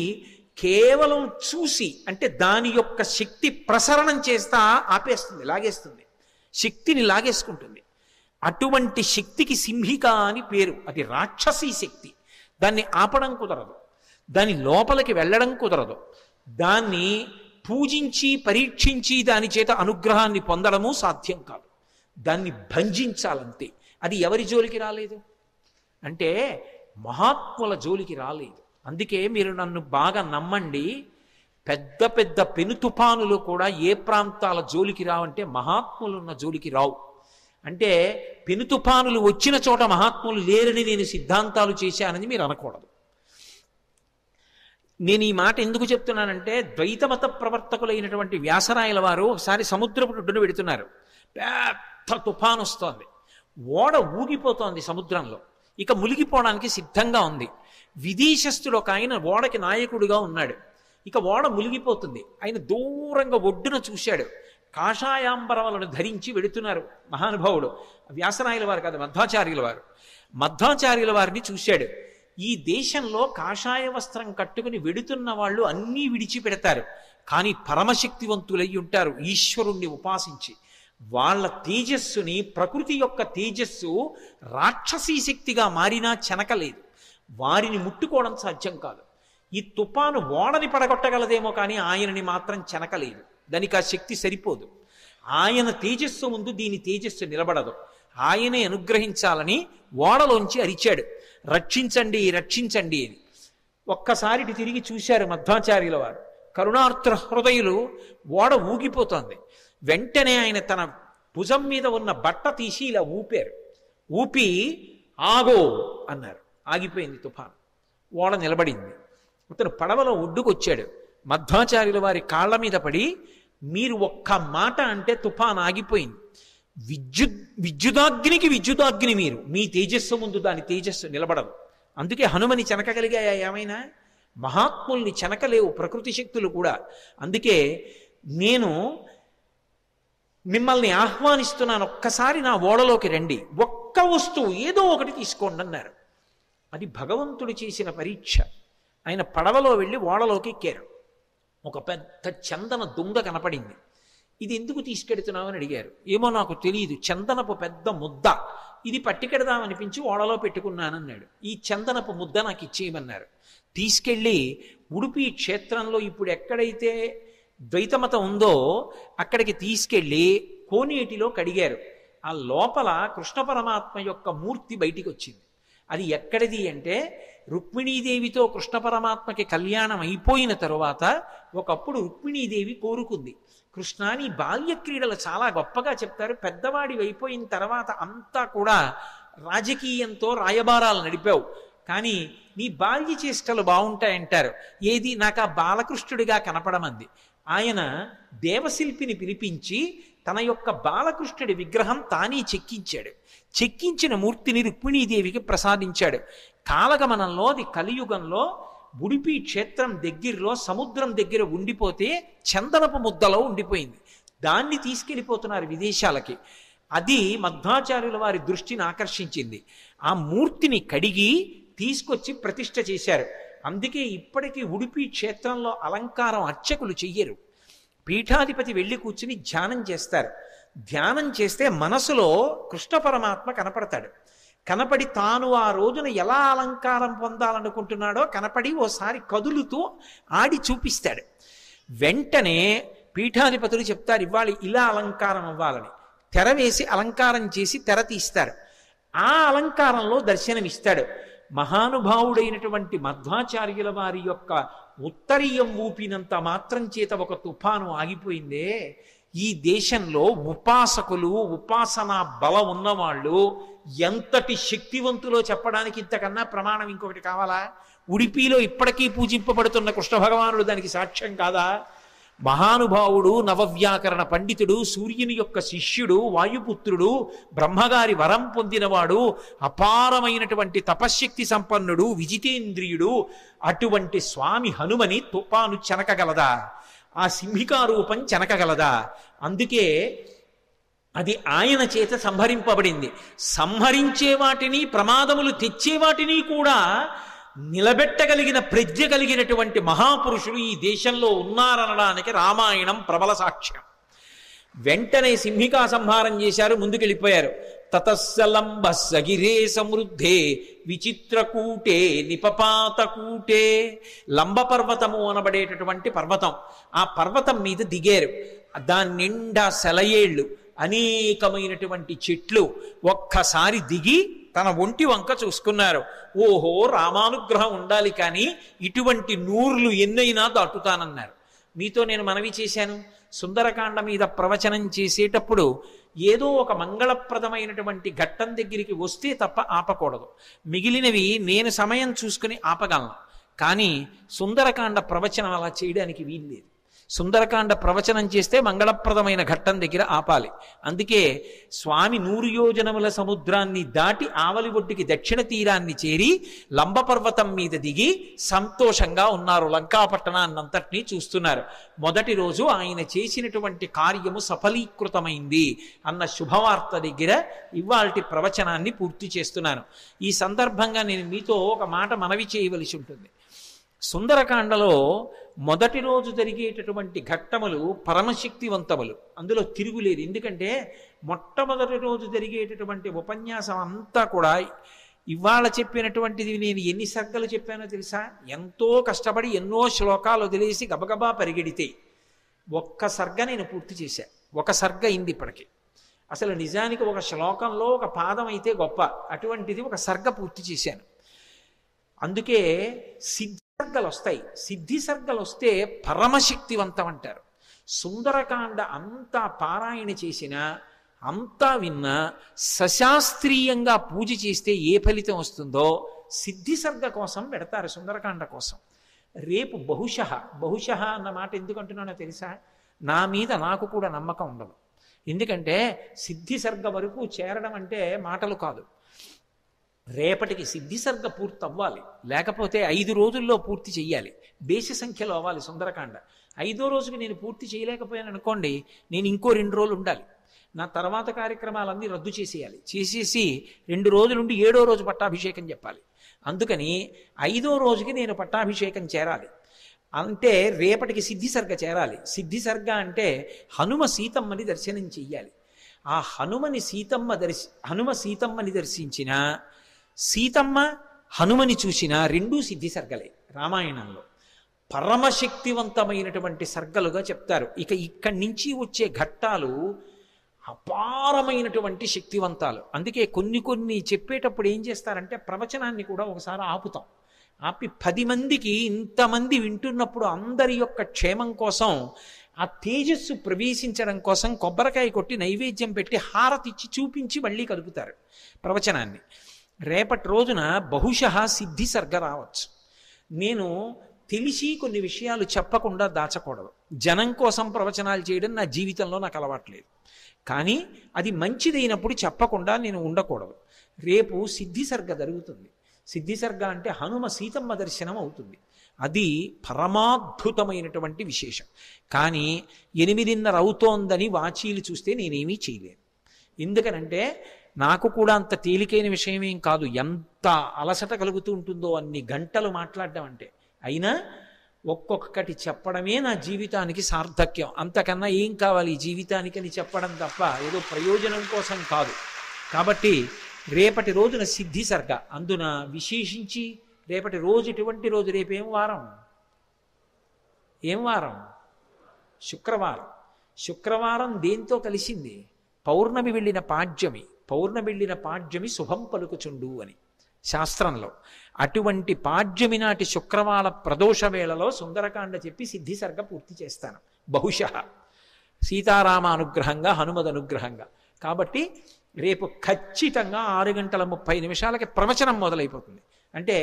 కేవలం చూసి, అంటే దాని యొక్క శక్తి ప్రసరణం చేస్తా ఆపేస్తుంది, లాగేస్తుంది, శక్తిని లాగేసుకుంటుంది. అటువంటి శక్తికి సింహిక అని పేరు. అది రాక్షసీ శక్తి. దాన్ని ఆపడం కుదరదు, దాని లోపలికి వెళ్ళడం కుదరదు. దాన్ని పూజించి పరీక్షించి దాని చేత అనుగ్రహాన్ని పొందడము సాధ్యం కాదు. దాన్ని భంజించాలంతే. అది ఎవరి జోలికి రాలేదు అంటే మహాత్ముల జోలికి రాలేదు. అందుకే మీరు నన్ను బాగా నమ్మండి, పెద్ద పెద్ద పెను తుఫానులు కూడా ఏ ప్రాంతాల జోలికి రావంటే మహాత్ములు ఉన్న జోలికి రావు. అంటే పెను తుఫానులు వచ్చిన చోట మహాత్ములు లేరని నేను సిద్ధాంతాలు చేశానని మీరు అనకూడదు. నేను ఈ మాట ఎందుకు చెప్తున్నానంటే, ద్వైతమత ప్రవర్తకులైనటువంటి వ్యాసరాయల వారు ఒకసారి సముద్రపు ఒడ్డున పెడుతున్నారు. పెద్ద తుఫాను వస్తోంది, ఓడ ఊగిపోతోంది సముద్రంలో, ఇక మునిగిపోవడానికి సిద్ధంగా ఉంది. విదేశస్థుడు ఒక ఆయన ఓడకి నాయకుడిగా ఉన్నాడు. ఇక ఓడ మునిగిపోతుంది. ఆయన దూరంగా ఒడ్డున చూశాడు. కాషాయాంబరవలను ధరించి వెడుతున్నారు మహానుభావుడు. వ్యాసరాయల వారు కాదు, మధ్వాచార్యుల వారు. మధ్వాచార్యుల వారిని చూశాడు. ఈ దేశంలో కాషాయ వస్త్రం కట్టుకుని వెడుతున్న వాళ్ళు అన్నీ విడిచిపెడతారు, కానీ పరమశక్తివంతులై ఉంటారు ఈశ్వరుణ్ణి ఉపాసించి. వాళ్ళ తేజస్సుని, ప్రకృతి యొక్క తేజస్సు రాక్షసీ శక్తిగా మారినా చెనకలేదు. వారిని ముట్టుకోవడం సాధ్యం కాదు. ఈ తుఫాను ఓడని పడగొట్టగలదేమో కానీ ఆయనని మాత్రం చెనకలేదు. దానికి ఆ శక్తి సరిపోదు. ఆయన తేజస్సు ముందు దీని తేజస్సు నిలబడదు. ఆయనే అనుగ్రహించాలని ఓడలోంచి అరిచాడు, రక్షించండి రక్షించండి అని. ఒక్కసారి తిరిగి చూశారు మధ్వాచార్యుల వారు. కరుణార్ద్ర హృదయులు, ఓడ ఊగిపోతోంది. వెంటనే ఆయన తన భుజం మీద ఉన్న బట్ట తీసి ఇలా ఊపారు. ఊపి ఆగో అన్నారు. ఆగిపోయింది తుఫాను. ఓడ నిలబడింది. అతను పడవలో ఒడ్డుకొచ్చాడు. మధ్వాచార్యుల వారి కాళ్ళ మీద పడి, మీరు ఒక్క మాట అంటే తుఫాను ఆగిపోయింది, విద్యుదాగ్నికి విద్యుదాగ్ని మీరు, మీ తేజస్సు ముందు దాని తేజస్సు నిలబడదు. అందుకే హనుమని చెనకగలిగాయా ఏమైనా? మహాత్ముల్ని చెనకలేవు ప్రకృతి శక్తులు కూడా. అందుకే నేను మిమ్మల్ని ఆహ్వానిస్తున్నాను, ఒక్కసారి నా ఓడలోకి రండి, ఒక్క వస్తువు ఏదో ఒకటి తీసుకోండి అన్నారు. అది భగవంతుడు చేసిన పరీక్ష. ఆయన పడవలో వెళ్ళి ఓడలోకి ఎక్కారు. ఒక పెద్ద చందన దుంగ కనపడింది. ఇది ఎందుకు తీసుకెడుతున్నావు అని అడిగారు. ఏమో నాకు తెలియదు, చందనపు పెద్ద ముద్ద, ఇది పట్టుకెడదామనిపించి ఓడలో పెట్టుకున్నానన్నాడు. ఈ చందనపు ముద్ద నాకు ఇచ్చేయమన్నారు. తీసుకెళ్ళి ఉడుపి క్షేత్రంలో ఇప్పుడు ఎక్కడైతే ద్వైతమతం ఉందో అక్కడికి తీసుకెళ్ళి కోనేటిలో కడిగారు. ఆ లోపల కృష్ణ పరమాత్మ యొక్క మూర్తి బయటికి వచ్చింది. అది ఎక్కడిది అంటే, రుక్మిణీదేవితో కృష్ణ పరమాత్మకి కళ్యాణం అయిపోయిన తరువాత ఒకప్పుడు రుక్మిణీదేవి కోరుకుంది, కృష్ణ నీ బాల్య క్రీడలు చాలా గొప్పగా చెప్తారు, పెద్దవాడి అయిపోయిన తర్వాత అంతా కూడా రాజకీయంతో రాయబారాలు నడిపావు, కానీ నీ బాల్య చేష్టలు బాగుంటాయంటారు, ఏది నాకు ఆ బాలకృష్ణుడిగా కనపడమంది. ఆయన దేవశిల్పిని పిలిపించి తన యొక్క బాలకృష్ణుడి విగ్రహం తానే చెక్కించాడు. చెక్కించిన మూర్తిని రుక్మిణీదేవికి ప్రసాదించాడు. కాలగమనంలో అది కలియుగంలో ఉడిపి క్షేత్రం దగ్గరలో సముద్రం దగ్గర ఉండిపోతే చందనపు ముద్దలో ఉండిపోయింది. దాన్ని తీసుకెళ్ళిపోతున్నారు విదేశాలకి. అది మధ్వాచార్యుల వారి దృష్టిని ఆకర్షించింది. ఆ మూర్తిని కడిగి తీసుకొచ్చి ప్రతిష్ఠ చేశారు. అందుకే ఇప్పటికీ ఉడిపి క్షేత్రంలో అలంకారం అర్చకులు చెయ్యరు. పీఠాధిపతి వెళ్ళి కూర్చుని ధ్యానం చేస్తారు. ధ్యానం చేస్తే మనసులో కృష్ణ పరమాత్మ కనపడతాడు. కనపడి తాను ఆ రోజున ఎలా అలంకారం పొందాలనుకుంటున్నాడో కనపడి ఓసారి కదులుతూ ఆడి చూపిస్తాడు. వెంటనే పీఠాధిపతులు చెప్తారు, ఇవాళ ఇలా అలంకారం అవ్వాలని. తెర వేసి అలంకారం చేసి తెర తీస్తారు. ఆ అలంకారంలో దర్శనమిస్తాడు. మహానుభావుడైనటువంటి మధ్వాచార్యుల వారి యొక్క ఉత్తరీయం ఊపినంత మాత్రం చేత ఒక తుఫాను ఆగిపోయిందే. ఈ దేశంలో ఉపాసకులు, ఉపాసనా బలం ఉన్నవాళ్ళు ఎంతటి శక్తివంతులో చెప్పడానికి ఇంతకన్నా ప్రమాణం ఇంకొకటి కావాలా? ఉడిపిలో ఇప్పటికీ పూజింపబడుతున్న కృష్ణ భగవానుడు దానికి సాక్ష్యం కాదా? మహానుభావుడు, నవవ్యాకరణ పండితుడు, సూర్యుని యొక్క శిష్యుడు, వాయుపుత్రుడు, బ్రహ్మగారి వరం పొందినవాడు, అపారమైనటువంటి తపశ్శక్తి సంపన్నుడు, విజితేంద్రియుడు, అటువంటి స్వామి హనుమని తుఫాను చెనకగలదా? ఆ సింహికారూపం చెనకగలదా? అందుకే అది ఆయన చేత సంహరింపబడింది. సంహరించే వాటిని, ప్రమాదములు తెచ్చే వాటిని కూడా నిలబెట్టగలిగిన ప్రజ్ఞ కలిగినటువంటి మహాపురుషులు ఈ దేశంలో ఉన్నారనడానికి రామాయణం ప్రబల సాక్ష్యం. వెంటనే సింహికా సంహారం చేశారు, ముందుకెళ్ళిపోయారు. తతస్సలంబ సగిరే సమృద్ధే విచిత్రకూటే నిపపాతకూటే. లంబ పర్వతము అనబడేటటువంటి పర్వతం, ఆ పర్వతం మీద దిగారు. దాని నిండా సెలయేళ్ళు, అనేకమైనటువంటి చెట్లు. ఒక్కసారి దిగి తన ఒంటి వంక చూసుకున్నారు. ఓహో, రామానుగ్రహం ఉండాలి, కానీ ఇటువంటి నూర్లు ఎన్నైనా దాటుతానన్నారు. మీతో నేను మనవి చేశాను, సుందరకాండ మీద ప్రవచనం చేసేటప్పుడు ఏదో ఒక మంగళప్రదమైనటువంటి ఘట్టం దగ్గరికి వస్తే తప్ప ఆపకూడదు. మిగిలినవి నేను సమయం చూసుకుని ఆపగలను, కానీ సుందరకాండ ప్రవచనం అలా చేయడానికి వీల్లేదు. సుందరకాండ ప్రవచనం చేస్తే మంగళప్రదమైన ఘట్టం దగ్గర ఆపాలి. అందుకే స్వామి 100 యోజనముల సముద్రాన్ని దాటి ఆవలి ఒడ్డుకి దక్షిణ తీరాన్ని చేరి లంబపర్వతం మీద దిగి సంతోషంగా ఉన్నారు. లంకాపట్టణాన్నంతటినీ చూస్తున్నారు. మొదటి రోజు ఆయన చేసినటువంటి కార్యము సఫలీకృతమైంది అన్న శుభవార్త దగ్గర ఇవాల్టి ప్రవచనాన్ని పూర్తి చేస్తున్నాను. ఈ సందర్భంగా నేను మీతో ఒక మాట మనవి చేయవలసి ఉంటుంది. సుందరకాండలో మొదటి రోజు జరిగేటటువంటి ఘట్టములు పరమశక్తివంతములు, అందులో తిరుగులేదు. ఎందుకంటే మొట్టమొదటి రోజు జరిగేటటువంటి ఉపన్యాసం అంతా కూడా ఇవాళ చెప్పినటువంటిది నేను ఎన్ని సర్గలు చెప్పానో తెలుసా? ఎంతో కష్టపడి ఎన్నో శ్లోకాలు వదిలేసి గబగబా పరిగెడితే ఒక్క సర్గ నేను పూర్తి చేశా. ఒక సర్గ అయింది ఇప్పటికి. అసలు నిజానికి ఒక శ్లోకంలో ఒక పాదం అయితే గొప్ప, అటువంటిది ఒక సర్గ పూర్తి చేశాను. అందుకే సిద్ధి సర్గలు వస్తాయి. సిద్ధి సర్గలు వస్తే పరమశక్తివంతం అంటారు. సుందరకాండ అంతా పారాయణ చేసినా, అంతా విన్నా, సశాస్త్రీయంగా పూజ చేస్తే ఏ ఫలితం వస్తుందో సిద్ధి సర్గ కోసం పెడతారు, సుందరకాండ కోసం. రేపు బహుశః అన్న మాట ఎందుకు అంటున్నానో తెలుసా? నా మీద నాకు కూడా నమ్మకం ఉండదు. ఎందుకంటే సిద్ధి సర్గ వరకు చేరడం అంటే మాటలు కాదు. రేపటికి సిద్ధి సర్గ పూర్తి అవ్వాలి, లేకపోతే 5 రోజుల్లో పూర్తి చెయ్యాలి. బేసి సంఖ్యలో అవ్వాలి సుందరకాండ. 5వ రోజుకి నేను పూర్తి చేయలేకపోయాను అనుకోండి, నేను ఇంకో 2 రోజులు ఉండాలి. నా తర్వాత కార్యక్రమాలన్నీ రద్దు చేసేయాలి. చేసేసి 2 రోజులుండి 7వ రోజు పట్టాభిషేకం చెప్పాలి. అందుకని 5వ రోజుకి నేను పట్టాభిషేకం చేరాలి. అంటే రేపటికి సిద్ధి సర్గ చేరాలి. సిద్ధి సర్గ అంటే హనుమ సీతమ్మని దర్శనం చెయ్యాలి. ఆ హనుమ సీతమ్మని దర్శించిన, సీతమ్మ హనుమని చూసిన రెండూ సిద్ధి సర్గలే. రామాయణంలో పరమశక్తివంతమైనటువంటి సర్గలుగా చెప్తారు. ఇక్కడి నుంచి వచ్చే ఘట్టాలు అపారమైనటువంటి శక్తివంతాలు. అందుకే కొన్ని చెప్పేటప్పుడు ఏం చేస్తారంటే ప్రవచనాన్ని కూడా ఒకసారి ఆపుతాం. ఆపి 10 మందికి, ఇంతమంది వింటున్నప్పుడు అందరి యొక్క క్షేమం కోసం, ఆ తేజస్సు ప్రవేశించడం కోసం కొబ్బరికాయ కొట్టి నైవేద్యం పెట్టి హారతిచ్చి చూపించి మళ్ళీ కలుపుతారు ప్రవచనాన్ని. రేపటి రోజున బహుశః సిద్ధి సర్గ రావచ్చు. నేను తెలిసి కొన్ని విషయాలు చెప్పకుండా దాచకూడదు. జనం కోసం ప్రవచనాలు చేయడం నా జీవితంలో నాకు అలవాట్లేదు. కానీ అది మంచిదైనప్పుడు చెప్పకుండా నేను ఉండకూడదు. రేపు సిద్ధి సర్గ జరుగుతుంది. సిద్ధి సర్గ అంటే హనుమ సీతమ్మ దర్శనం అవుతుంది. అది పరమాద్భుతమైనటువంటి విశేషం. కానీ 8:30 అవుతోందని వాచీలు చూస్తే నేనేమీ చేయలేను. ఎందుకనంటే నాకు కూడా అంత తేలికైన విషయమేం కాదు. ఎంత అలసట కలుగుతూ ఉంటుందో అన్ని గంటలు మాట్లాడడం అంటే. అయినా ఒక్కొక్కటి చెప్పడమే నా జీవితానికి సార్థక్యం. అంతకన్నా ఏం కావాలి ఈ జీవితానికి అని చెప్పడం తప్ప ఏదో ప్రయోజనం కోసం కాదు. కాబట్టి రేపటి రోజున సిద్ధి సర్గ. అందున విశేషించి రేపటి రోజు ఎటువంటి రోజు? రేపేం వారం? ఏం వారం? శుక్రవారం. శుక్రవారం దేంతో కలిసింది? పౌర్ణమి వెళ్ళిన పాడ్యమి. పౌర్ణమి వెళ్ళిన పాడ్యమి శుభం పలుకుచుండు అని శాస్త్రంలో. అటువంటి పాడ్యమి నాటి శుక్రవార ప్రదోష వేళలో సుందరకాండ చెప్పి సిద్ధి సర్గ పూర్తి చేస్తాను బహుశః, సీతారామ అనుగ్రహంగా, హనుమద్ అనుగ్రహంగా. కాబట్టి రేపు ఖచ్చితంగా 6:30 ప్రవచనం మొదలైపోతుంది. అంటే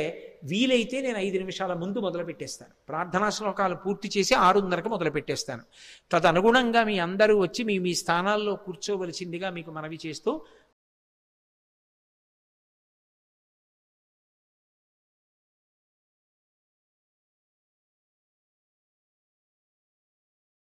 వీలైతే నేను 5 నిమిషాల ముందు మొదలు పెట్టేస్తాను. ప్రార్థనా శ్లోకాలు పూర్తి చేసి 6:30కి మొదలు పెట్టేస్తాను. తదనుగుణంగా మీ అందరూ వచ్చి మీ స్థానాల్లో కూర్చోవలసిందిగా మీకు మనవి చేస్తూ